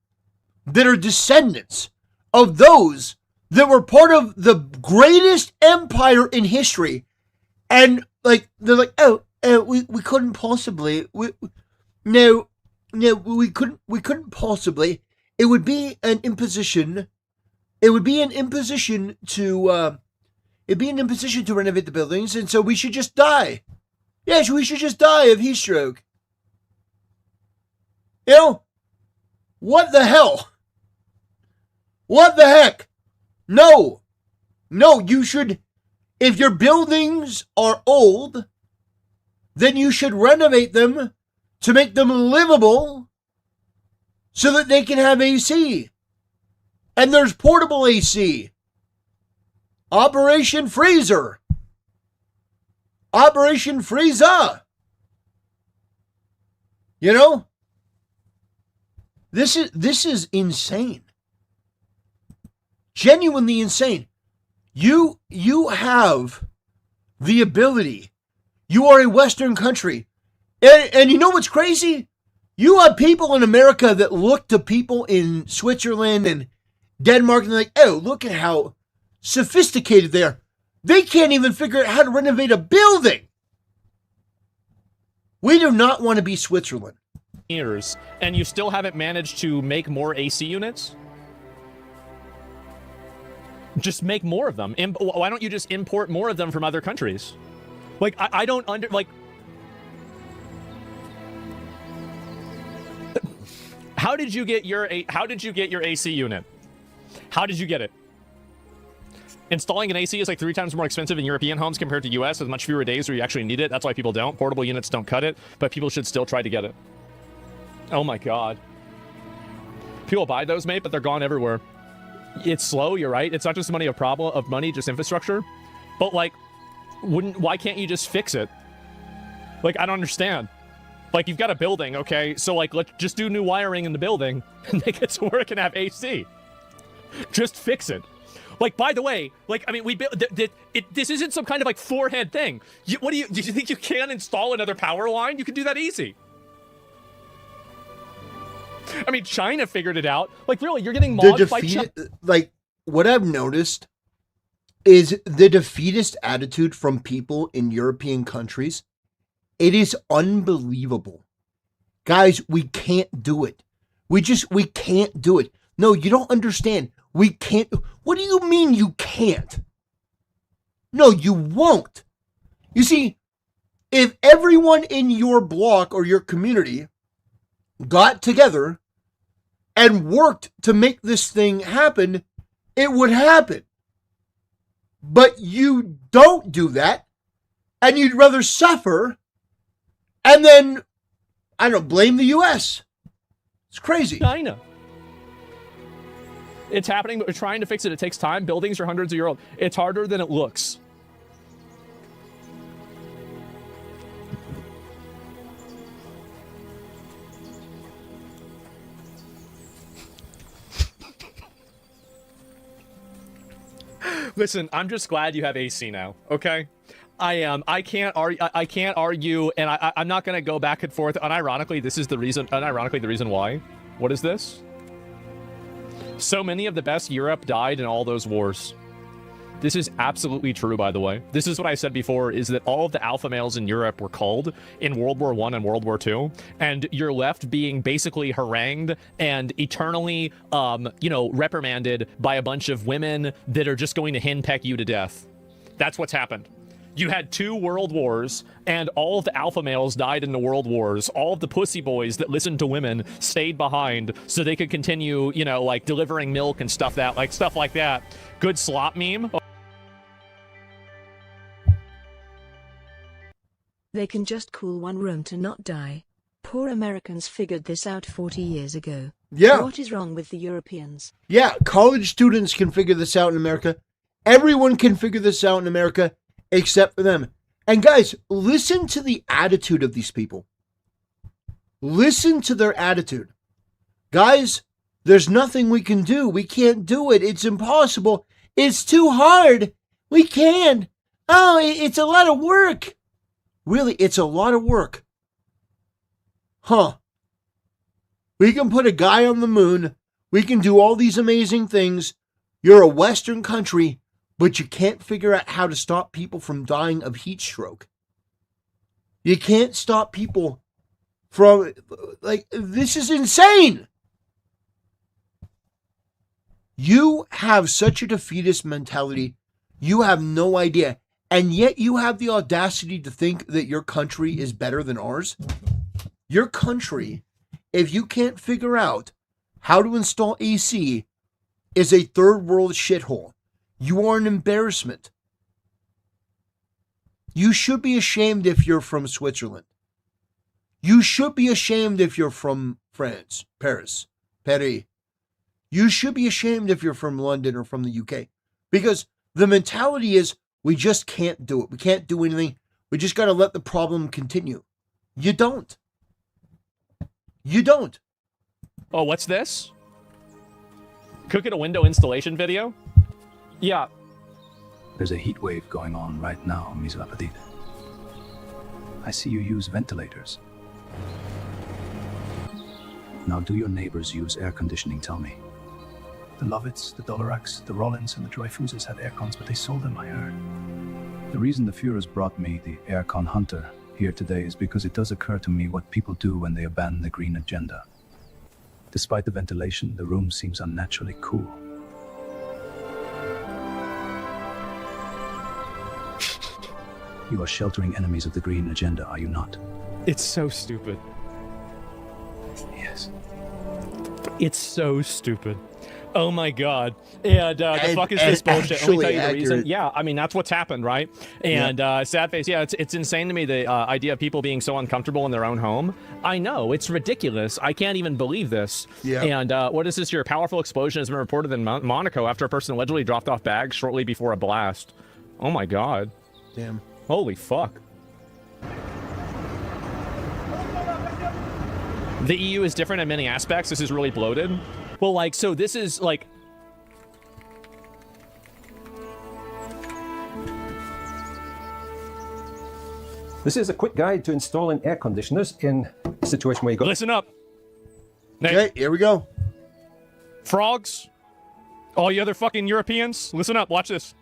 that are descendants of those that were part of the greatest empire in history, and they're like, we couldn't possibly, we couldn't possibly. It would be an imposition. It would be an imposition to renovate the buildings, and so we should just die. Yes, we should just die of heat stroke. What the hell? What the heck? No, you should, if your buildings are old, then you should renovate them to make them livable so that they can have AC. And there's portable AC. Operation Freezer. Operation Freezer. This is insane. Genuinely insane. You have the ability. You are a Western country. And you know what's crazy? You have people in America that look to people in Switzerland and Denmark and they're like, oh, look at how sophisticated they are. They can't even figure out how to renovate a building. We do not want to be Switzerland. Years, and you still haven't managed to make more AC units? Just make more of them. Why don't you just import more of them from other countries? Like, I don't how did you get your AC unit? How did you get it? Installing an AC is like 3 times more expensive in European homes compared to US, with much fewer days where you actually need it. That's why people don't. Portable units don't cut it, but people should still try to get it. Oh my god. People buy those, mate, but they're gone everywhere. It's slow, you're right. It's not just money of money, just infrastructure. But like, why can't you just fix it? Like, I don't understand. Like, you've got a building, okay? So like, let's just do new wiring in the building and make it to work and have AC. Just fix it. Like, by the way, like, I mean, this isn't some kind of like forehead thing. Do you think you can install another power line? You can do that easy. I mean, China figured it out. Like, really, you're getting mobbed by China. Like, what I've noticed is the defeatist attitude from people in European countries. It is unbelievable. Guys, we can't do it. We can't do it. No, you don't understand. We can't. What do you mean you can't? No, you won't. You see, if everyone in your block or your community got together and worked to make this thing happen, it would happen. But you don't do that, and you'd rather suffer, and then, I don't know, blame the US. It's crazy. China. It's happening, but we're trying to fix it. It takes time. Buildings are hundreds of years old. It's harder than it looks. Listen, I'm just glad you have AC now, okay? I am. I can't argue, and I'm not going to go back and forth. Unironically, this is the reason. Unironically, the reason why. What is this? So many of the best Europe died in all those wars. This is absolutely true, by the way. This is what I said before, is that all of the alpha males in Europe were culled in World War I and World War II, and you're left being basically harangued and eternally, reprimanded by a bunch of women that are just going to henpeck you to death. That's what's happened. You had 2 world wars, and all of the alpha males died in the world wars. All of the pussy boys that listened to women stayed behind so they could continue, you know, like delivering milk and stuff like that. Good slop meme. They can just cool one room to not die. Poor Americans figured this out 40 years ago. Yeah. What is wrong with the Europeans? Yeah, college students can figure this out in America. Everyone can figure this out in America except for them. And guys, listen to the attitude of these people. Listen to their attitude. Guys, there's nothing we can do. We can't do it. It's impossible. It's too hard. We can't. Oh, it's a lot of work. Really, it's a lot of work. Huh. We can put a guy on the moon. We can do all these amazing things. You're a Western country, but you can't figure out how to stop people from dying of heat stroke. You can't stop people from, like, this is insane. You have such a defeatist mentality. You have no idea. And yet you have the audacity to think that your country is better than ours. Your country, if you can't figure out how to install AC, is a third world shithole. You are an embarrassment. You should be ashamed if you're from Switzerland. You should be ashamed if you're from France, Paris. You should be ashamed if you're from London or from the UK. Because the mentality is, we just can't do it. We can't do anything. We just got to let the problem continue. You don't. You don't. Oh, what's this? Cooking a window installation video? Yeah. There's a heat wave going on right now, Ms. Lapidite. I see you use ventilators. Now, do your neighbors use air conditioning? Tell me. The Lovitz, the Doloraks, the Rollins, and the Dreyfuses had aircons, but they sold them, I heard. The reason the Führers brought me, the aircon hunter, here today is because it does occur to me what people do when they abandon the green agenda. Despite the ventilation, the room seems unnaturally cool. You are sheltering enemies of the green agenda, are you not? It's so stupid. Yes. It's so stupid. Oh my god. And the fuck is this bullshit? Let me tell you the reason. Yeah, I mean, that's what's happened, right? And sad face, yeah, it's insane to me, the idea of people being so uncomfortable in their own home. I know, it's ridiculous. I can't even believe this. Yeah. And what is this here? A powerful explosion has been reported in Monaco after a person allegedly dropped off bags shortly before a blast. Oh my god. Damn. Holy fuck. The EU is different in many aspects. This is really bloated. Well, like, so this is, like... This is a quick guide to installing air conditioners in a situation where you got... Listen up. Okay, here we go. Frogs. All you other fucking Europeans, listen up, watch this.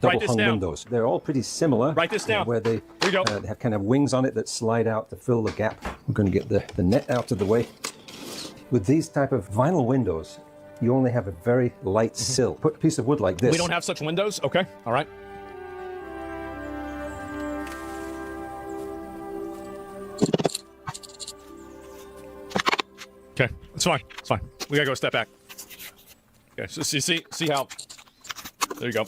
Write this Double-hung down. windows. They're all pretty similar. Write this down. Where they, Here you go. they have kind of wings on it that slide out to fill the gap. We're going to get the net out of the way. With these type of vinyl windows, you only have a very light sill. Put a piece of wood like this. We don't have such windows? Okay, all right. Okay, it's fine, it's fine. We gotta go a step back. Okay, so see how... There you go.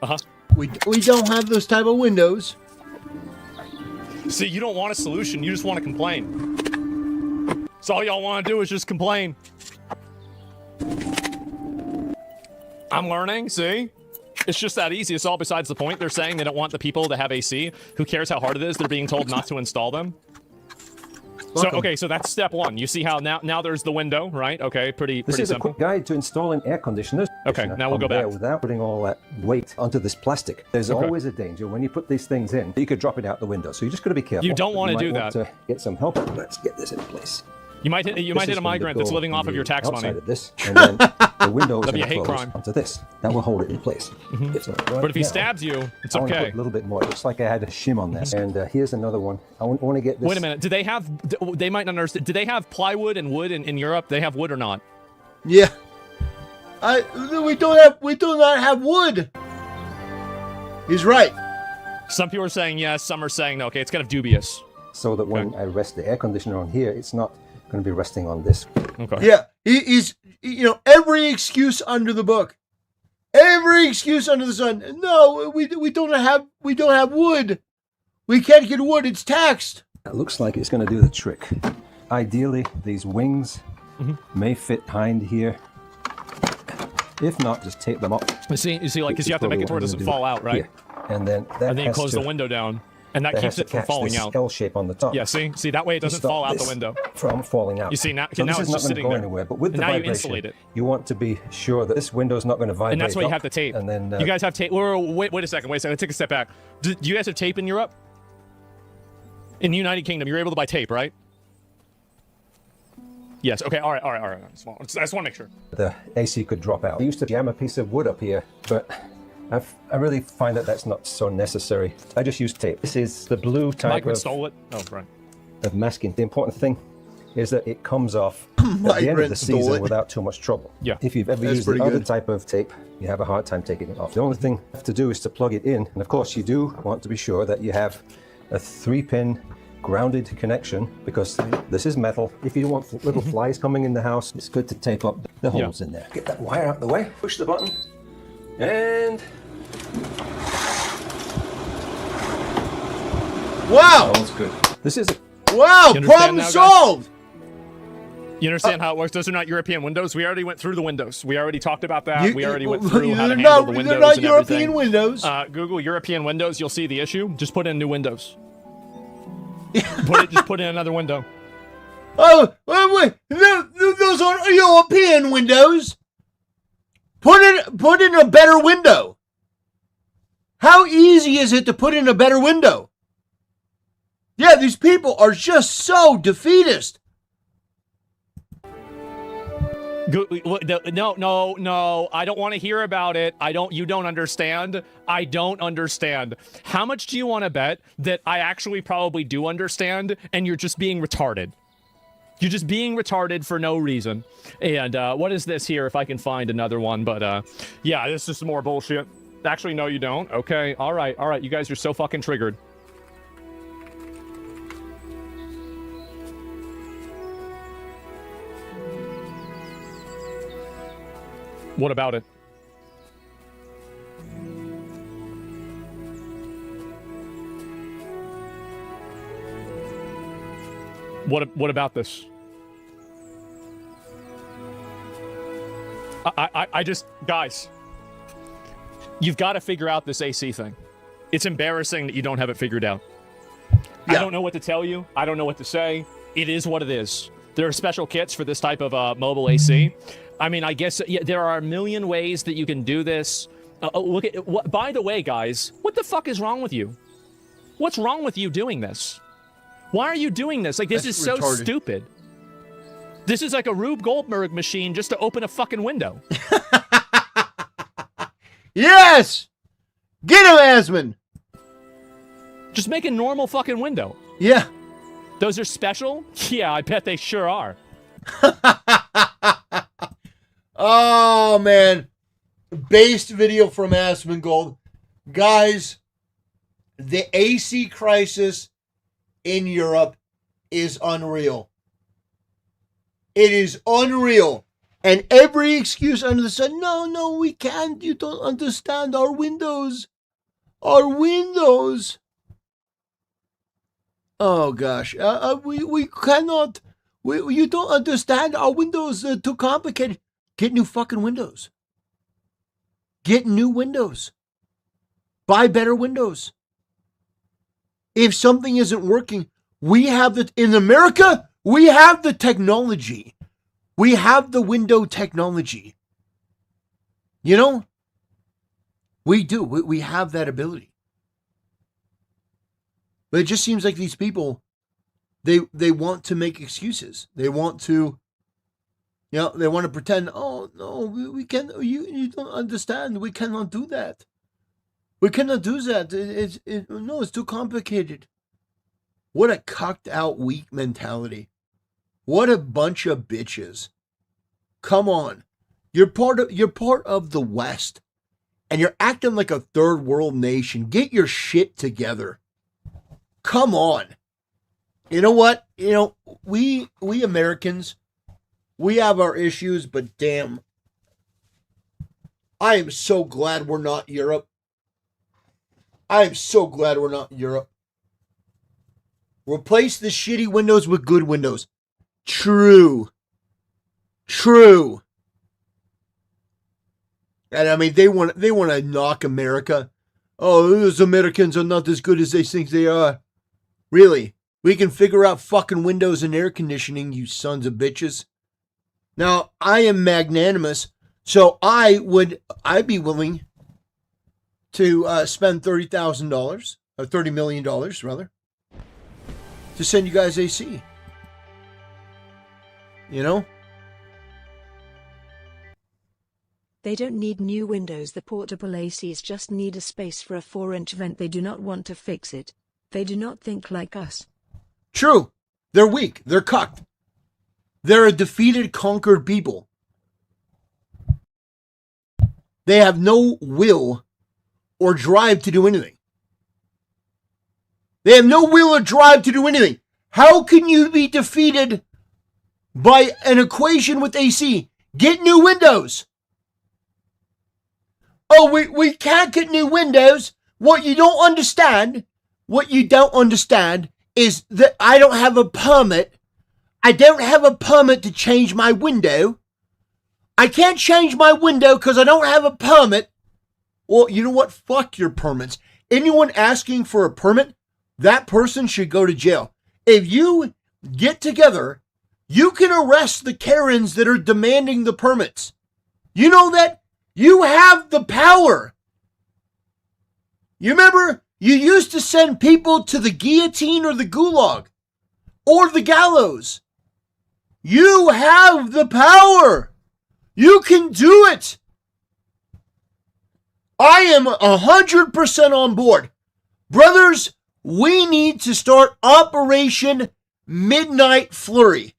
Uh-huh. We don't have those type of windows. See, you don't want a solution, you just want to complain. So all y'all want to do is just complain. I'm learning, see? It's just that easy. It's all besides the point. They're saying they don't want the people to have AC. Who cares how hard it is? They're being told not to install them. So, okay, so that's step one. You see how now there's the window, right? Okay, pretty This is simple. a quick guide to installing air conditioners. Okay, now we'll go back. Without putting all that weight onto this plastic. There's always a danger when you put these things in, you could drop it out the window. So you just got to be careful. You don't want to do might that. Want to get some help. Let's get this in place. You might hit a migrant that's living off of your tax money. Of this, and then the window is That'd be a going to hate close crime. onto this. That will hold it in place. It's not right But if he now. stabs you, it's I want to okay. put a little bit more. It looks like I had a shim on this. And here's another one. I want to get this. Wait a minute. Do they have? They might not understand. Do they have plywood and wood in Europe? They have wood or not? Yeah. We do not have wood. He's right. Some people are saying yes, some are saying no. Okay, it's kind of dubious. So that when I rest the air conditioner on here, it's not going to be resting on this. Okay. Yeah, he's, every excuse under the book. Every excuse under the sun. No, we don't have wood. We can't get wood. It's taxed. It looks like it's going to do the trick. Ideally, these wings may fit behind here. If not, just tape them up. You see, like, because you have to make it to where it doesn't fall out, right? Here. And then that and then you close the window down, and that keeps it from falling out. L shape on the top. Yeah, see, that way it doesn't fall out the window. From falling out. You see now, so now this it's is not just going to sitting go there. anywhere. But with the and now vibration, you insulate it. You want to be sure that this window is not going to vibrate. And that's why you have the tape. And then you guys have tape. Wait a second. Take a step back. Do you guys have tape in Europe? In the United Kingdom, you're able to buy tape, right? Yes. Okay. All right. I just want to make sure. The AC could drop out. I used to jam a piece of wood up here, but I really find that that's not so necessary. I just use tape. This is the blue type stole it. Oh, right. Of masking. The important thing is that it comes off at the end of the season without too much trouble. Yeah. If you've ever used the other type of tape, you have a hard time taking it off. The only thing you have to do is to plug it in. And of course, you do want to be sure that you have a 3-pin grounded connection, because this is metal. If you don't want little flies coming in the house, it's good to tape up the holes in there. Get that wire out of the way, push the button, and... Wow! That was good. This is... Wow! Problem solved! You understand how it works? Those are not European windows. We already went through the windows. We already talked about that. We already went through how to handle the windows. They're not and European everything. windows. Google European windows. You'll see the issue. Just put in new windows. Just put in another window. Oh, wait. Those are European windows. Put in a better window. How easy is it to put in a better window? Yeah, these people are just so defeatist. No, I don't want to hear about it. You don't understand. I don't understand. How much do you want to bet that I actually probably do understand and you're just being retarded? You're just being retarded for no reason. And what is this here, if I can find another one? But yeah, this is some more bullshit. Actually, no, you don't. Okay, all right. You guys are so fucking triggered. What about it? What about this? I just, guys, you've got to figure out this AC thing. It's embarrassing that you don't have it figured out. Yeah. I don't know what to tell you. I don't know what to say. It is what it is. There are special kits for this type of mobile AC. I mean, I guess there are a million ways that you can do this. Look at what. By the way, guys, what the fuck is wrong with you? What's wrong with you doing this? Why are you doing this? Like, this is so stupid. This is like a Rube Goldberg machine just to open a fucking window. Yes! Get him, Asmund! Just make a normal fucking window. Yeah. Those are special? Yeah, I bet they sure are. Oh, man. Based video from Asmongold. Guys, the AC crisis in Europe is unreal. It is unreal. And every excuse under the sun, no, we can't. You don't understand our windows. Our windows. Oh, gosh. We cannot. You don't understand. Our windows are too complicated. Get new fucking windows. Get new windows. Buy better windows. If something isn't working, we have in America, we have the technology. We have the window technology. You know? We do. We have that ability. But it just seems like these people, they want to make excuses. They want to, they want to pretend, oh, no, we can't, you don't understand. We cannot do that. We cannot do that. No, it's too complicated. What a cucked out weak mentality. What a bunch of bitches. Come on. You're part of the West. and you're acting like a third world nation. Get your shit together. Come on. You know what? You know, we Americans, we have our issues, but damn, I am so glad we're not Europe. I am so glad we're not Europe. Replace the shitty windows with good windows. True. And I mean, they want to knock America. Oh, those Americans are not as good as they think they are. Really? We can figure out fucking windows and air conditioning, you sons of bitches. Now, I am magnanimous, so I'd be willing to spend $30,000, or $30 million, rather, to send you guys AC. You know? They don't need new windows. The portable ACs just need a space for a 4-inch vent. They do not want to fix it. They do not think like us. True. They're weak. They're cucked. They're a defeated, conquered people. They have no will or drive to do anything. They have no will or drive to do anything. How can you be defeated by an equation with AC? Get new windows. Oh, we can't get new windows. What you don't understand is that I don't have a permit. I don't have a permit to change my window. I can't change my window because I don't have a permit. Well, you know what? Fuck your permits. Anyone asking for a permit, that person should go to jail. If you get together, you can arrest the Karens that are demanding the permits. You know that? You have the power. You remember, you used to send people to the guillotine or the gulag or the gallows. You have the power. You can do it. I am 100% on board. Brothers, we need to start Operation Midnight Flurry.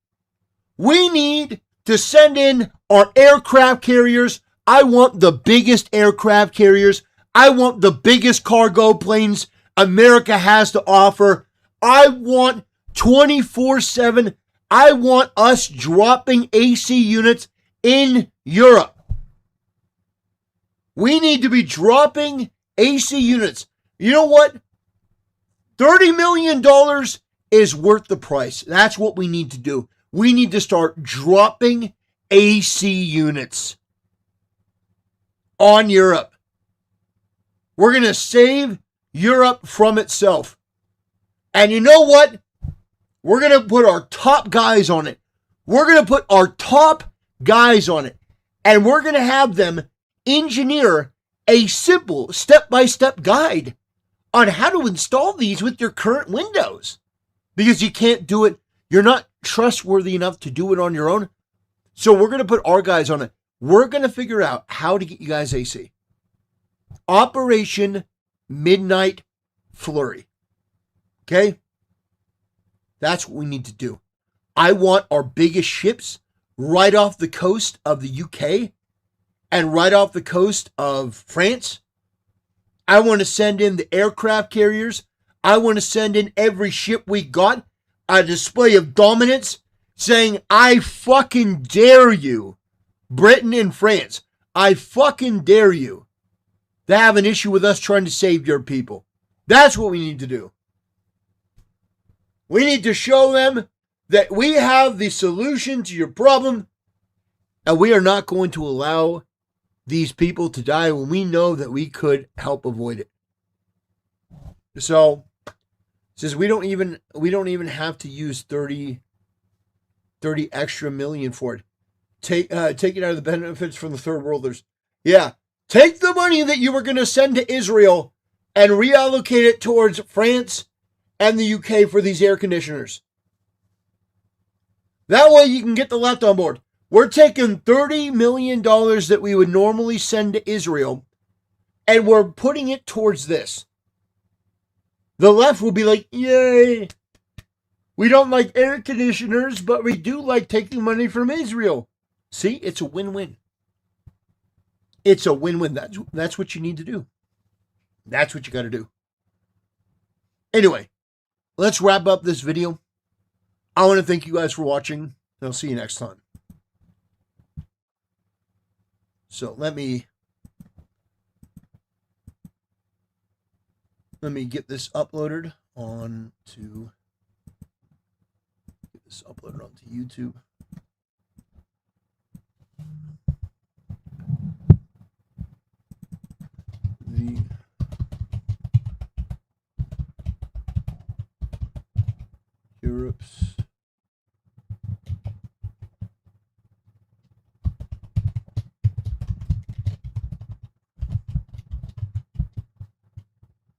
We need to send in our aircraft carriers. I want the biggest aircraft carriers. I want the biggest cargo planes America has to offer. I want 24/7. I want us dropping AC units in Europe. We need to be dropping AC units. You know what? $30 million is worth the price. That's what we need to do. We need to start dropping AC units on Europe. We're going to save Europe from itself. And you know what? We're going to put our top guys on it. We're going to put our top guys on it. And we're going to have them engineer a simple step-by-step guide on how to install these with your current Windows. Because you can't do it. You're not trustworthy enough to do it on your own. So we're going to put our guys on it. We're going to figure out how to get you guys AC. Operation Midnight Flurry. Okay? That's what we need to do. I want our biggest ships right off the coast of the UK and right off the coast of France. I want to send in the aircraft carriers. I want to send in every ship we got, a display of dominance saying, I fucking dare you, Britain and France. I fucking dare you to have an issue with us trying to save your people. That's what we need to do. We need to show them that we have the solution to your problem, and we are not going to allow these people to die when we know that we could help avoid it. So, since we don't even have to use 30 extra million for it. Take it out of the benefits from the third worlders. Yeah. Take the money that you were going to send to Israel and reallocate it towards France and the UK for these air conditioners. That way you can get the left on board. We're taking $30 million that we would normally send to Israel, and we're putting it towards this. The left will be like, yay, we don't like air conditioners, but we do like taking money from Israel. See, it's a win-win. it's a win-win. That's what you need to do. That's what you got to do. Anyway, let's wrap up this video. I want to thank you guys for watching, and I'll see you next time. So let me get this uploaded onto YouTube. The Europe's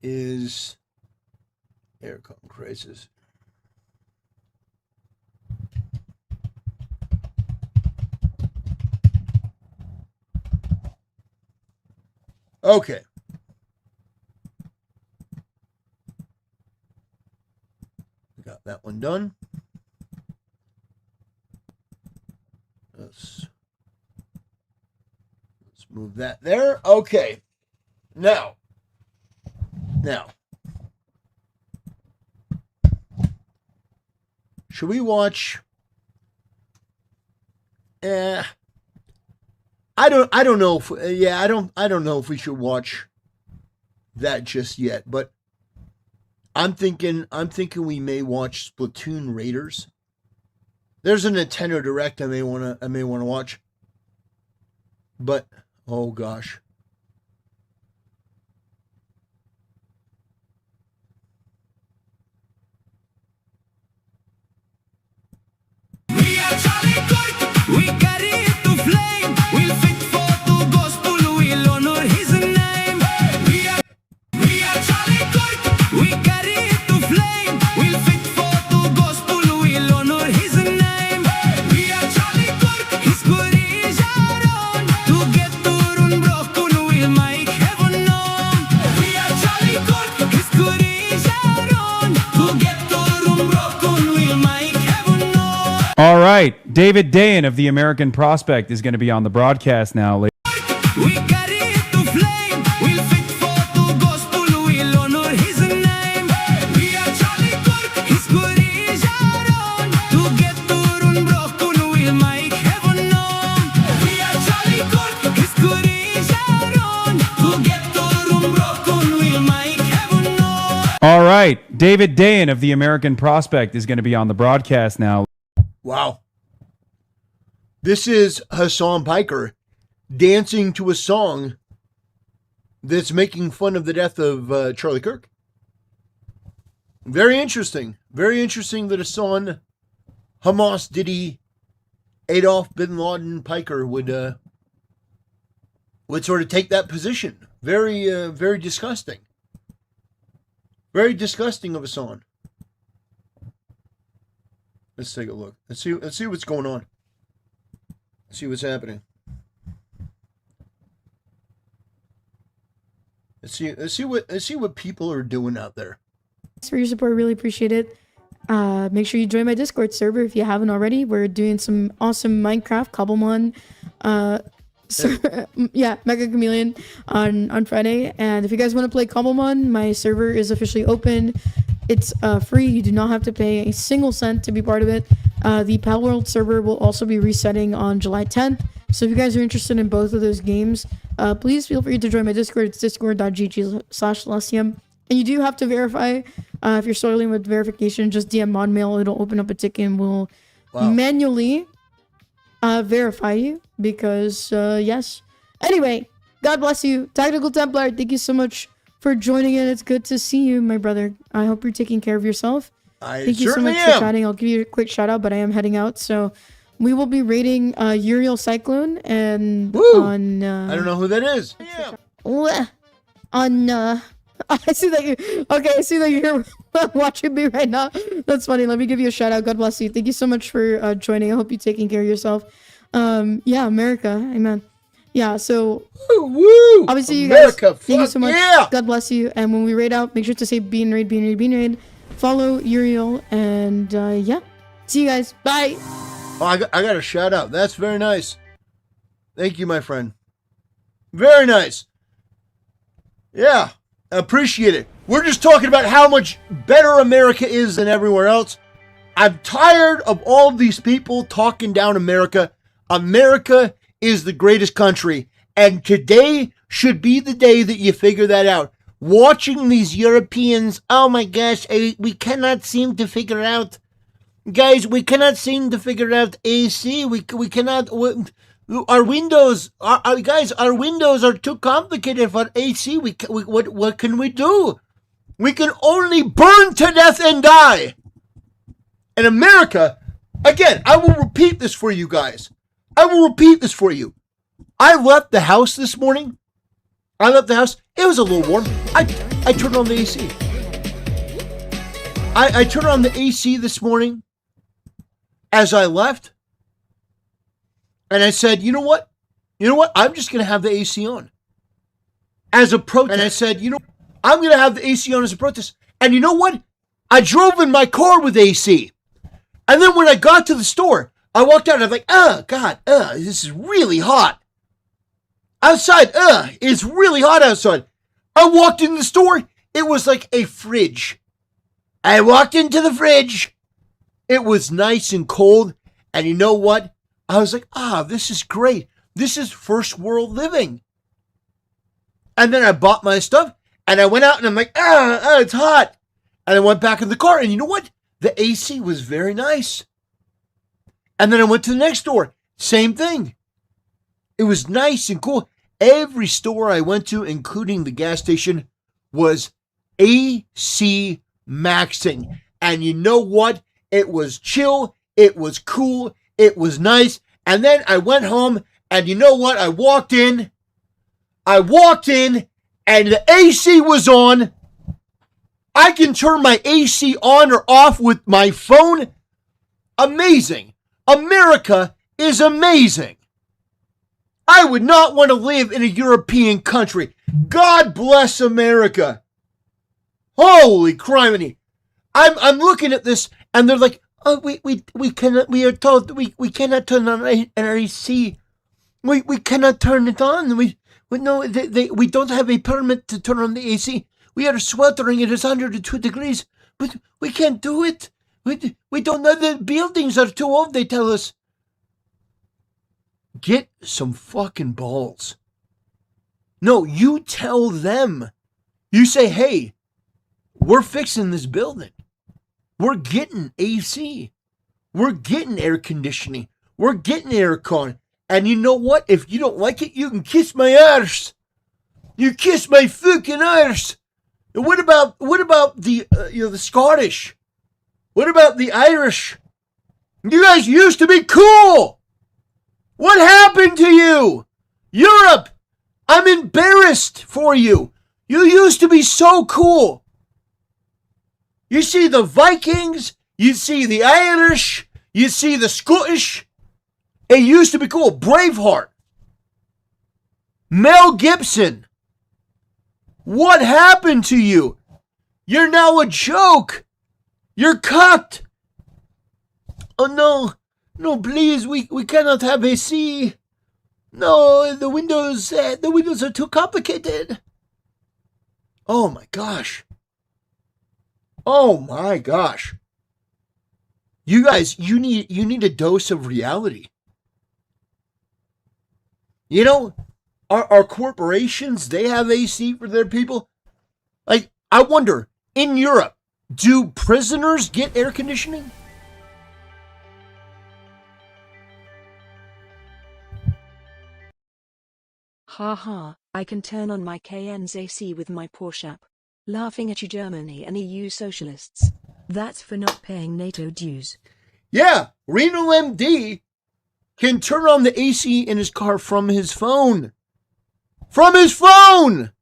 is aircon crisis. Okay. Got that one done. Let's move that there. Okay. Now. Should we watch? I don't know if I don't know if we should watch that just yet, but I'm thinking we may watch Splatoon Raiders. There's a Nintendo Direct I may want to watch. But oh gosh. We carry it to flame. We'll fit for the gospel. We'll honor his name. We are Charlie Kirk. We carry it to flame. We'll fit for the gospel. We'll honor his name. We are Charlie Kirk. His glory is our own. To get to run broken, we'll make heaven known. We are Charlie Kirk. His glory is our own. To get to run broken, we'll make heaven known. All right, David Dayan of the American Prospect is going to be on the broadcast now. We carry it to flame. We'll fit for the gospel. We'll honor his name. We are Charlie Kirk. His glory is our own. To get to run broken, we'll make heaven known. We are Charlie Kirk. His glory is our own. To get to run broken, we'll make heaven known. All right, David Dayan of the American Prospect is going to be on the broadcast now. Wow. This is Hassan Piker dancing to a song that's making fun of the death of Charlie Kirk. Very interesting. Very interesting that Hassan Hamas Diddy Adolf Bin Laden Piker would sort of take that position. Very disgusting. Very disgusting of Hassan. Let's take a look. Let's see what's going on. Let's see what's happening. Let's see what people are doing out there. Thanks for your support. Really appreciate it. Make sure you join my Discord server if you haven't already. We're doing some awesome Minecraft Cobblemon Mega Chameleon on Friday. And if you guys want to play Cobblemon, my server is officially open. It's free. You do not have to pay a single cent to be part of it. The Pal World server will also be resetting on July 10th. So if you guys are interested in both of those games, please feel free to join my Discord. It's discord.gg/Lesium. And you do have to verify. If you're struggling with verification, just DM ModMail. It'll open up a ticket and we'll manually verify you. Because, yes. Anyway, God bless you. Tactical Templar, thank you so much for joining in. It's good to see you, my brother. I hope you're taking care of yourself. Thank you so much for chatting. I'll give you a quick shout out, but I am heading out. So we will be rating Uriel Cyclone and on I don't know who that is. On I see that you I see that you're here watching me right now. That's funny. Let me give you a shout out. God bless you. Thank you so much for joining. I hope you're taking care of yourself. Yeah, America. Amen. Yeah, so obviously you guys, thank you so much. God bless you. And when we raid out, make sure to say bean raid. Follow Uriel, and yeah, see you guys. Bye. Oh, I got a shout out. That's very nice. Thank you, my friend. Very nice. Yeah, appreciate it. We're just talking about how much better America is than everywhere else. I'm tired of all of these people talking down America. America is the greatest country, and today should be the day that you figure that out. Watching these Europeans, oh my gosh, we cannot seem to figure out, guys, we cannot seem to figure out AC. We cannot, our windows, our windows are too complicated for AC. What can we do? We can only burn to death and die. In America, again, I will repeat this for you guys. I will repeat this for you. I left the house this morning. It was a little warm. I turned on the AC. I turned on the AC this morning as I left. And I said, you know what? I'm just going to have the AC on as a protest. And I said, I'm going to have the AC on as a protest. And you know what? I drove in my car with AC. And then when I got to the store, I walked out and I'm like, oh, God, this is really hot. Outside, it's really hot outside. I walked in the store, it was like a fridge. I walked into the fridge. It was nice and cold. And you know what? I was like, this is great. This is first world living. And then I bought my stuff and I went out and I'm like, it's hot. And I went back in the car and you know what? The AC was very nice. And then I went to the next store. Same thing. It was nice and cool. Every store I went to, including the gas station, was AC maxing. And you know what? It was chill. It was cool. It was nice. And then I went home and you know what? I walked in and the AC was on. I can turn my AC on or off with my phone. Amazing. America is amazing. I would not want to live in a European country. God bless America. Holy criminy. I'm looking at this and they're like, we cannot turn on our AC. We cannot turn it on. We don't have a permit to turn on the AC. We are sweltering. It is 102 degrees. But we can't do it. We don't know. The buildings are too old, they tell us. Get some fucking balls. No, you tell them. You say, hey, we're fixing this building. We're getting AC. We're getting air conditioning. We're getting aircon. And you know what? If you don't like it, you can kiss my arse. You kiss my fucking arse. And what about the the Scottish? What about the Irish? You guys used to be cool. What happened to you? Europe, I'm embarrassed for you. You used to be so cool. You see the Vikings, you see the Irish, you see the Scottish. It used to be cool. Braveheart. Mel Gibson. What happened to you? You're now a joke. You're cucked. Oh no. No, please, we cannot have AC. No, the windows are too complicated. Oh my gosh. Oh my gosh. You guys, you need a dose of reality. You know, our corporations, they have AC for their people. Like, I wonder, in Europe, do prisoners get air conditioning? Haha, I can turn on my Cayenne's AC with my Porsche app. Laughing at you, Germany and EU socialists. That's for not paying NATO dues. Yeah, Reno MD can turn on the AC in his car from his phone. From his phone!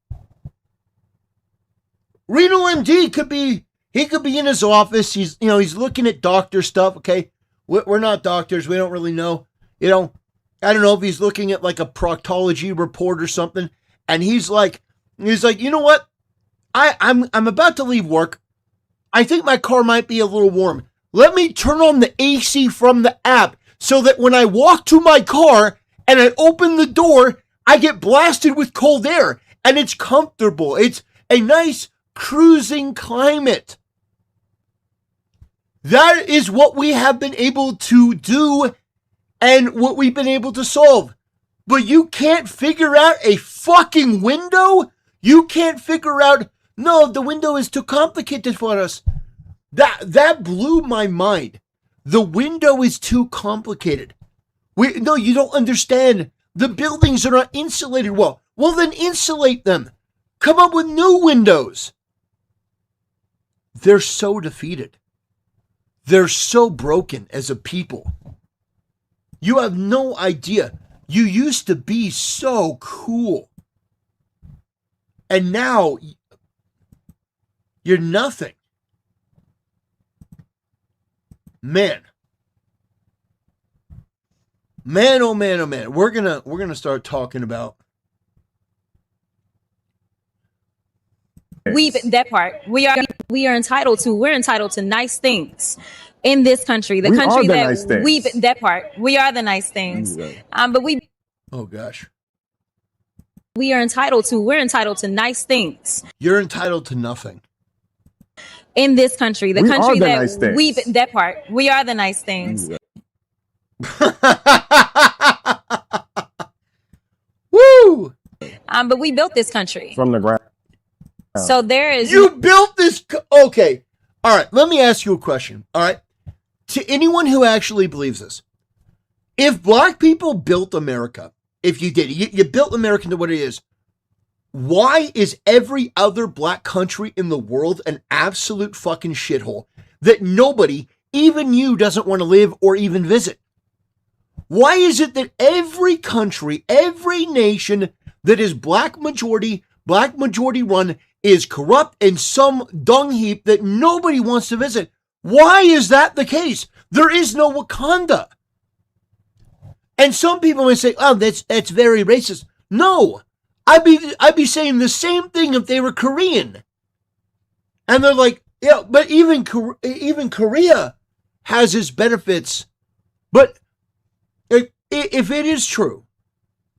Reno MD could be in his office. He's looking at doctor stuff, okay? We're not doctors. We don't really know. I don't know if he's looking at like a proctology report or something. And he's like, you know what? I'm about to leave work. I think my car might be a little warm. Let me turn on the AC from the app so that when I walk to my car and I open the door, I get blasted with cold air, and it's comfortable. It's a nice cruising climate. That is what we have been able to do and what we've been able to solve. But you can't figure out a fucking window? You can't figure out, no, the window is too complicated for us. That blew my mind. The window is too complicated. No, you don't understand. The buildings are not insulated well. Well, then insulate them. Come up with new windows. They're so defeated. They're so broken as a people. You have no idea. You used to be so cool. And now you're nothing. Man. Man, oh man, oh man. We're gonna start talking about that part. We're entitled to nice things in this country. The country that part. We are the nice things. But oh gosh. We're entitled to nice things. You're entitled to nothing. In this country. The country that part. We are the nice things. Woo! But we built this country from the ground. So there is. You built this. Okay. All right. Let me ask you a question. All right. To anyone who actually believes this, if black people built America, if you did, you built America into what it is, why is every other black country in the world an absolute fucking shithole that nobody, even you, doesn't want to live or even visit? Why is it that every country, every nation that is black majority run is corrupt and some dung heap that nobody wants to visit? Why is that the case? There is no Wakanda. And some people may say, oh, that's very racist. No, I'd be saying the same thing if they were Korean. And they're like, yeah, but even Korea has its benefits. But if it is true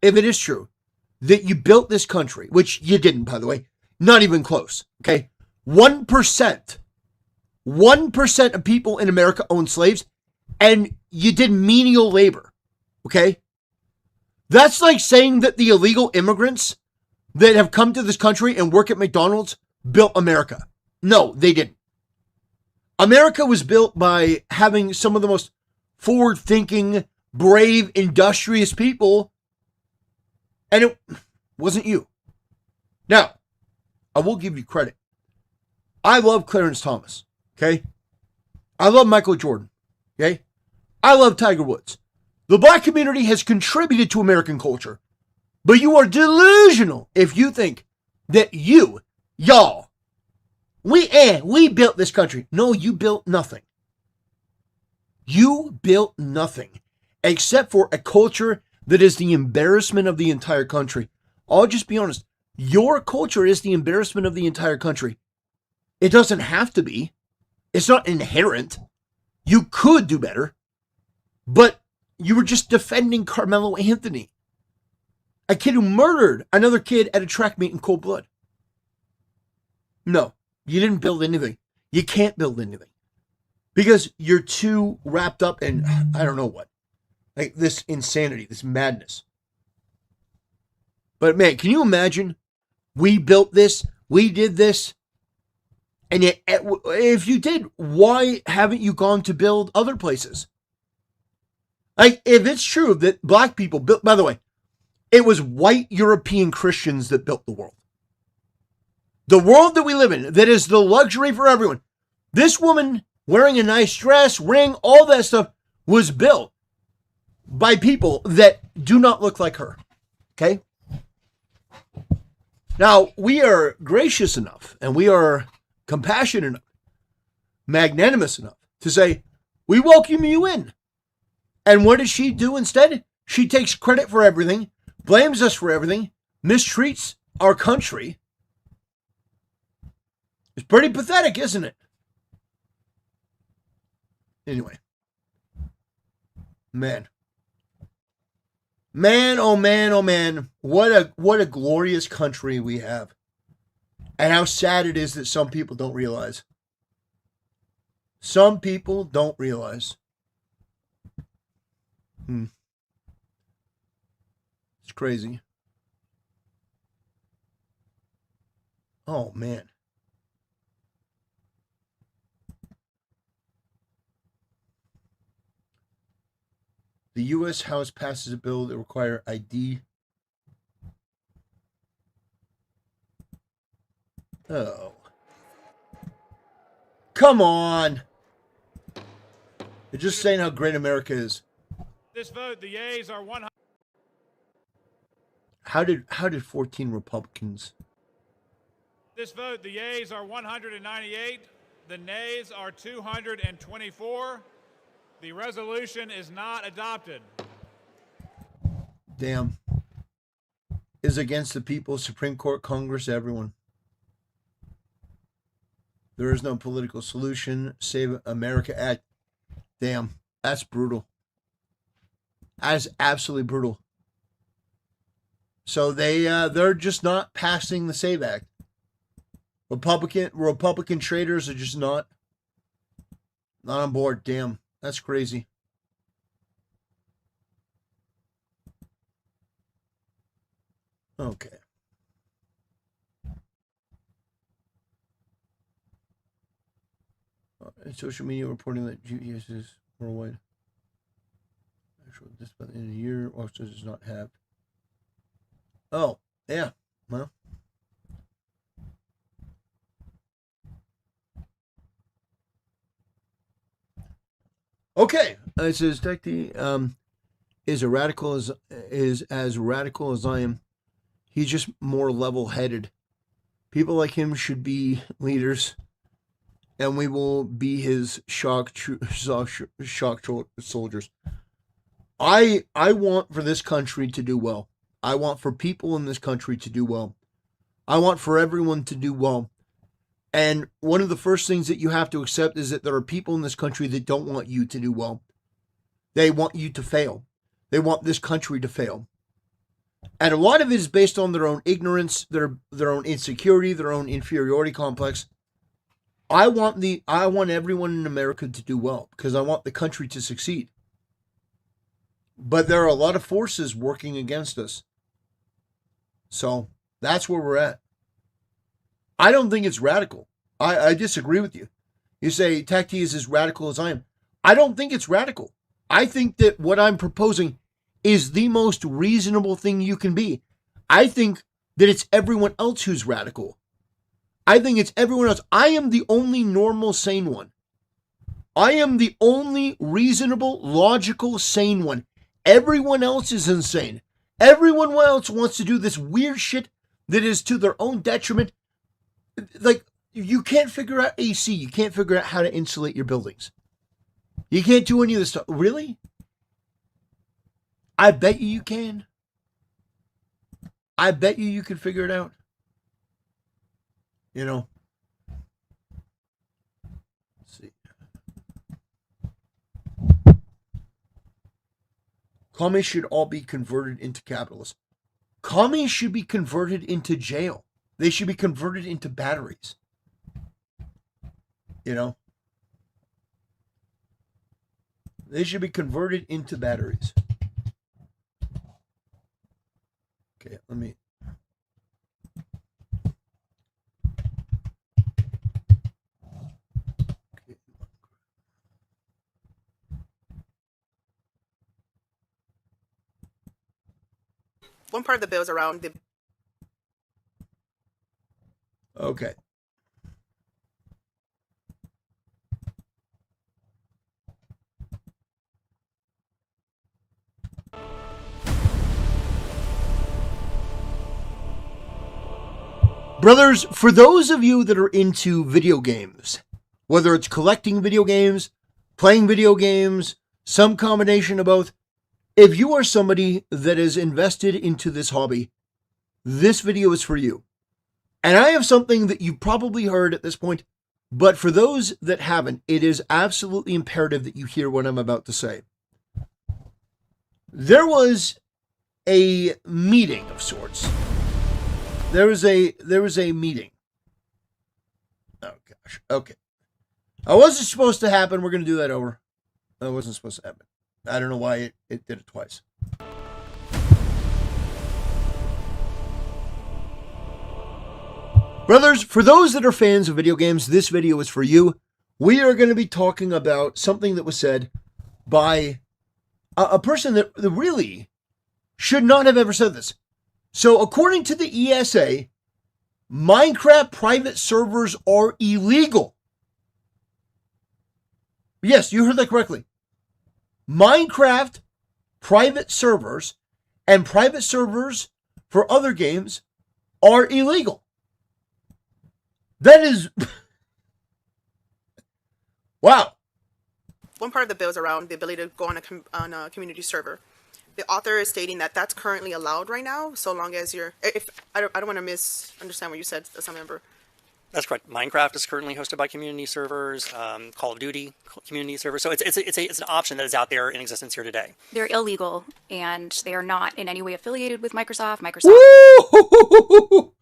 that you built this country, which you didn't, by the way, not even close, okay? 1% of people in America own slaves, and you did menial labor, okay? That's like saying that the illegal immigrants that have come to this country and work at McDonald's built America. No, they didn't. America was built by having some of the most forward-thinking, brave, industrious people, and it wasn't you. Now, I will give you credit. I love Clarence Thomas, okay? I love Michael Jordan, okay? I love Tiger Woods. The black community has contributed to American culture, but you are delusional if you think that y'all, we built this country. No, you built nothing. You built nothing except for a culture that is the embarrassment of the entire country. I'll just be honest. Your culture is the embarrassment of the entire country. It doesn't have to be. It's not inherent. You could do better, but you were just defending Carmelo Anthony, a kid who murdered another kid at a track meet in cold blood. No, you didn't build anything. You can't build anything because you're too wrapped up in, I don't know what, like this insanity, this madness. But man, can you imagine? We built this, we did this, and yet, if you did, why haven't you gone to build other places? Like, if it's true that black people built, by the way, it was white European Christians that built the world. The world that we live in, that is the luxury for everyone. This woman wearing a nice dress, ring, all that stuff was built by people that do not look like her. Okay? Now, we are gracious enough and we are compassionate enough, magnanimous enough to say, we welcome you in. And what does she do instead? She takes credit for everything, blames us for everything, mistreats our country. It's pretty pathetic, isn't it? Anyway. Man. Man, oh man, oh man. What a glorious country we have. And how sad it is that some people don't realize. Some people don't realize. It's crazy. Oh, man. The U.S. House passes a bill that requires ID. Oh. Come on. They're just saying how great America is. This vote, the yeas are 100. How did 14 Republicans? This vote, the yeas are 198. The nays are 224. The resolution is not adopted. Damn. Is against the people, Supreme Court, Congress, everyone. There is no political solution. Save America Act. Damn. That's brutal. That is absolutely brutal. So they're just not passing the SAVE Act. Republican traders are just not on board. Damn. That's crazy. Okay. Social media reporting that GPS is worldwide. Actually, this by the end of the year also does not have. Oh, yeah. Well. Okay. It says Techie is as radical as I am. He's just more level-headed. People like him should be leaders, and we will be his shock soldiers. I want for this country to do well. I want for people in this country to do well. I want for everyone to do well. And one of the first things that you have to accept is that there are people in this country that don't want you to do well. They want you to fail. They want this country to fail. And a lot of it is based on their own ignorance, their own insecurity, their own inferiority complex. I want everyone in America to do well because I want the country to succeed. But there are a lot of forces working against us. So that's where we're at. I don't think it's radical. I disagree with you. You say Tacti is as radical as I am. I don't think it's radical. I think that what I'm proposing is the most reasonable thing you can be. I think that it's everyone else who's radical. I think it's everyone else. I am the only normal, sane one. I am the only reasonable, logical, sane one. Everyone else is insane. Everyone else wants to do this weird shit that is to their own detriment. Like, you can't figure out AC. You can't figure out how to insulate your buildings. You can't do any of this stuff. Really? I bet you can. I bet you can figure it out. You know. Let's see. Commies should all be converted into capitalists. Commies should be converted into jail. They should be converted into batteries. You know? They should be converted into batteries. Okay, let me... Okay. One part of the bill is around the... Okay. Brothers, for those of you that are into video games, whether it's collecting video games, playing video games, some combination of both, if you are somebody that is invested into this hobby, this video is for you. And I have something that you've probably heard at this point, but for those that haven't, it is absolutely imperative that you hear what I'm about to say. There was a meeting of sorts. There was a meeting. Oh gosh. Okay. I wasn't supposed to happen. We're gonna do that over. It wasn't supposed to happen. I don't know why it did it twice. Brothers, for those that are fans of video games, this video is for you. We are going to be talking about something that was said by a person that really should not have ever said this. So according to the ESA, Minecraft private servers are illegal. Yes, you heard that correctly. Minecraft private servers and private servers for other games are illegal. That is... Wow. One part of the bill is around the ability to go on a community server. The author is stating that that's currently allowed right now, so long as you're... If I don't want to misunderstand what you said, some member. That's correct. Minecraft is currently hosted by community servers. Call of Duty community servers. So it's an option that is out there in existence here today. They're illegal, and they are not in any way affiliated with Microsoft. Woo!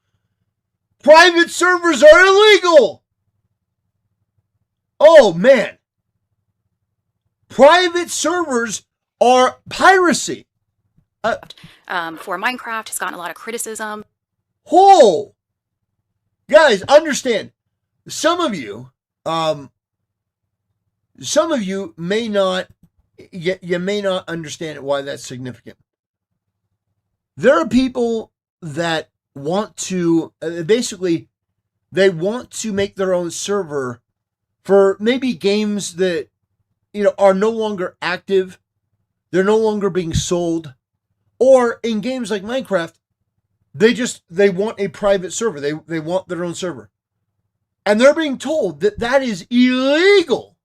Private servers are illegal. Oh man. Private servers are piracy. For Minecraft, has gotten a lot of criticism. Oh, guys, understand. Some of you may not. You may not understand why that's significant. There are people that want to basically they want to make their own server for maybe games that are no longer active, they're no longer being sold, or in games like Minecraft, they want a private server. They want their own server. And they're being told that that is illegal.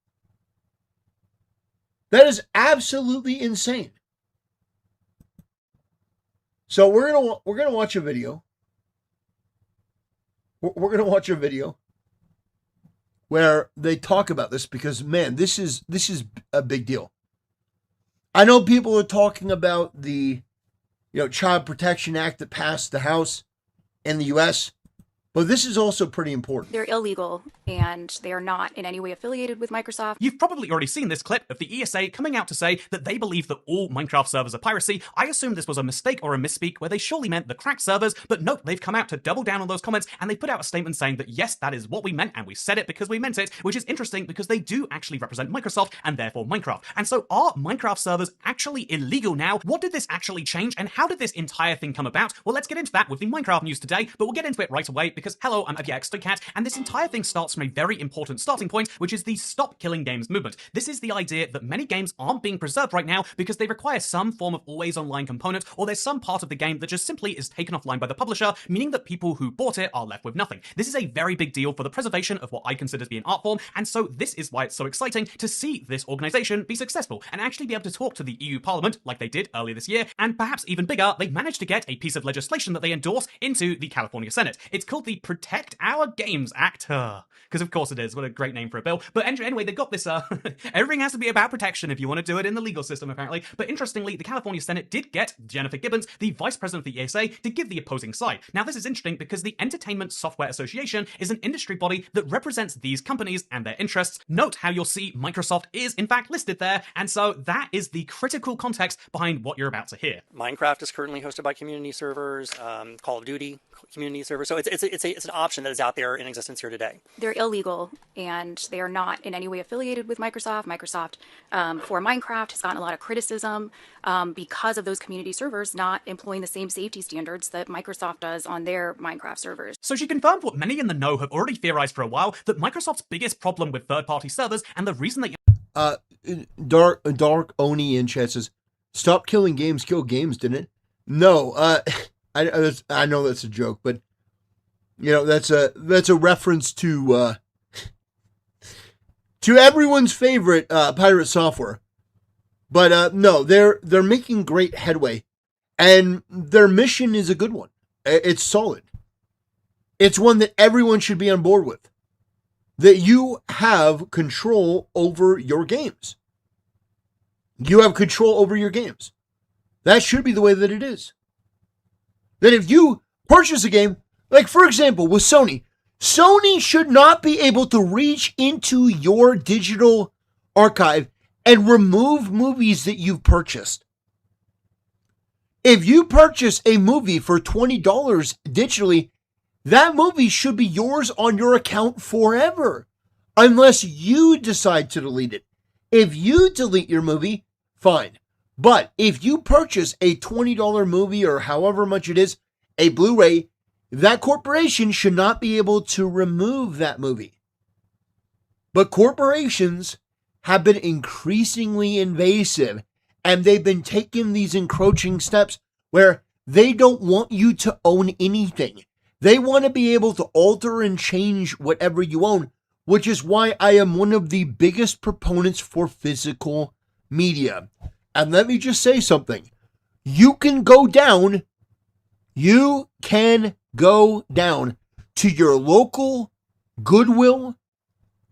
That is absolutely insane. So we're gonna watch a video. We're gonna watch a video where they talk about this because, man, this is a big deal. I know people are talking about the Child Protection Act that passed the House in the U.S., but this is also pretty important. They're illegal, and they are not in any way affiliated with Microsoft. You've probably already seen this clip of the ESA coming out to say that they believe that all Minecraft servers are piracy. I assumed this was a mistake or a misspeak where they surely meant the cracked servers, but nope, they've come out to double down on those comments, and they put out a statement saying that yes, that is what we meant, and we said it because we meant it, which is interesting because they do actually represent Microsoft and therefore Minecraft. And so are Minecraft servers actually illegal now? What did this actually change, and how did this entire thing come about? Well, let's get into that with the Minecraft news today, but we'll get into it right away because, hello, I'm FYXToyCat, and this entire thing starts from a very important starting point, which is the Stop Killing Games movement. This is the idea that many games aren't being preserved right now because they require some form of always online component, or there's some part of the game that just simply is taken offline by the publisher, meaning that people who bought it are left with nothing. This is a very big deal for the preservation of what I consider to be an art form, and so this is why it's so exciting to see this organization be successful and actually be able to talk to the EU Parliament like they did earlier this year, and perhaps even bigger, they managed to get a piece of legislation that they endorse into the California Senate. It's called the Protect Our Games Act, because of course it is. What a great name for a bill. But anyway, they got this, everything has to be about protection if you want to do it in the legal system, apparently. But interestingly, the California Senate did get Jennifer Gibbons, the vice president of the ESA, to give the opposing side. Now, this is interesting because the Entertainment Software Association is an industry body that represents these companies and their interests. Note how you'll see Microsoft is, in fact, listed there, and so that is the critical context behind what you're about to hear. Minecraft is currently hosted by community servers. Call of Duty community servers. So it's an option that is out there in existence here today. They're illegal, and they are not in any way affiliated with Microsoft. Microsoft, for Minecraft, has gotten a lot of criticism because of those community servers not employing the same safety standards that Microsoft does on their Minecraft servers. So she confirmed what many in the know have already theorized for a while, that Microsoft's biggest problem with third-party servers and the reason that... Dark Oni in chat says, "Stop killing games, kill games," didn't it? No, I know that's a joke, but that's a reference to everyone's favorite pirate software. But no, they're making great headway, and their mission is a good one. It's solid. It's one that everyone should be on board with. That you have control over your games. You have control over your games. That should be the way that it is. That if you purchase a game, like for example with Sony should not be able to reach into your digital archive and remove movies that you've purchased. If you purchase a movie for $20 digitally, that movie should be yours on your account forever, unless you decide to delete it. If you delete your movie, fine. But if you purchase a $20 movie or however much it is, a Blu-ray, that corporation should not be able to remove that movie. But corporations have been increasingly invasive, and they've been taking these encroaching steps where they don't want you to own anything. They want to be able to alter and change whatever you own, which is why I am one of the biggest proponents for physical media. And let me just say something. You can go down to your local Goodwill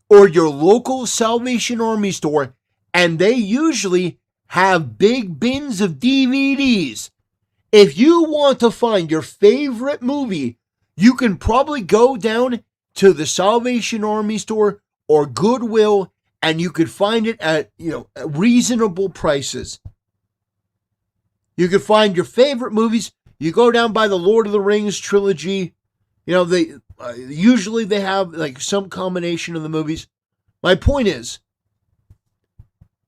or your local Salvation Army store, and they usually have big bins of DVDs. If you want to find your favorite movie, you can probably go down to the Salvation Army store or Goodwill, and you could find it at, reasonable prices. You could find your favorite movies. You go down by the Lord of the Rings trilogy. They usually they have like some combination of the movies. My point is,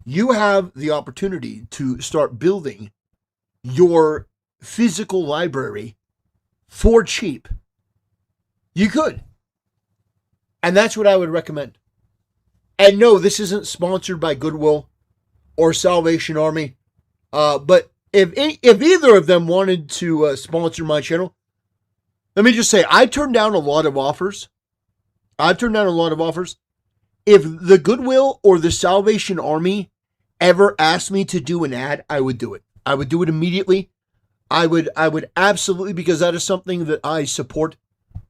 you have the opportunity to start building your physical library for cheap. You could. And that's what I would recommend. And no, this isn't sponsored by Goodwill or Salvation Army. But if either of them wanted to sponsor my channel, let me just say, I turned down a lot of offers. If the Goodwill or the Salvation Army ever asked me to do an ad, I would do it. I would do it immediately. I would absolutely, because that is something that I support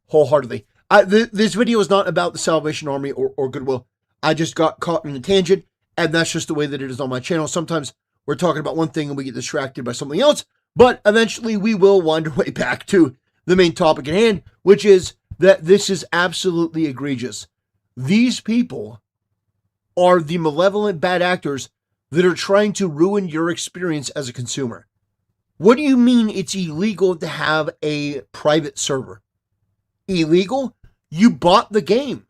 wholeheartedly. This video is not about the Salvation Army or Goodwill. I just got caught in a tangent, and that's just the way that it is on my channel. Sometimes we're talking about one thing and we get distracted by something else, but eventually we will wind our way back to the main topic at hand, which is that this is absolutely egregious. These people are the malevolent bad actors that are trying to ruin your experience as a consumer. What do you mean it's illegal to have a private server? Illegal? You bought the game.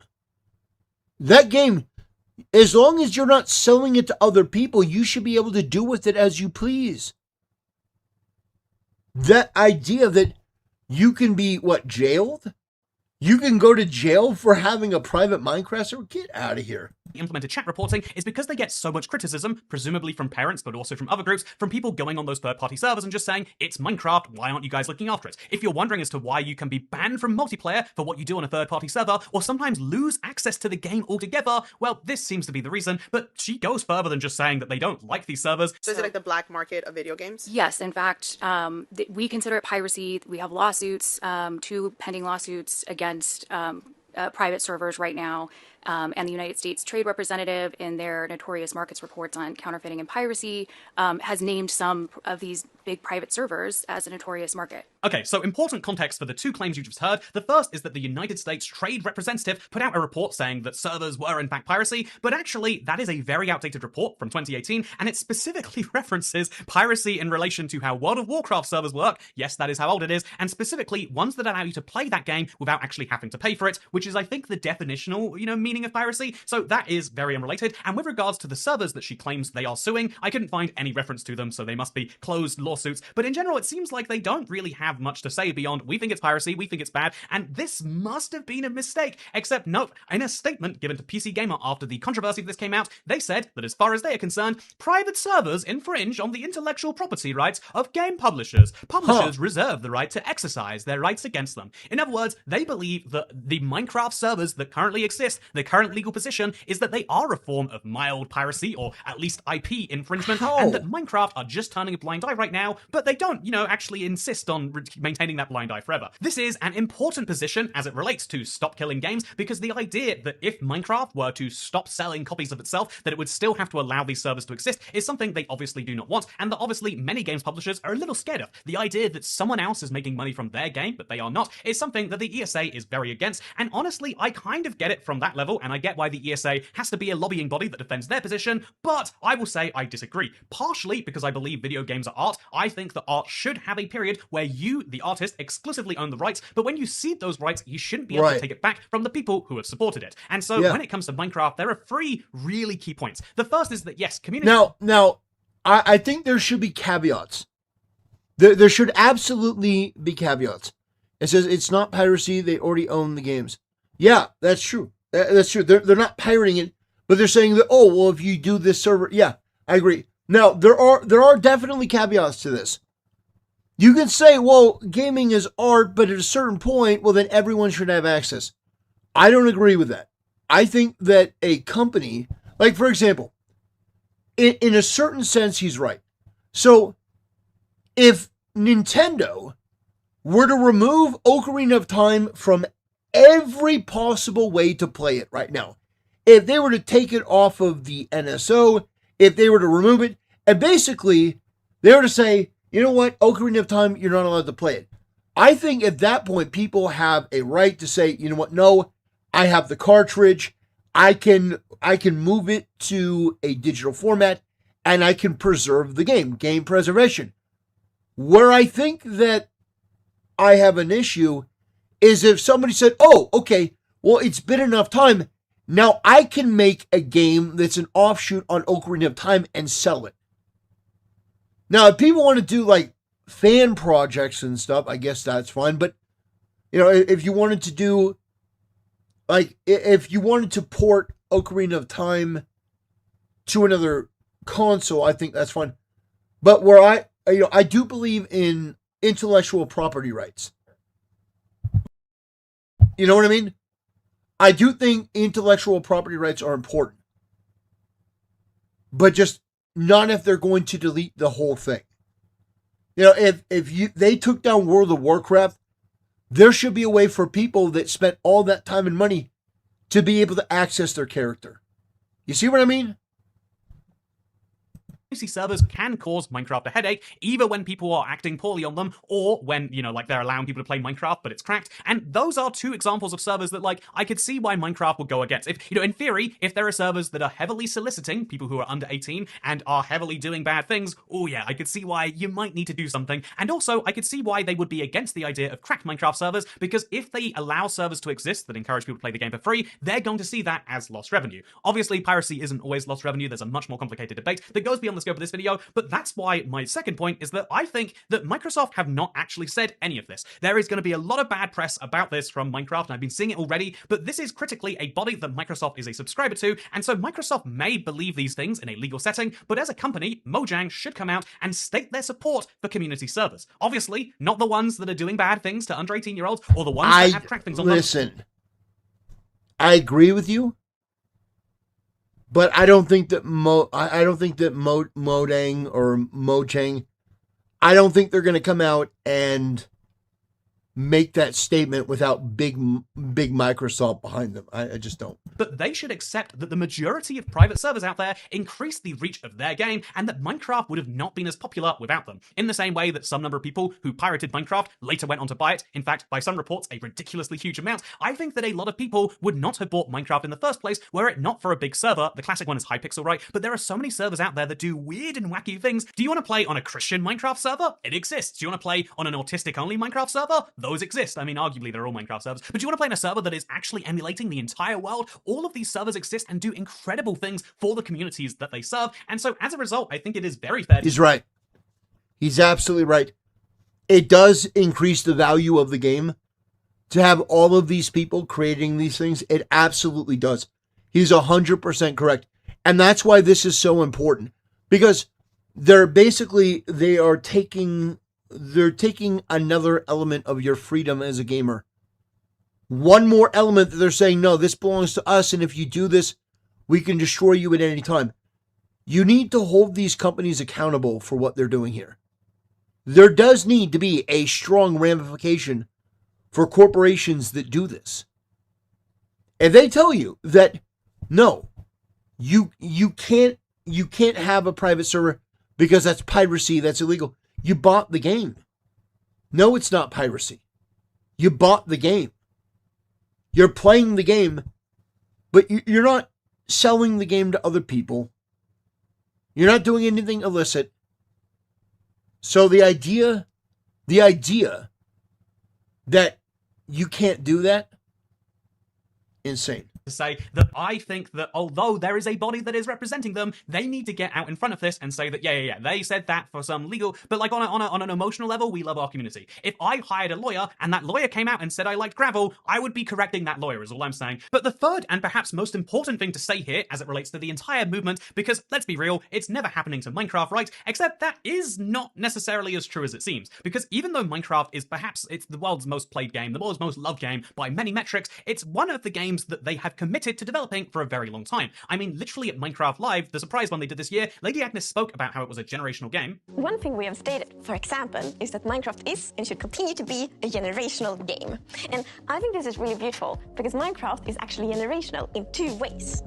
That game, as long as you're not selling it to other people, you should be able to do with it as you please. That idea that you can be, jailed? You can go to jail for having a private Minecraft server? Get out of here. Implemented chat reporting is because they get so much criticism, presumably from parents, but also from other groups, from people going on those third-party servers and just saying, it's Minecraft, why aren't you guys looking after it? If you're wondering as to why you can be banned from multiplayer for what you do on a third-party server, or sometimes lose access to the game altogether, well, this seems to be the reason, but she goes further than just saying that they don't like these servers. So is it like the black market of video games? Yes, in fact, we consider it piracy. We have lawsuits, 2 pending lawsuits against private servers right now. And the United States Trade Representative, in their notorious markets reports on counterfeiting and piracy, has named some of these big private servers as a notorious market. Okay, so important context for the 2 claims you just heard. The first is that the United States Trade Representative put out a report saying that servers were in fact piracy, but actually that is a very outdated report from 2018, and it specifically references piracy in relation to how World of Warcraft servers work. Yes, that is how old it is, and specifically ones that allow you to play that game without actually having to pay for it, which is, I think, the definitional, meaning of piracy. So that is very unrelated. And with regards to the servers that she claims they are suing, I couldn't find any reference to them, so they must be closed lawsuits. But in general, it seems like they don't really have much to say beyond, we think it's piracy, we think it's bad, and this must have been a mistake. Except nope, in a statement given to PC Gamer after the controversy of this came out, they said that as far as they are concerned, private servers infringe on the intellectual property rights of game publishers. Publishers reserve the right to exercise their rights against them. In other words, they believe that the Minecraft servers that currently exist, The current legal position is that they are a form of mild piracy, or at least IP infringement, and that Minecraft are just turning a blind eye right now, but they don't, actually insist on maintaining that blind eye forever. This is an important position as it relates to stop killing games, because the idea that if Minecraft were to stop selling copies of itself, that it would still have to allow these servers to exist is something they obviously do not want, and that obviously many games publishers are a little scared of. The idea that someone else is making money from their game, but they are not, is something that the ESA is very against, and honestly, I kind of get it from that level, and I get why the ESA has to be a lobbying body that defends their position, but I will say I disagree. Partially because I believe video games are art. I think that art should have a period where you, the artist, exclusively own the rights, but when you cede those rights, you shouldn't be able to take it back from the people who have supported it. And so when it comes to Minecraft, there are three really key points. The first is that, yes, community... Now, I think there should be caveats. There should absolutely be caveats. It says it's not piracy, they already own the games. Yeah, that's true. That's true. They're not pirating it, but they're saying that, oh, well, if you do this server... Yeah, I agree. Now, there are definitely caveats to this. You can say, well, gaming is art, but at a certain point, well, then everyone should have access. I don't agree with that. I think that a company, like, for example, in a certain sense, he's right. So, if Nintendo were to remove Ocarina of Time from every possible way to play it right now, if they were to take it off of the NSO, if they were to remove it, and basically, they were to say, you know what, Ocarina of Time, you're not allowed to play it. I think at that point, people have a right to say, you know what, no, I have the cartridge, I can move it to a digital format, and I can preserve the game preservation. Where I think that I have an issue is if somebody said, oh, okay, well, it's been enough time, now I can make a game that's an offshoot on Ocarina of Time and sell it. Now, if people want to do like fan projects and stuff, I guess that's fine. But, if you wanted to do, like, if you wanted to port Ocarina of Time to another console, I think that's fine. But where I do believe in intellectual property rights. You know what I mean? I do think intellectual property rights are important. But just not if they're going to delete the whole thing. If they took down World of Warcraft, there should be a way for people that spent all that time and money to be able to access their character. You see what I mean? servers can cause Minecraft a headache, either when people are acting poorly on them, or when, like they're allowing people to play Minecraft, but it's cracked. And those are two examples of servers that, I could see why Minecraft would go against. If, in theory, if there are servers that are heavily soliciting people who are under 18 and are heavily doing bad things, oh yeah, I could see why you might need to do something. And also, I could see why they would be against the idea of cracked Minecraft servers, because if they allow servers to exist that encourage people to play the game for free, they're going to see that as lost revenue. Obviously, piracy isn't always lost revenue. There's a much more complicated debate that goes beyond the scope of this video, but that's why my second point is that I think that Microsoft have not actually said any of this. There is going to be a lot of bad press about this from Minecraft, and I've been seeing it already, but this is critically a body that Microsoft is a subscriber to, and so Microsoft may believe these things in a legal setting, but as a company, Mojang should come out and state their support for community servers. Obviously, not the ones that are doing bad things to under 18-year-olds, or the ones that have cracked things on them. Listen, I agree with you, but I don't think that Mojang or Mojang, I don't think they're going to come out and make that statement without big Microsoft behind them. I just don't. But they should accept that the majority of private servers out there increase the reach of their game, and that Minecraft would have not been as popular without them. In the same way that some number of people who pirated Minecraft later went on to buy it, in fact, by some reports, a ridiculously huge amount, I think that a lot of people would not have bought Minecraft in the first place were it not for a big server. The classic one is Hypixel, right? But there are so many servers out there that do weird and wacky things. Do you want to play on a Christian Minecraft server? It exists. Do you want to play on an autistic-only Minecraft server? Those exist. I mean, arguably, they're all Minecraft servers. But do you want to play in a server that is actually emulating the entire world? All of these servers exist and do incredible things for the communities that they serve. And so, as a result, I think it is very fair. He's right. He's absolutely right. It does increase the value of the game to have all of these people creating these things. It absolutely does. He's 100% correct. And that's why this is so important. Because they're taking another element of your freedom as a gamer one more element that they're saying, no, this belongs to us, and if you do this, we can destroy you at any time. You need to hold these companies accountable for what they're doing here. There does need to be a strong ramification for corporations that do this. If they tell you that, no, you can't have a private server because that's piracy, that's illegal. You bought the game. No, it's not piracy. You bought the game. You're playing the game, but you're not selling the game to other people. You're not doing anything illicit. So the idea that you can't do that, insane. To say that I think that although there is a body that is representing them, they need to get out in front of this and say that yeah, they said that for some legal, but like on an emotional level, we love our community. If I hired a lawyer and that lawyer came out and said I liked gravel, I would be correcting that lawyer, is all I'm saying. But the third and perhaps most important thing to say here, as it relates to the entire movement, because let's be real, it's never happening to Minecraft, right? Except that is not necessarily as true as it seems, because even though Minecraft is perhaps it's the world's most played game, the world's most loved game by many metrics, it's one of the games that they have committed to developing for a very long time. I mean, literally at Minecraft Live, the surprise one they did this year, Lady Agnes spoke about how it was a generational game. One thing we have stated, for example, is that Minecraft is and should continue to be a generational game. And I think this is really beautiful because Minecraft is actually generational in two ways.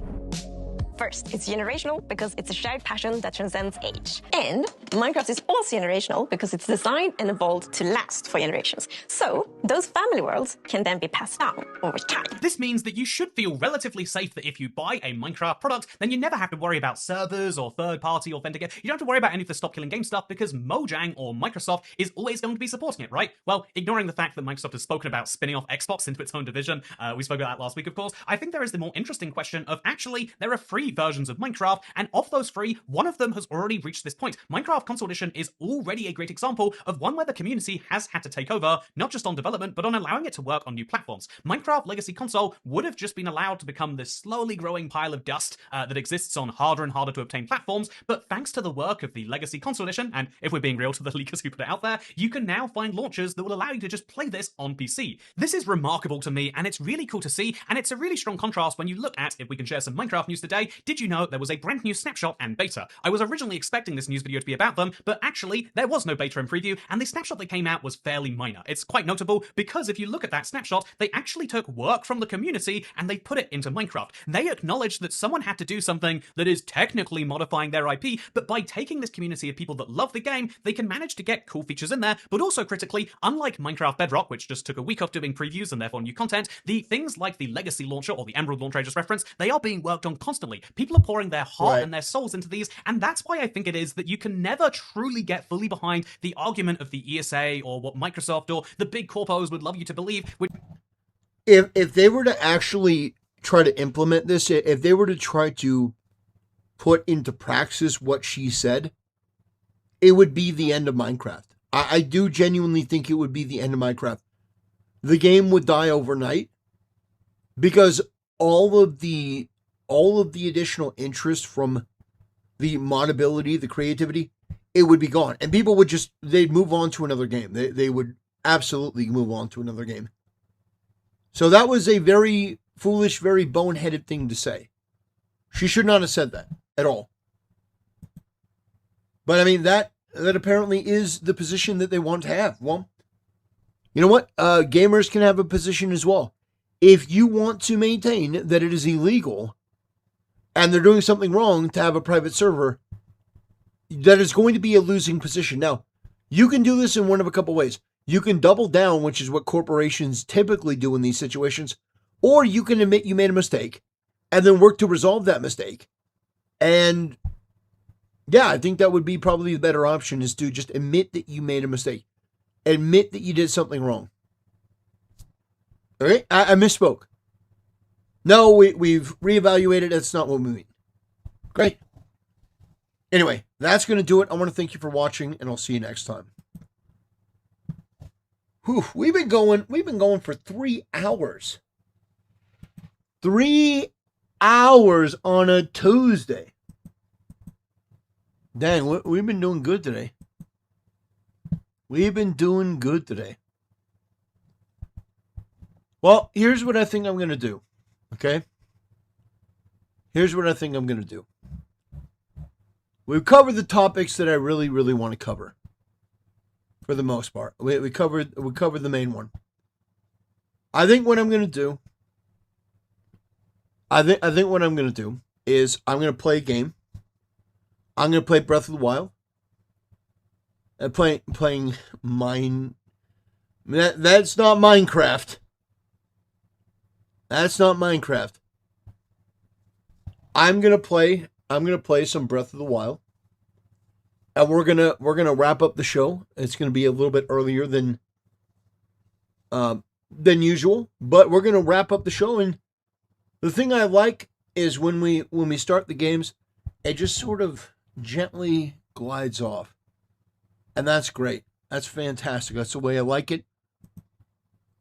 First, it's generational because it's a shared passion that transcends age. And Minecraft is also generational because it's designed and evolved to last for generations. So, those family worlds can then be passed down over time. This means that you should feel relatively safe that if you buy a Minecraft product, then you never have to worry about servers or third-party authentication. You don't have to worry about any of the Stop Killing Game stuff because Mojang or Microsoft is always going to be supporting it, right? Well, ignoring the fact that Microsoft has spoken about spinning off Xbox into its own division, we spoke about that last week, of course, I think there is the more interesting question of actually, there are free versions of Minecraft, and of those free, one of them has already reached this point. Minecraft Console Edition is already a great example of one where the community has had to take over, not just on development, but on allowing it to work on new platforms. Minecraft Legacy Console would have just been allowed to become this slowly growing pile of dust that exists on harder and harder to obtain platforms, but thanks to the work of the Legacy Console Edition, and if we're being real to the leakers who put it out there, you can now find launchers that will allow you to just play this on PC. This is remarkable to me, and it's really cool to see, and it's a really strong contrast when you look at, if we can share some Minecraft news today, did you know there was a brand new snapshot and beta? I was originally expecting this news video to be about them, but actually there was no beta and preview, and the snapshot that came out was fairly minor. It's quite notable because if you look at that snapshot, they actually took work from the community and they put it into Minecraft. They acknowledged that someone had to do something that is technically modifying their IP, but by taking this community of people that love the game, they can manage to get cool features in there, but also critically, unlike Minecraft Bedrock, which just took a week off doing previews and therefore new content, the things like the Legacy launcher or the Emerald launcher I just referenced, they are being worked on constantly. People are pouring their heart and their souls into these, and that's why I think it is that you can never truly get fully behind the argument of the ESA or what Microsoft or the big corpos would love you to believe. If they were to actually try to implement this, if they were to try to put into praxis what she said, it would be the end of Minecraft. I do genuinely think it would be the end of Minecraft. The game would die overnight because all of the additional interest from the modability, the creativity, it would be gone. And people would they'd move on to another game. They would absolutely move on to another game. So that was a very foolish, very boneheaded thing to say. She should not have said that at all. But I mean, that apparently is the position that they want to have. Well, you know what? Gamers can have a position as well. If you want to maintain that it is illegal and they're doing something wrong to have a private server, that is going to be a losing position. Now, you can do this in one of a couple ways. You can double down, which is what corporations typically do in these situations, or you can admit you made a mistake and then work to resolve that mistake. And yeah, I think that would be probably the better option, is to just admit that you made a mistake. Admit that you did something wrong. All right? I misspoke. No, we've reevaluated. That's not what we mean. Great. Anyway, that's going to do it. I want to thank you for watching, and I'll see you next time. Whew, we've been going for 3 hours. 3 hours on a Tuesday. Dang, we've been doing good today. We've been doing good today. Well, here's what I think I'm going to do. Okay? Here's what I think I'm going to do. We've covered the topics that I really, really want to cover. For the most part. We covered the main one. I think what I'm going to do what I'm going to do is I'm going to play a game. I'm going to play Breath of the Wild. Playing mine. That's not Minecraft. That's not Minecraft. I'm gonna play some Breath of the Wild, and we're gonna wrap up the show. It's gonna be a little bit earlier than usual, but we're gonna wrap up the show. And the thing I like is when we start the games, it just sort of gently glides off, and that's great. That's fantastic. That's the way I like it.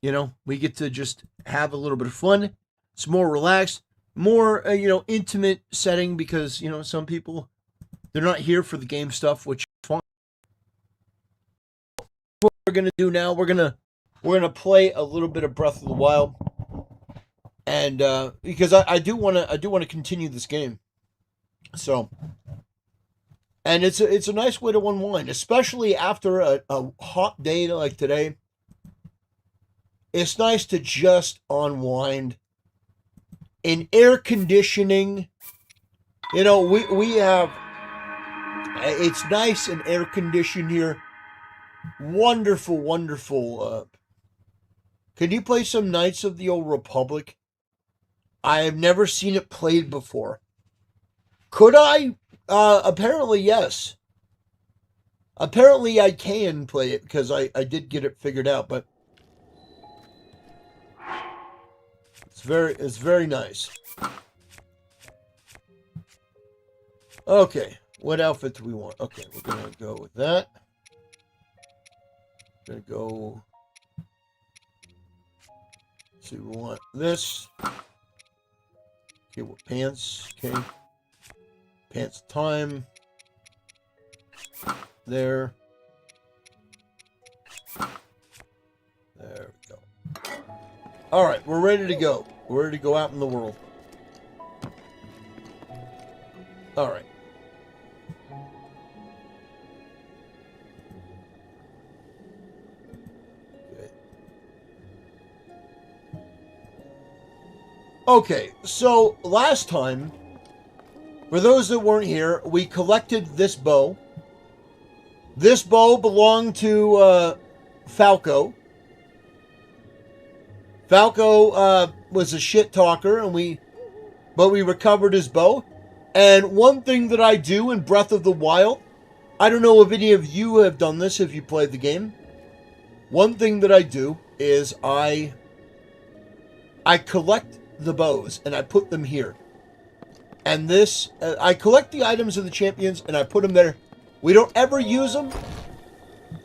You know, we get to just have a little bit of fun. It's more relaxed, more, intimate setting because, some people, they're not here for the game stuff, which is fine. What we're going to do now, we're going to play a little bit of Breath of the Wild. And, because I do want to continue this game. So, and it's a nice way to unwind, especially after a hot day like today. It's nice to just unwind in air conditioning. We have, it's nice and air conditioned here. Wonderful, wonderful. Can you play some Knights of the Old Republic? I have never seen it played before. Could I? Apparently, yes. Apparently, I can play it because I did get it figured out, but it's very nice. Okay, what outfit do we want? Okay, we're gonna go with that. Gonna go. Let's see, we want this. Okay, what pants? Okay, pants time. There. There we go. All right, we're ready to go. We're ready to go out in the world. All right. Okay, so last time, for those that weren't here, we collected this bow. This bow belonged to Falco. Falco was a shit talker, but we recovered his bow. And one thing that I do in Breath of the Wild, I don't know if any of you have done this if you played the game. One thing that I do is I collect the bows and I put them here. And this, I collect the items of the champions and I put them there. We don't ever use them.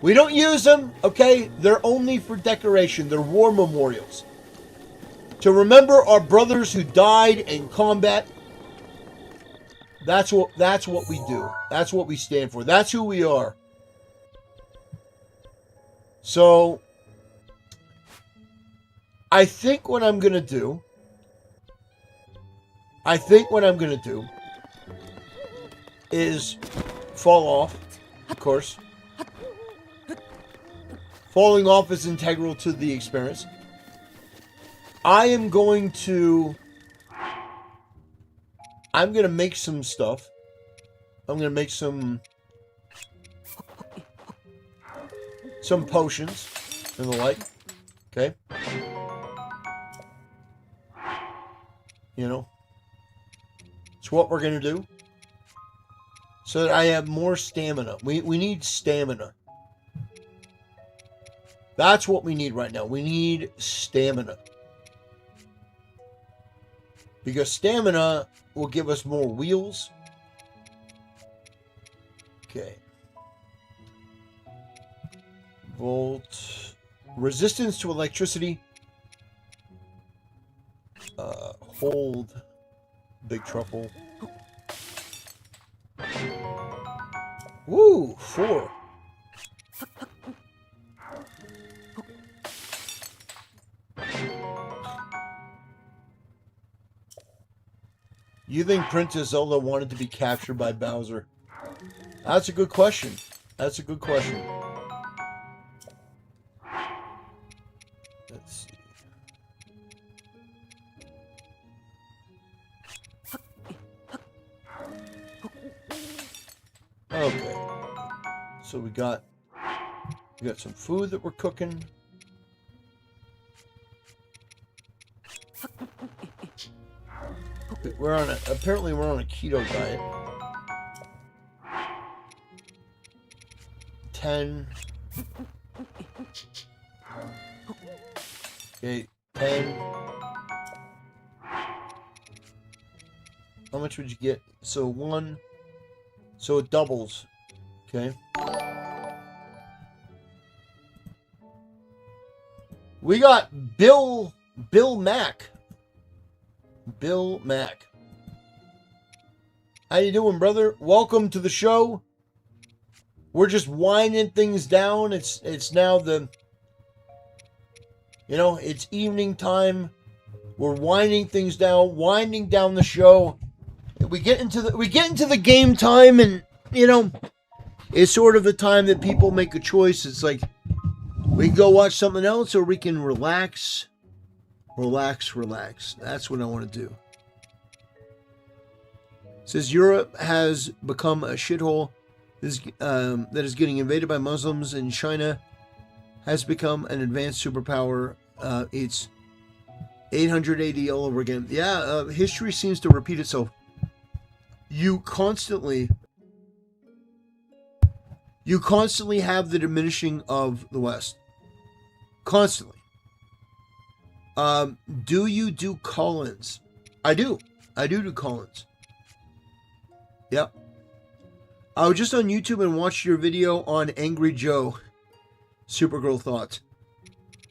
We don't use them, okay? They're only for decoration. They're war memorials. To remember our brothers who died in combat. That's what we do. That's what we stand for. That's who we are. So, I think what I'm going to do is fall off, of course. Falling off is integral to the experience. I'm going to make some stuff. I'm going to make some potions and the like. Okay? It's what we're going to do. So that I have more stamina. We need stamina. That's what we need right now. We need stamina. Because stamina will give us more wheels. Okay. Volt. Resistance to electricity. Hold. Big truffle. Woo! 4. You think Princess Zelda wanted to be captured by Bowser? That's a good question. That's a good question. Let's see. Okay. So we got some food that we're cooking. Apparently we're on a keto diet. 10. Okay, 10. How much would you get? So 1. So it doubles. Okay. We got Bill Mack. Bill Mack. How you doing, brother? Welcome to the show. We're just winding things down. It's now it's evening time. We're winding things down, winding down the show. We get into the game time, and it's sort of the time that people make a choice. It's like we can go watch something else, or we can relax. Relax. That's what I want to do. It says Europe has become a shithole that is getting invaded by Muslims, and China has become an advanced superpower. It's 880 all over again. Yeah, history seems to repeat itself. You constantly have the diminishing of the West. Constantly. Do you do call-ins? I do. I do call-ins. Yep. I was just on YouTube and watched your video on Angry Joe. Supergirl thoughts.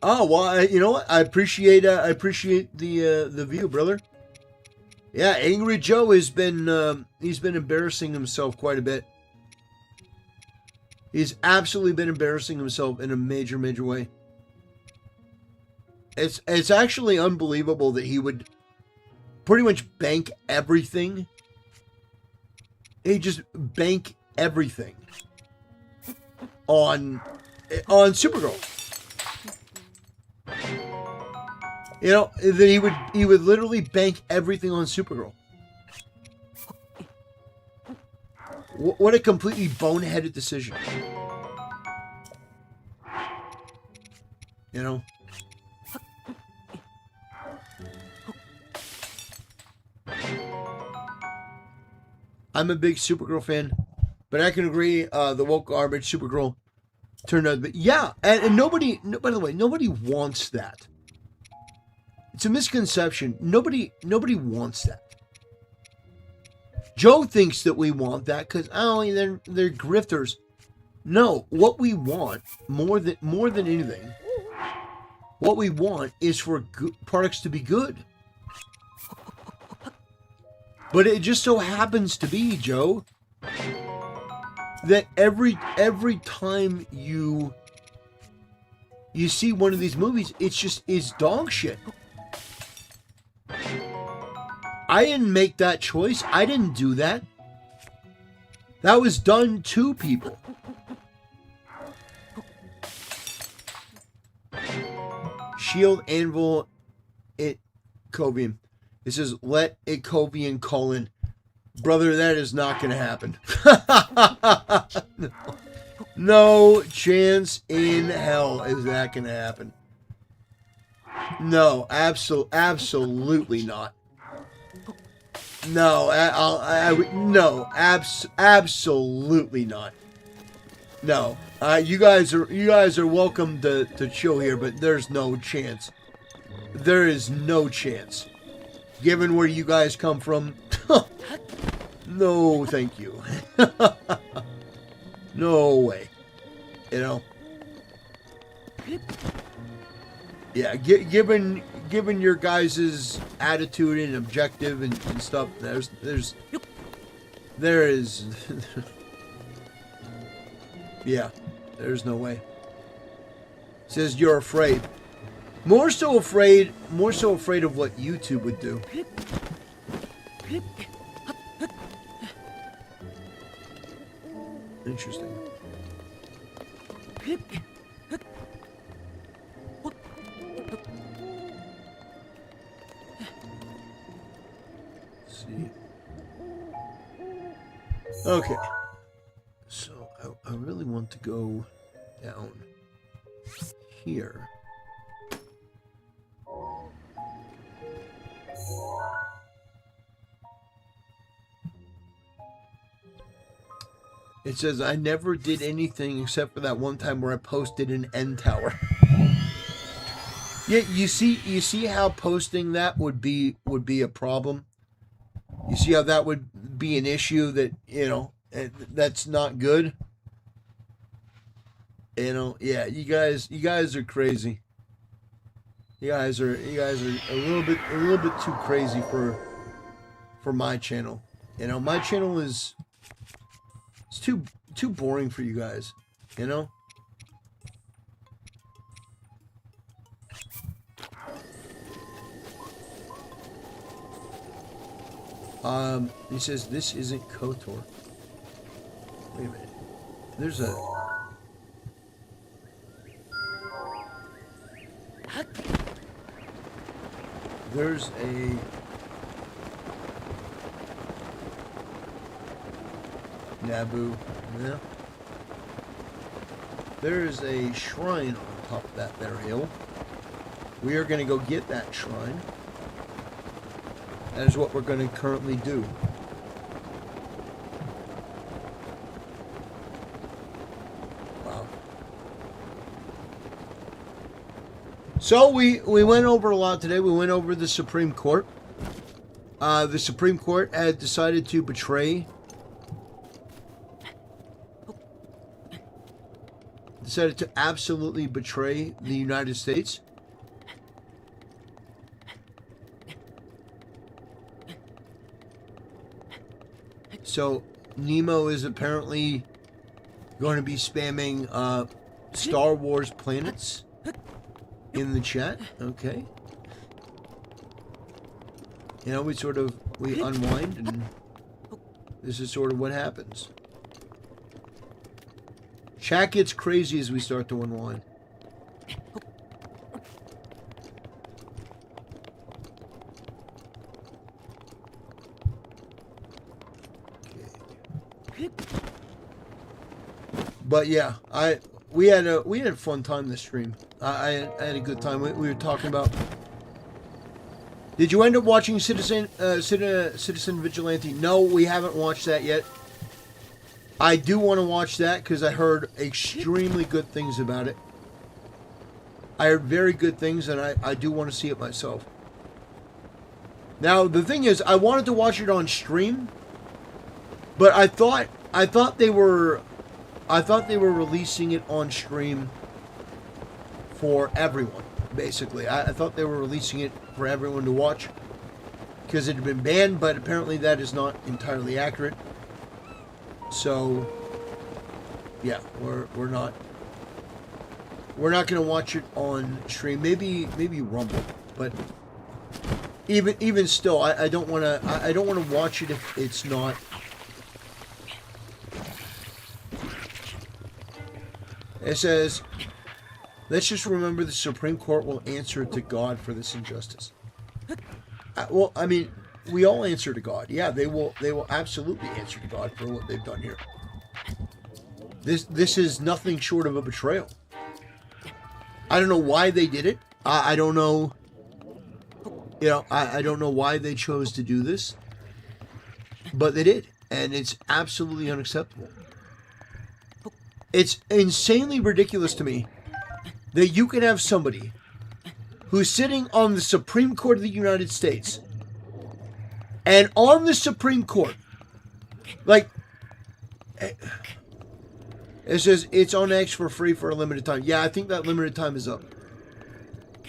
Oh, well, you know what? I appreciate the view, brother. Yeah, Angry Joe has been he's been embarrassing himself quite a bit. He's absolutely been embarrassing himself in a major way. It's actually unbelievable that he would pretty much bank everything. He just bank everything on Supergirl. That he would literally bank everything on Supergirl. What a completely boneheaded decision. I'm a big Supergirl fan, but I can agree the woke garbage Supergirl turned out. But yeah, and nobody, by the way, nobody wants that. It's a misconception. Nobody wants that. Joe thinks that we want that because they're grifters. No, what we want more than anything, what we want is for products to be good. But it just so happens to be, Joe, that every time you see one of these movies, it's dog shit. I didn't make that choice. I didn't do that. That was done to people. Shield, Anvil, Covian. It says, let a Covian call in. Brother, that is not going to happen. No chance in hell is that going to happen. No, absolutely not. No, absolutely not. No, you guys are welcome to chill here, but there's no chance. There is no chance. Given where you guys come from, no, thank you. No way. Yeah, given your guys' attitude and objective and stuff, there is yeah, there's no way. It says you're afraid. More so afraid of what YouTube would do. Interesting. Let's see. Okay. So I really want to go down here. It says, I never did anything except for that one time where I posted an end tower. Yeah, you see how posting that would be a problem? You see how that would be an issue that, that's not good? Yeah, you guys are crazy. You guys are a little bit too crazy for my channel. My channel is too boring for you guys, He says this isn't KOTOR. Wait a minute. There's a Naboo. Yeah. There is a shrine on top of that there hill. We are going to go get that shrine. That is what we're going to currently do. Wow. So we went over a lot today. We went over the Supreme Court. The Supreme Court had decided to decided to absolutely betray the United States. So Nemo is apparently going to be spamming Star Wars planets in the chat. Okay. We unwind, and this is sort of what happens. Chat gets crazy as we start to unwind. But yeah, we had a fun time this stream. I had a good time. We were talking about. Did you end up watching Citizen Vigilante? No, we haven't watched that yet. I do want to watch that because I heard extremely good things about it. I heard very good things, and I do want to see it myself. Now the thing is, I wanted to watch it on stream, but I thought they were releasing it on stream for everyone. Basically, I thought they were releasing it for everyone to watch because it had been banned, but apparently that is not entirely accurate. So, yeah, we're not going to watch it on stream. Maybe Rumble, but even still, I don't want to watch it if it's not. It says, let's just remember the Supreme Court will answer to God for this injustice. Well, I mean, we all answer to God. Yeah, they will absolutely answer to God for what they've done here. This is nothing short of a betrayal. I don't know why they did it. I don't know. I don't know why they chose to do this, but they did, and it's absolutely unacceptable. It's insanely ridiculous to me that you can have somebody who's sitting on the Supreme Court of the United States, and on the Supreme Court, like, it says it's on X for free for a limited time. Yeah, I think that limited time is up.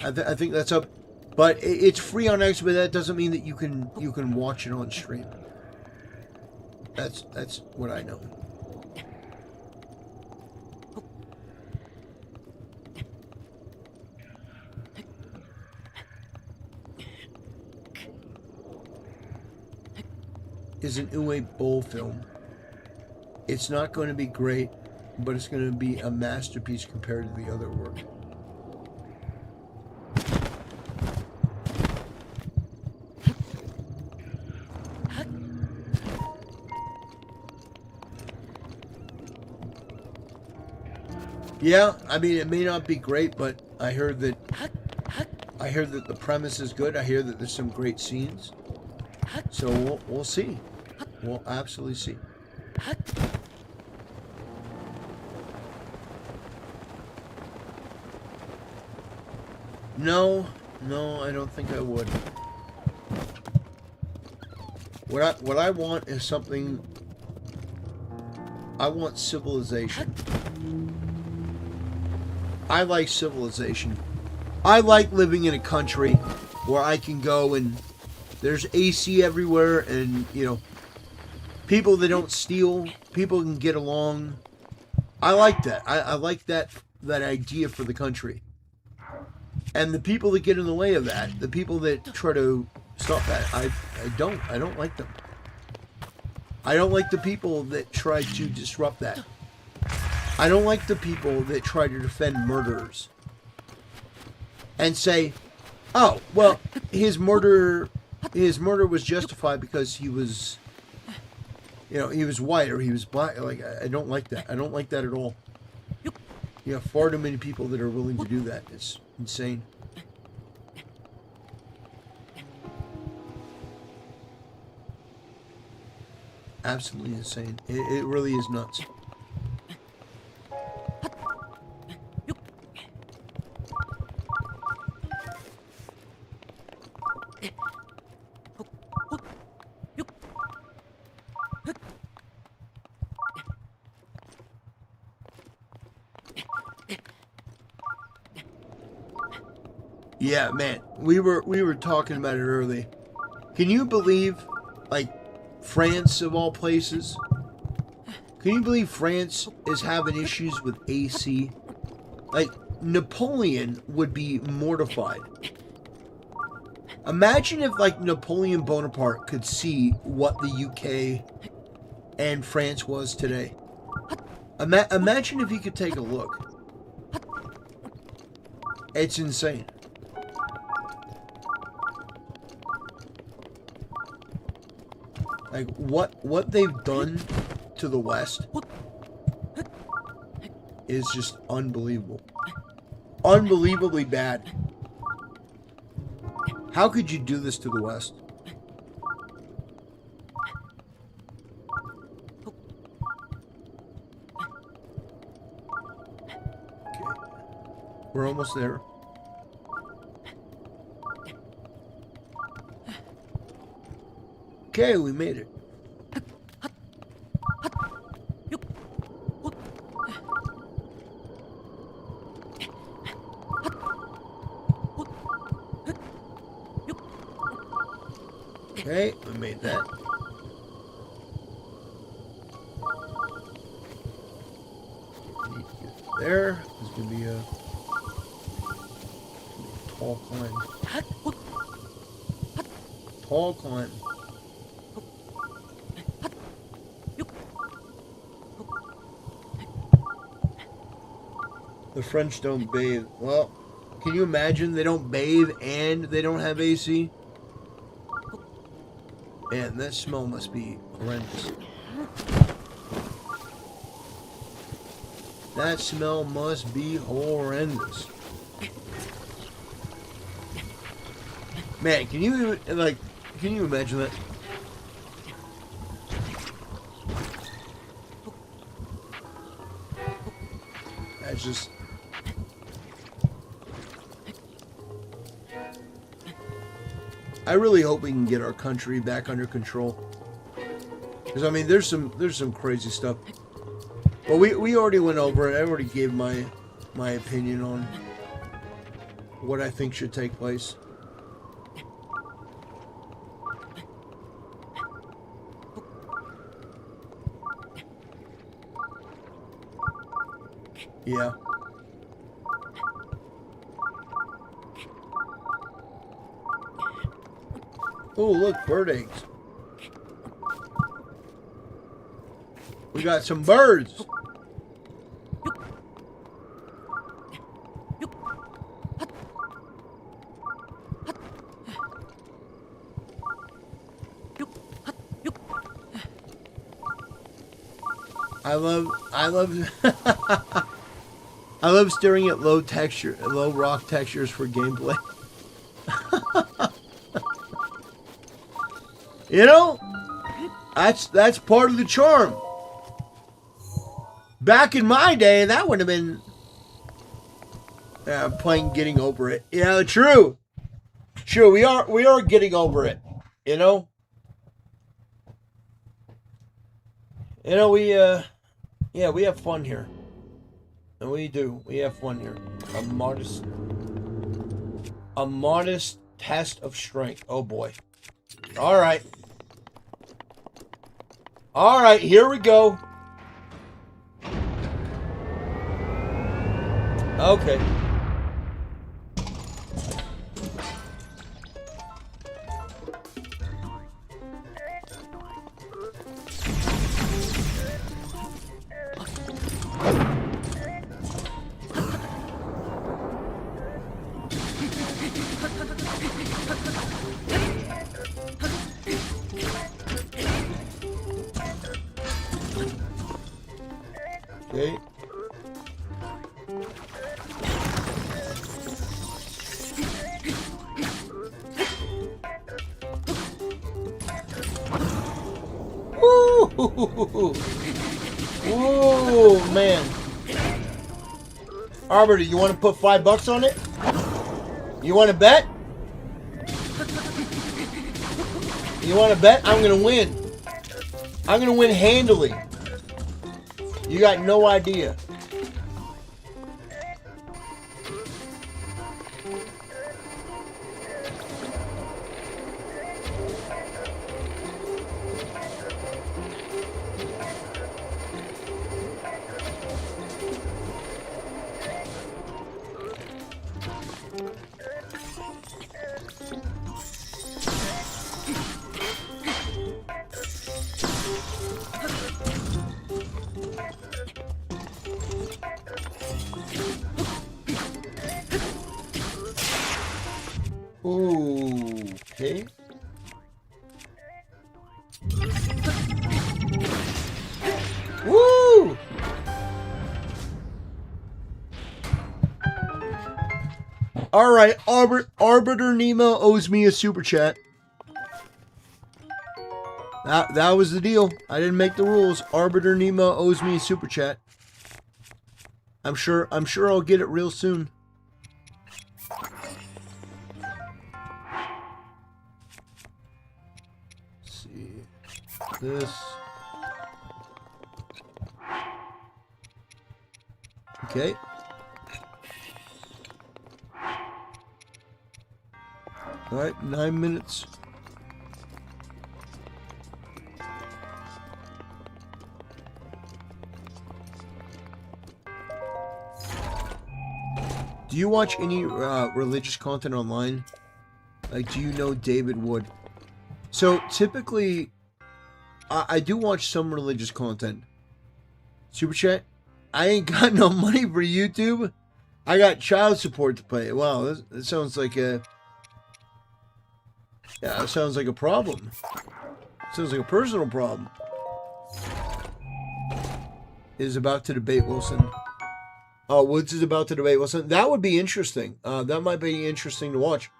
I think that's up, but it's free on X, but that doesn't mean that you can watch it on stream. That's what I know. is an Uwe Boll film. It's not going to be great, but it's going to be a masterpiece compared to the other work. Yeah, I mean, it may not be great, but I heard that the premise is good. I hear that there's some great scenes. So we'll see. We'll absolutely see. No, I don't think I would. What I want is something. I want civilization. I like civilization. I like living in a country where I can go and there's AC everywhere, and people that don't steal, people can get along. I like that. I like that idea for the country. And the people that get in the way of that, the people that try to stop that, I don't like them. I don't like the people that try to disrupt that. I don't like the people that try to defend murderers and say, "Oh, well, his murder was justified because he was, he was white or he was black." Like, I don't like that. I don't like that at all. Far too many people that are willing to do that. It's insane. Absolutely insane. It really is nuts. Yeah, man, we were talking about it earlier. Can you believe, like, France of all places? Can you believe France is having issues with AC? Like, Napoleon would be mortified. Imagine if, like, Napoleon Bonaparte could see what the UK and France was today. Imagine if he could take a look. It's insane. Like, what they've done to the West is just unbelievable. Unbelievably bad. How could you do this to the West? Okay. We're almost there. Okay, we made it. Okay, we made that. Need to get there. There's gonna be a tall climb. Tall climb. The French don't bathe. Well, can you imagine they don't bathe and they don't have AC? Man, that smell must be horrendous. That smell must be horrendous. Man, can you imagine that? That's just... I really hope we can get our country back under control. Because, I mean, there's some crazy stuff. But we already went over it. I already gave my opinion on what I think should take place. Yeah. Oh, look, bird eggs. We got some birds. I love I love staring at low rock textures for gameplay. You know, that's part of the charm. Back in my day, that would have been playing Getting Over It. Yeah, true. We are getting over it. You know. We have fun here. And we do. We have fun here. A modest test of strength. Oh boy. All right. All right, here we go. Okay. Okay. Oh man. Arbiter, you want to put $5 on it? You want to bet? You want to bet? I'm going to win. I'm going to win handily. You got no idea. Okay. Woo! All right, Arbiter Nemo owes me a super chat. That was the deal. I didn't make the rules. Arbiter Nemo owes me a super chat. I'm sure I'll get it real soon. Let's see. This. Okay. All right, 9 minutes. Do you watch any religious content online? Like, do you know David Wood? So, typically, I do watch some religious content. Super chat? I ain't got no money for YouTube. I got child support to pay. Wow, that sounds like a... Yeah, that sounds like a problem. Sounds like a personal problem. Is about to debate Wilson. Woods is about to debate Wilson. That would be interesting. That might be interesting to watch.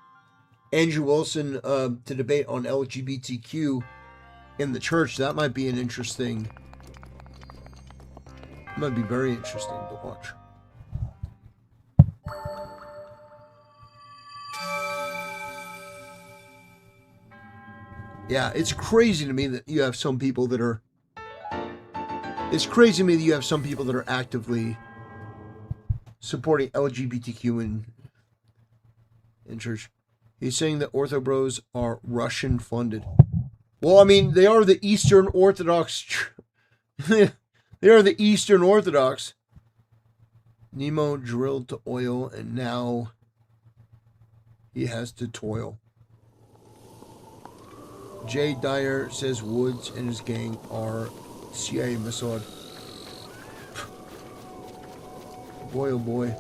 Andrew Wilson to debate on LGBTQ in the church. That might be an interesting... Might be very interesting to watch. Yeah, it's crazy to me that you have some people that are... It's crazy to me that you have some people that are actively supporting LGBTQ in church. He's saying that Ortho Bros are Russian funded. Well, I mean, they are the Eastern Orthodox. They are the Eastern Orthodox. Nemo drilled to oil, and now he has to toil. Jay Dyer says Woods and his gang are CIA Mossad. Boy, oh boy.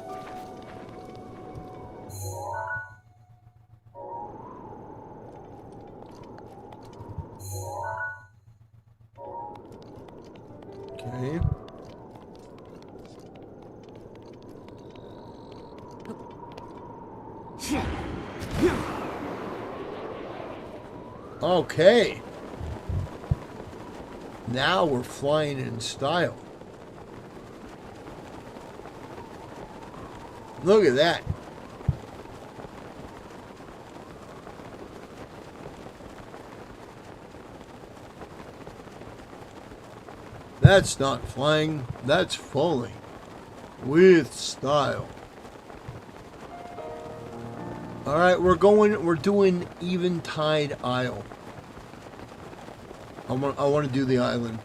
Okay. Okay. Now we're flying in style. Look at that. That's not flying, that's falling. With style. Alright, we're doing Eventide Isle. I want to do the island.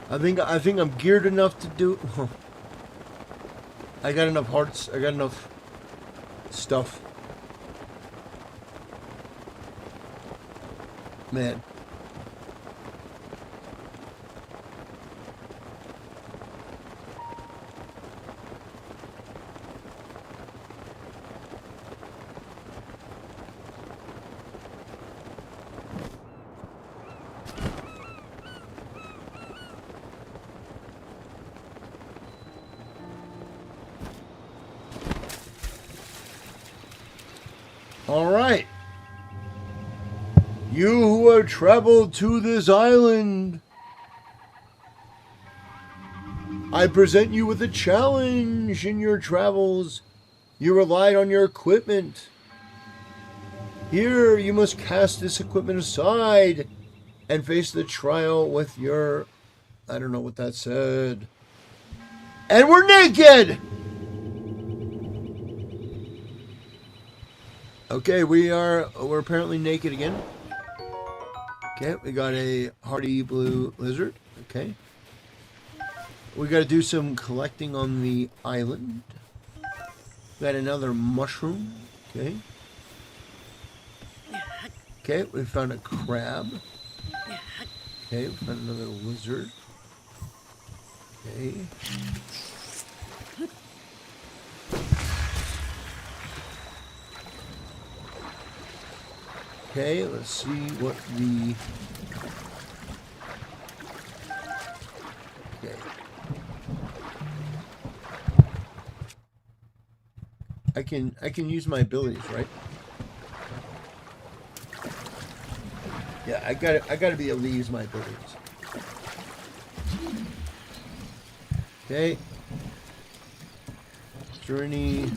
I think I'm geared enough to do. I got enough hearts. I got enough stuff. Man. All right. You who have traveled to this island, I present you with a challenge in your travels. You relied on your equipment. Here, you must cast this equipment aside and face the trial with your... I don't know what that said. And we're naked! Okay, we're apparently naked again. Okay, we got a hardy blue lizard. Okay. We got to do some collecting on the island. Got another mushroom. Okay. Okay, we found a crab. Okay, we found another lizard. Okay. Okay, let's see what the... Okay. I can use my abilities, right? Yeah, I gotta be able to use my abilities. Okay. Is there any...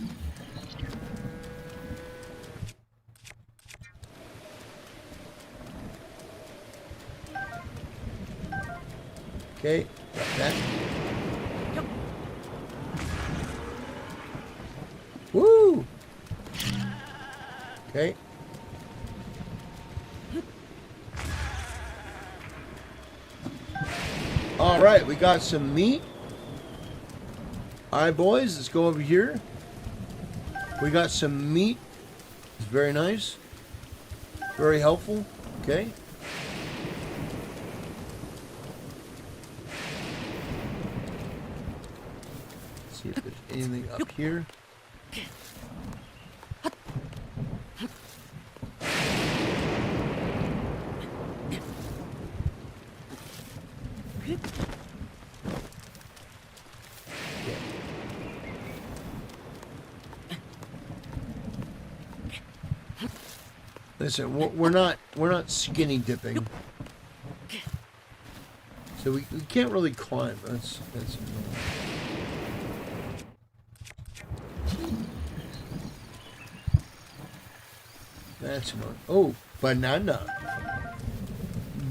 Okay, got that. Woo! Okay. All right, we got some meat. All right, boys, let's go over here. We got some meat. It's very nice. Very helpful. Okay. See if there's anything up here. Listen, we're not skinny dipping, so we can't really climb. That's annoying. That's not. Oh, banana.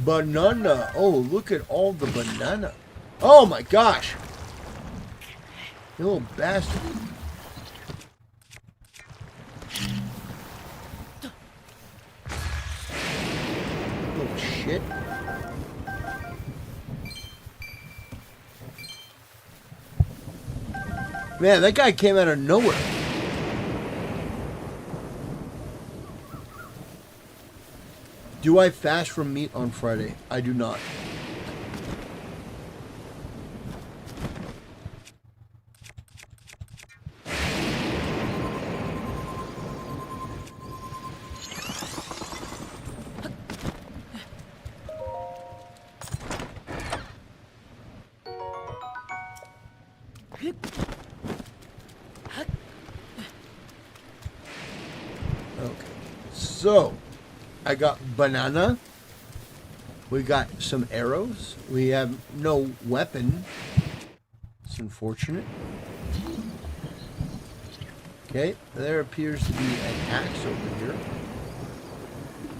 Banana. Oh, look at all the banana. Oh my gosh. You little bastard. Little shit. Man, that guy came out of nowhere. Do I fast from meat on Friday? I do not. Okay. So, I got banana. We got some arrows. We have no weapon. It's unfortunate. Okay, there appears to be an axe over here.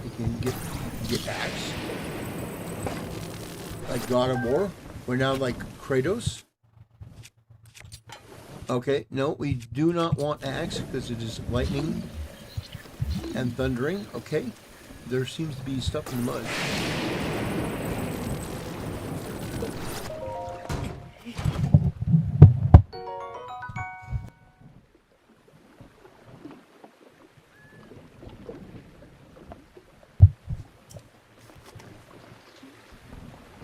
You can get axe. Like God of War. We're now like Kratos. Okay, no, we do not want axe because it is lightning and thundering. Okay, there seems to be stuff in the mud.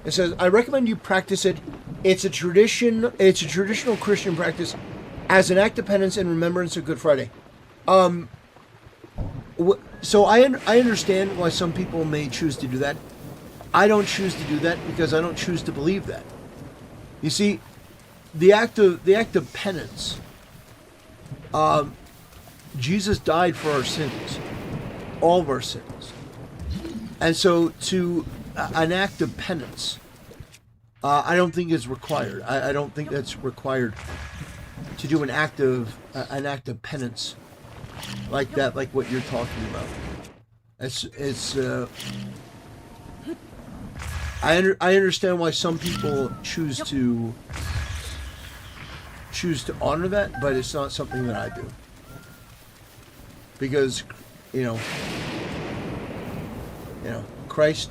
It says, I recommend you practice it. It's a traditional Christian practice as an act of penance and remembrance of Good Friday. So I understand why some people may choose to do that. I don't choose to do that because I don't choose to believe that. You see, the act of penance. Jesus died for our sins, all of our sins, and so an act of penance, I don't think is required. I don't think that's required to do an act of penance like that, like what you're talking about. I understand why some people choose to honor that, but it's not something that I do, because Christ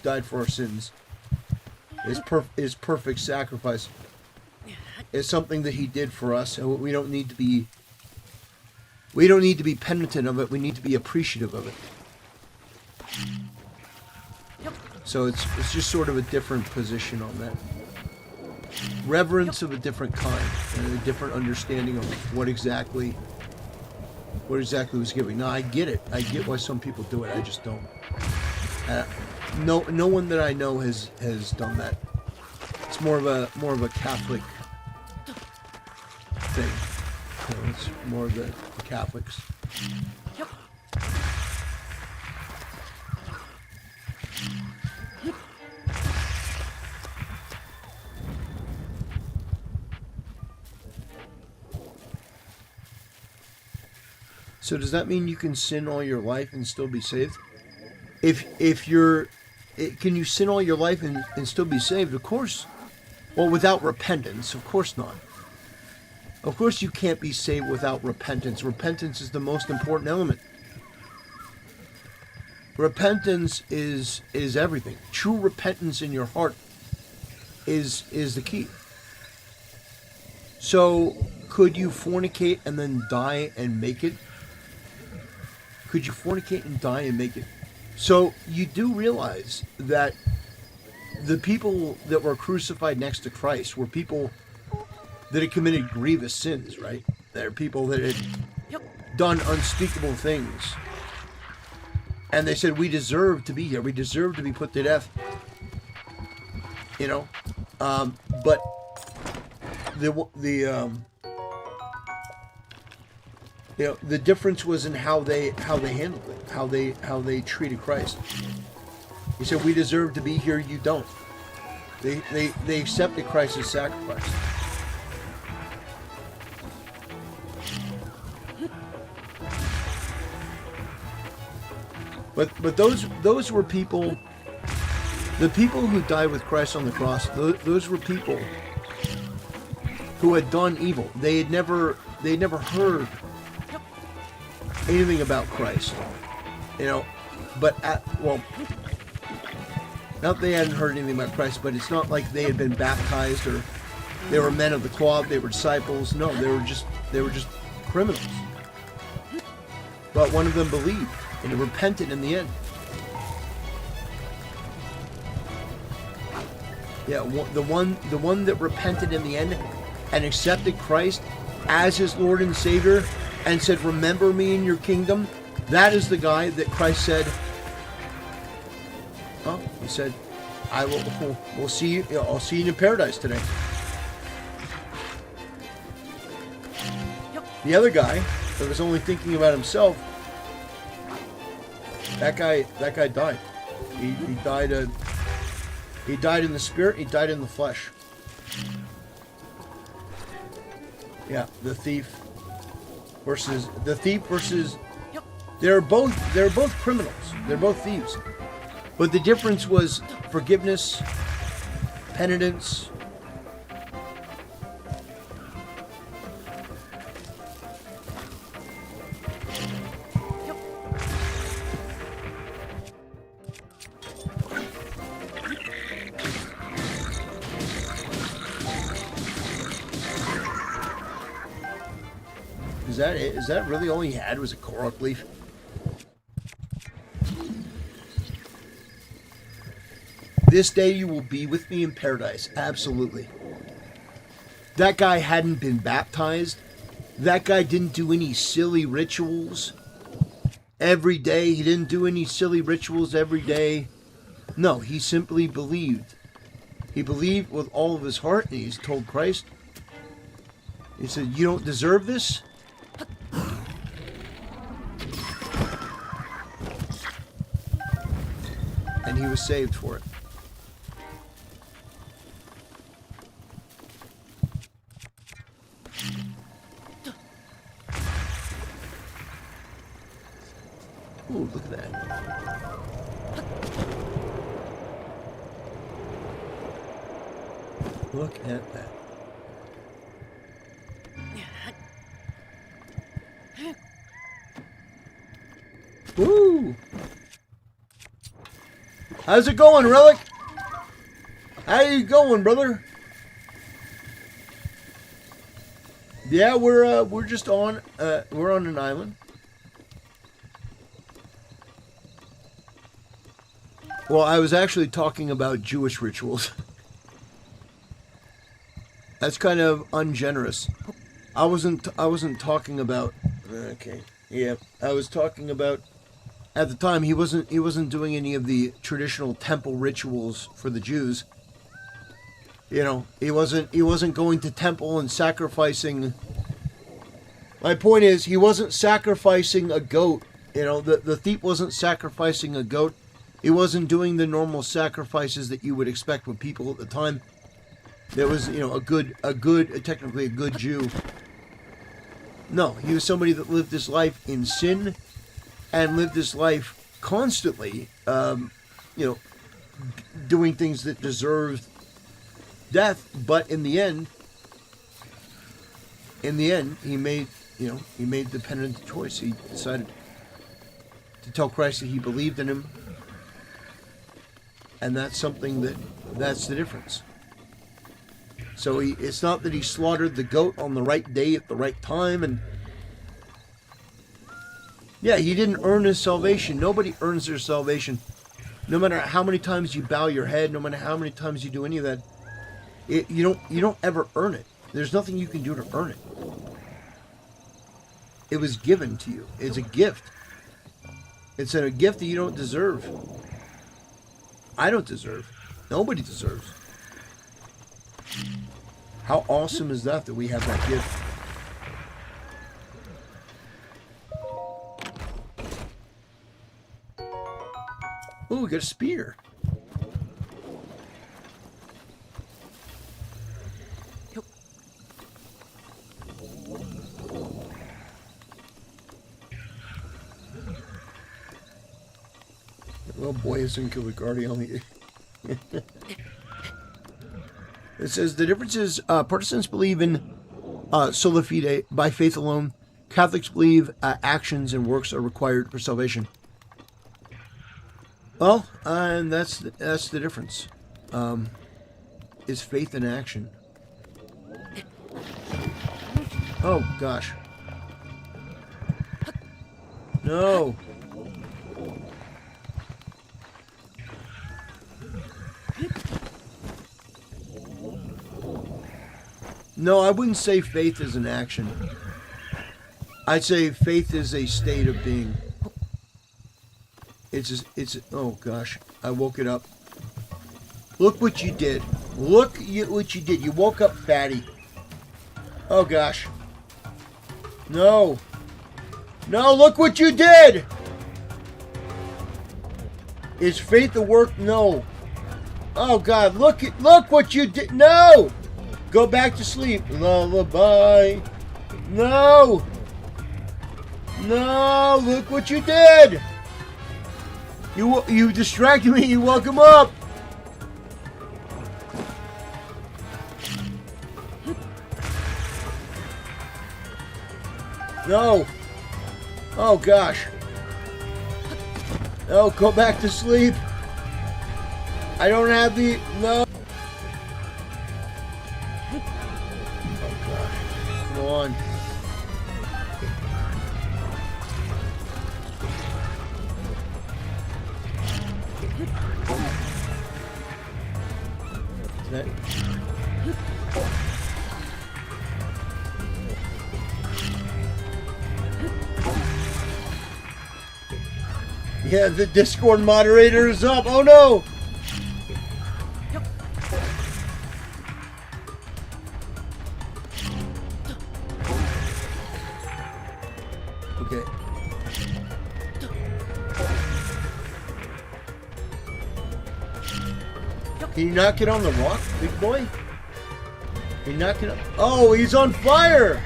died for our sins. His perfect sacrifice is something that he did for us, and we don't need to be penitent of it. We need to be appreciative of it. So it's just sort of a different position on that. Reverence of a different kind, and a different understanding of what exactly was given. Now I get it. I get why some people do it. I just don't. No one that I know has done that. It's more of a Catholic thing. It's more of the Catholics. So does that mean you can sin all your life and still be saved? Can you sin all your life and still be saved? Of course. Well, without repentance, of course not. Of course you can't be saved without repentance. Repentance is the most important element. Repentance is everything. True repentance in your heart is the key. So, could you fornicate and then die and make it? Could you fornicate and die and make it? So, you do realize that the people that were crucified next to Christ were people that had committed grievous sins, right? They're people that had done unspeakable things. And they said, we deserve to be here. We deserve to be put to death. But the difference was in how they handled it, how they treated Christ. He said, we deserve to be here, you don't. They accepted Christ's sacrifice. But those were people. The people who died with Christ on the cross, those were people who had done evil. They had never heard anything about Christ, But not that they hadn't heard anything about Christ, but it's not like they had been baptized or they were men of the cloth. They were disciples. No, they were just criminals. But one of them believed and repented in the end. Yeah, the one that repented in the end and accepted Christ as his Lord and Savior and said, "Remember me in your kingdom." That is the guy that Christ said. Oh, he said, we'll see you. I'll see you in paradise today. The other guy that was only thinking about himself, that guy died. He died. He died in the spirit. He died in the flesh. Yeah, the thief versus. They're both criminals. They're both thieves. But the difference was forgiveness, penitence. Is that it? Is that really all he had was a korok leaf? This day you will be with me in paradise. Absolutely. That guy hadn't been baptized. That guy didn't do any silly rituals every day. He didn't do any silly rituals every day. No, he simply believed. He believed with all of his heart, and he's told Christ. He said, "You don't deserve this." And he was saved for it. Ooh, look at that. Look at that. Woo! How's it going, Relic? How you going, brother? Yeah, we're just on we're on an island. Well, I was actually talking about Jewish rituals. That's kind of ungenerous. I wasn't talking about. Okay, yeah, I was talking about. At the time, he wasn't doing any of the traditional temple rituals for the Jews. You know, he wasn't going to temple and sacrificing. My point is, he wasn't sacrificing a goat. You know, the thief wasn't sacrificing a goat. He wasn't doing the normal sacrifices that you would expect with people at the time. There was, you know, technically a good Jew. No, he was somebody that lived his life in sin and lived his life constantly, you know, doing things that deserved death. But in the end, he made the penitent choice. He decided to tell Christ that he believed in him. And that's that's the difference. So it's not that he slaughtered the goat on the right day at the right time, and yeah, he didn't earn his salvation. Nobody earns their salvation. No matter how many times you bow your head, no matter how many times you do any of that, you don't ever earn it. There's nothing you can do to earn it. It was given to you. It's a gift. It's a gift that you don't deserve. I don't deserve. Nobody deserves. How awesome is that we have that gift? Ooh, we got a spear. Oh boy, it's gonna kill the guardian. It says the difference is Protestants believe in sola fide, by faith alone. Catholics believe actions and works are required for salvation. Well, and that's the difference. Is faith in action. Oh gosh. No. No, I wouldn't say faith is an action. I'd say faith is a state of being. Oh gosh, I woke it up. Look what you did. Look what you did. You woke up fatty. Oh gosh. No. No, look what you did! Is fate the work? No. Oh God, look what you did. No! Go back to sleep. Lullaby. No! No, look what you did! You distracted me, you woke him up! No! Oh gosh. No, go back to sleep. I don't have the... No. Oh gosh. Come on. That... Yeah, the Discord moderator is up. Oh no! Okay. Can you not get on the rock, big boy? Can you not get on? Oh, he's on fire!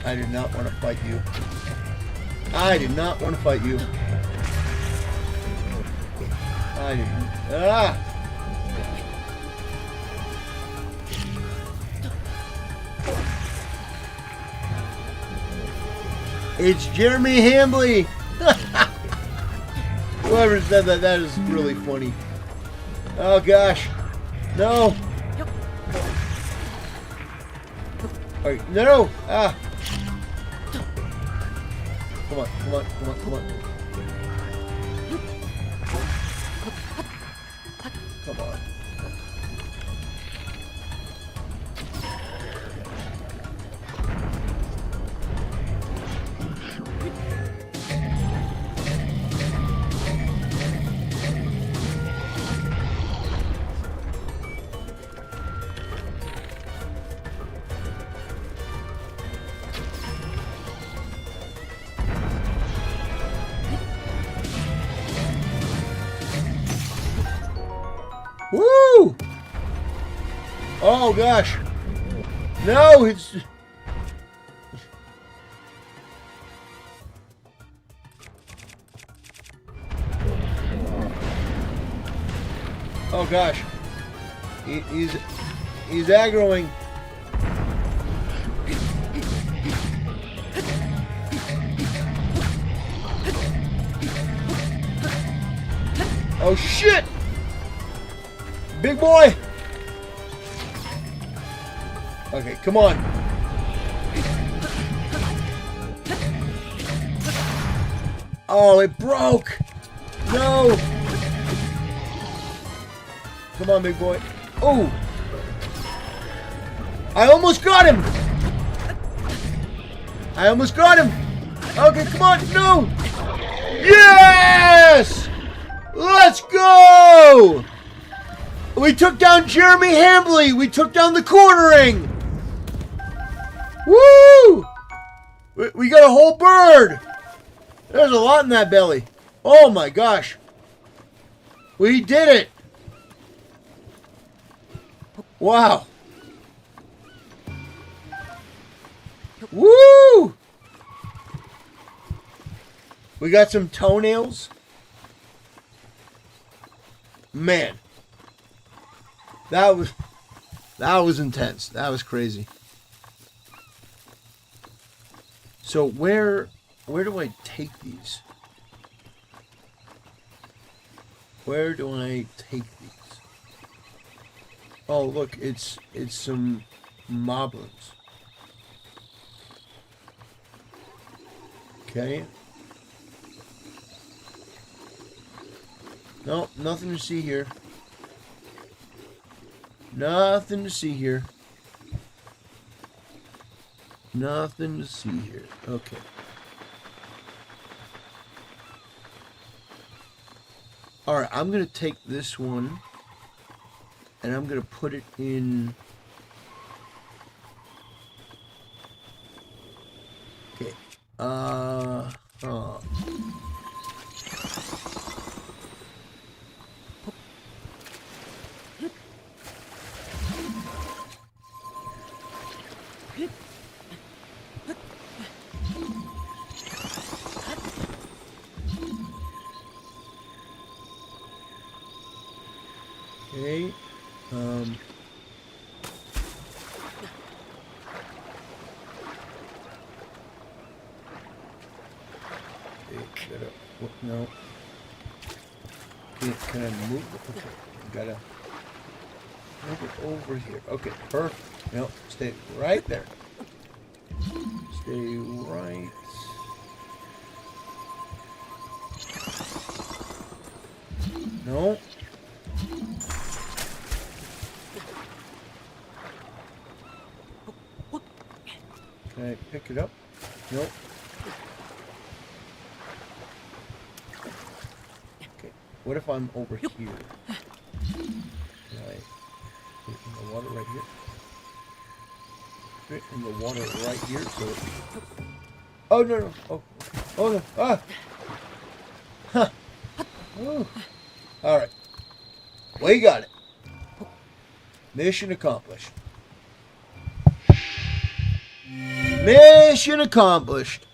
I did not want to fight you. I did not want to fight you. I didn't. Ah! It's Jeremy Hambley! Whoever said that, that is really funny. Oh gosh. No! Alright, no! Ah! Come on, come on, come on, come on. Come on. Woo! Oh gosh. No, it's... Oh gosh. He's aggroing. Oh shit! Big boy! Okay, come on. Oh, it broke! No! Come on, big boy. Oh! I almost got him! I almost got him! Okay, come on! No! Yes! Let's go! We took down Jeremy Hambley! We took down the quartering! Woo! We got a whole bird! There's a lot in that belly. Oh my gosh. We did it! Wow. Woo! We got some toenails. Man. That was intense. That was crazy. So where do I take these? Where do I take these? Oh look, it's some moblins. Okay. No, nothing to see here. Nothing to see here. Nothing to see here. Okay. Alright, I'm going to take this one and I'm going to put it in... Okay. Okay. No. Can I move it? Okay. Gotta move it over here. Okay, perfect. No, stay right there. Stay right. No. Can I pick it up? Nope. Okay. What if I'm over here? Can I put it in the water right here? Put it in the water right here. So. Oh no no! Oh, oh no! Ah! Huh! Ooh. All right. We got it. Mission accomplished. Mission accomplished.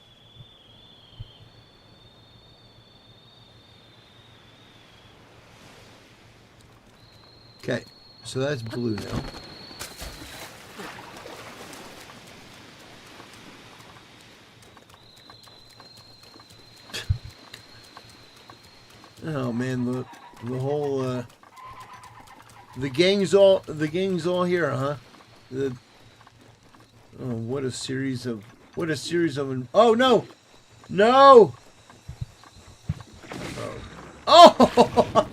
Okay, so that's blue now. Oh man, the whole the gang's all here, huh? Oh, what a series of oh no! No! Oh!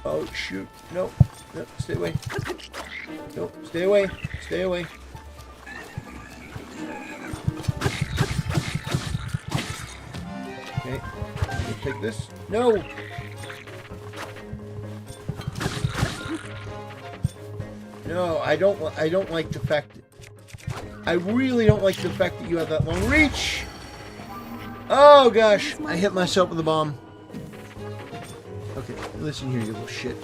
Oh shoot. No. No, stay away. No, stay away. Stay away. Okay. Take this. No! No, I don't like the fact that... I really don't like the fact that you have that long reach! Oh gosh, I hit myself with a bomb. Okay, listen here, you little shit.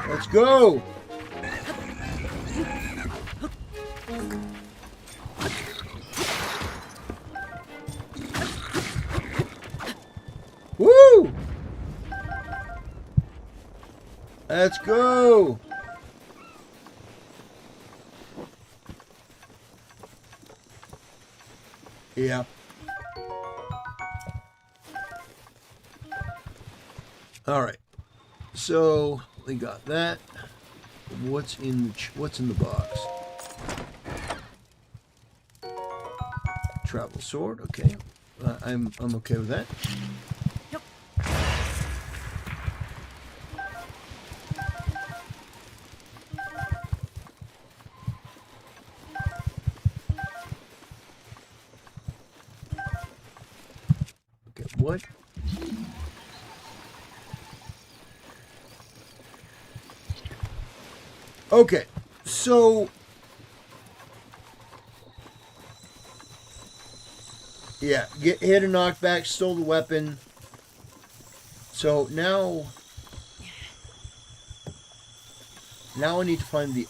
Let's go! Woo! Let's go! Yeah. All right. So we got that. What's in the box? Travel sword. Okay. I'm okay with that. Okay. What? Okay, so yeah, get hit a knockback, stole the weapon. So now I need to find the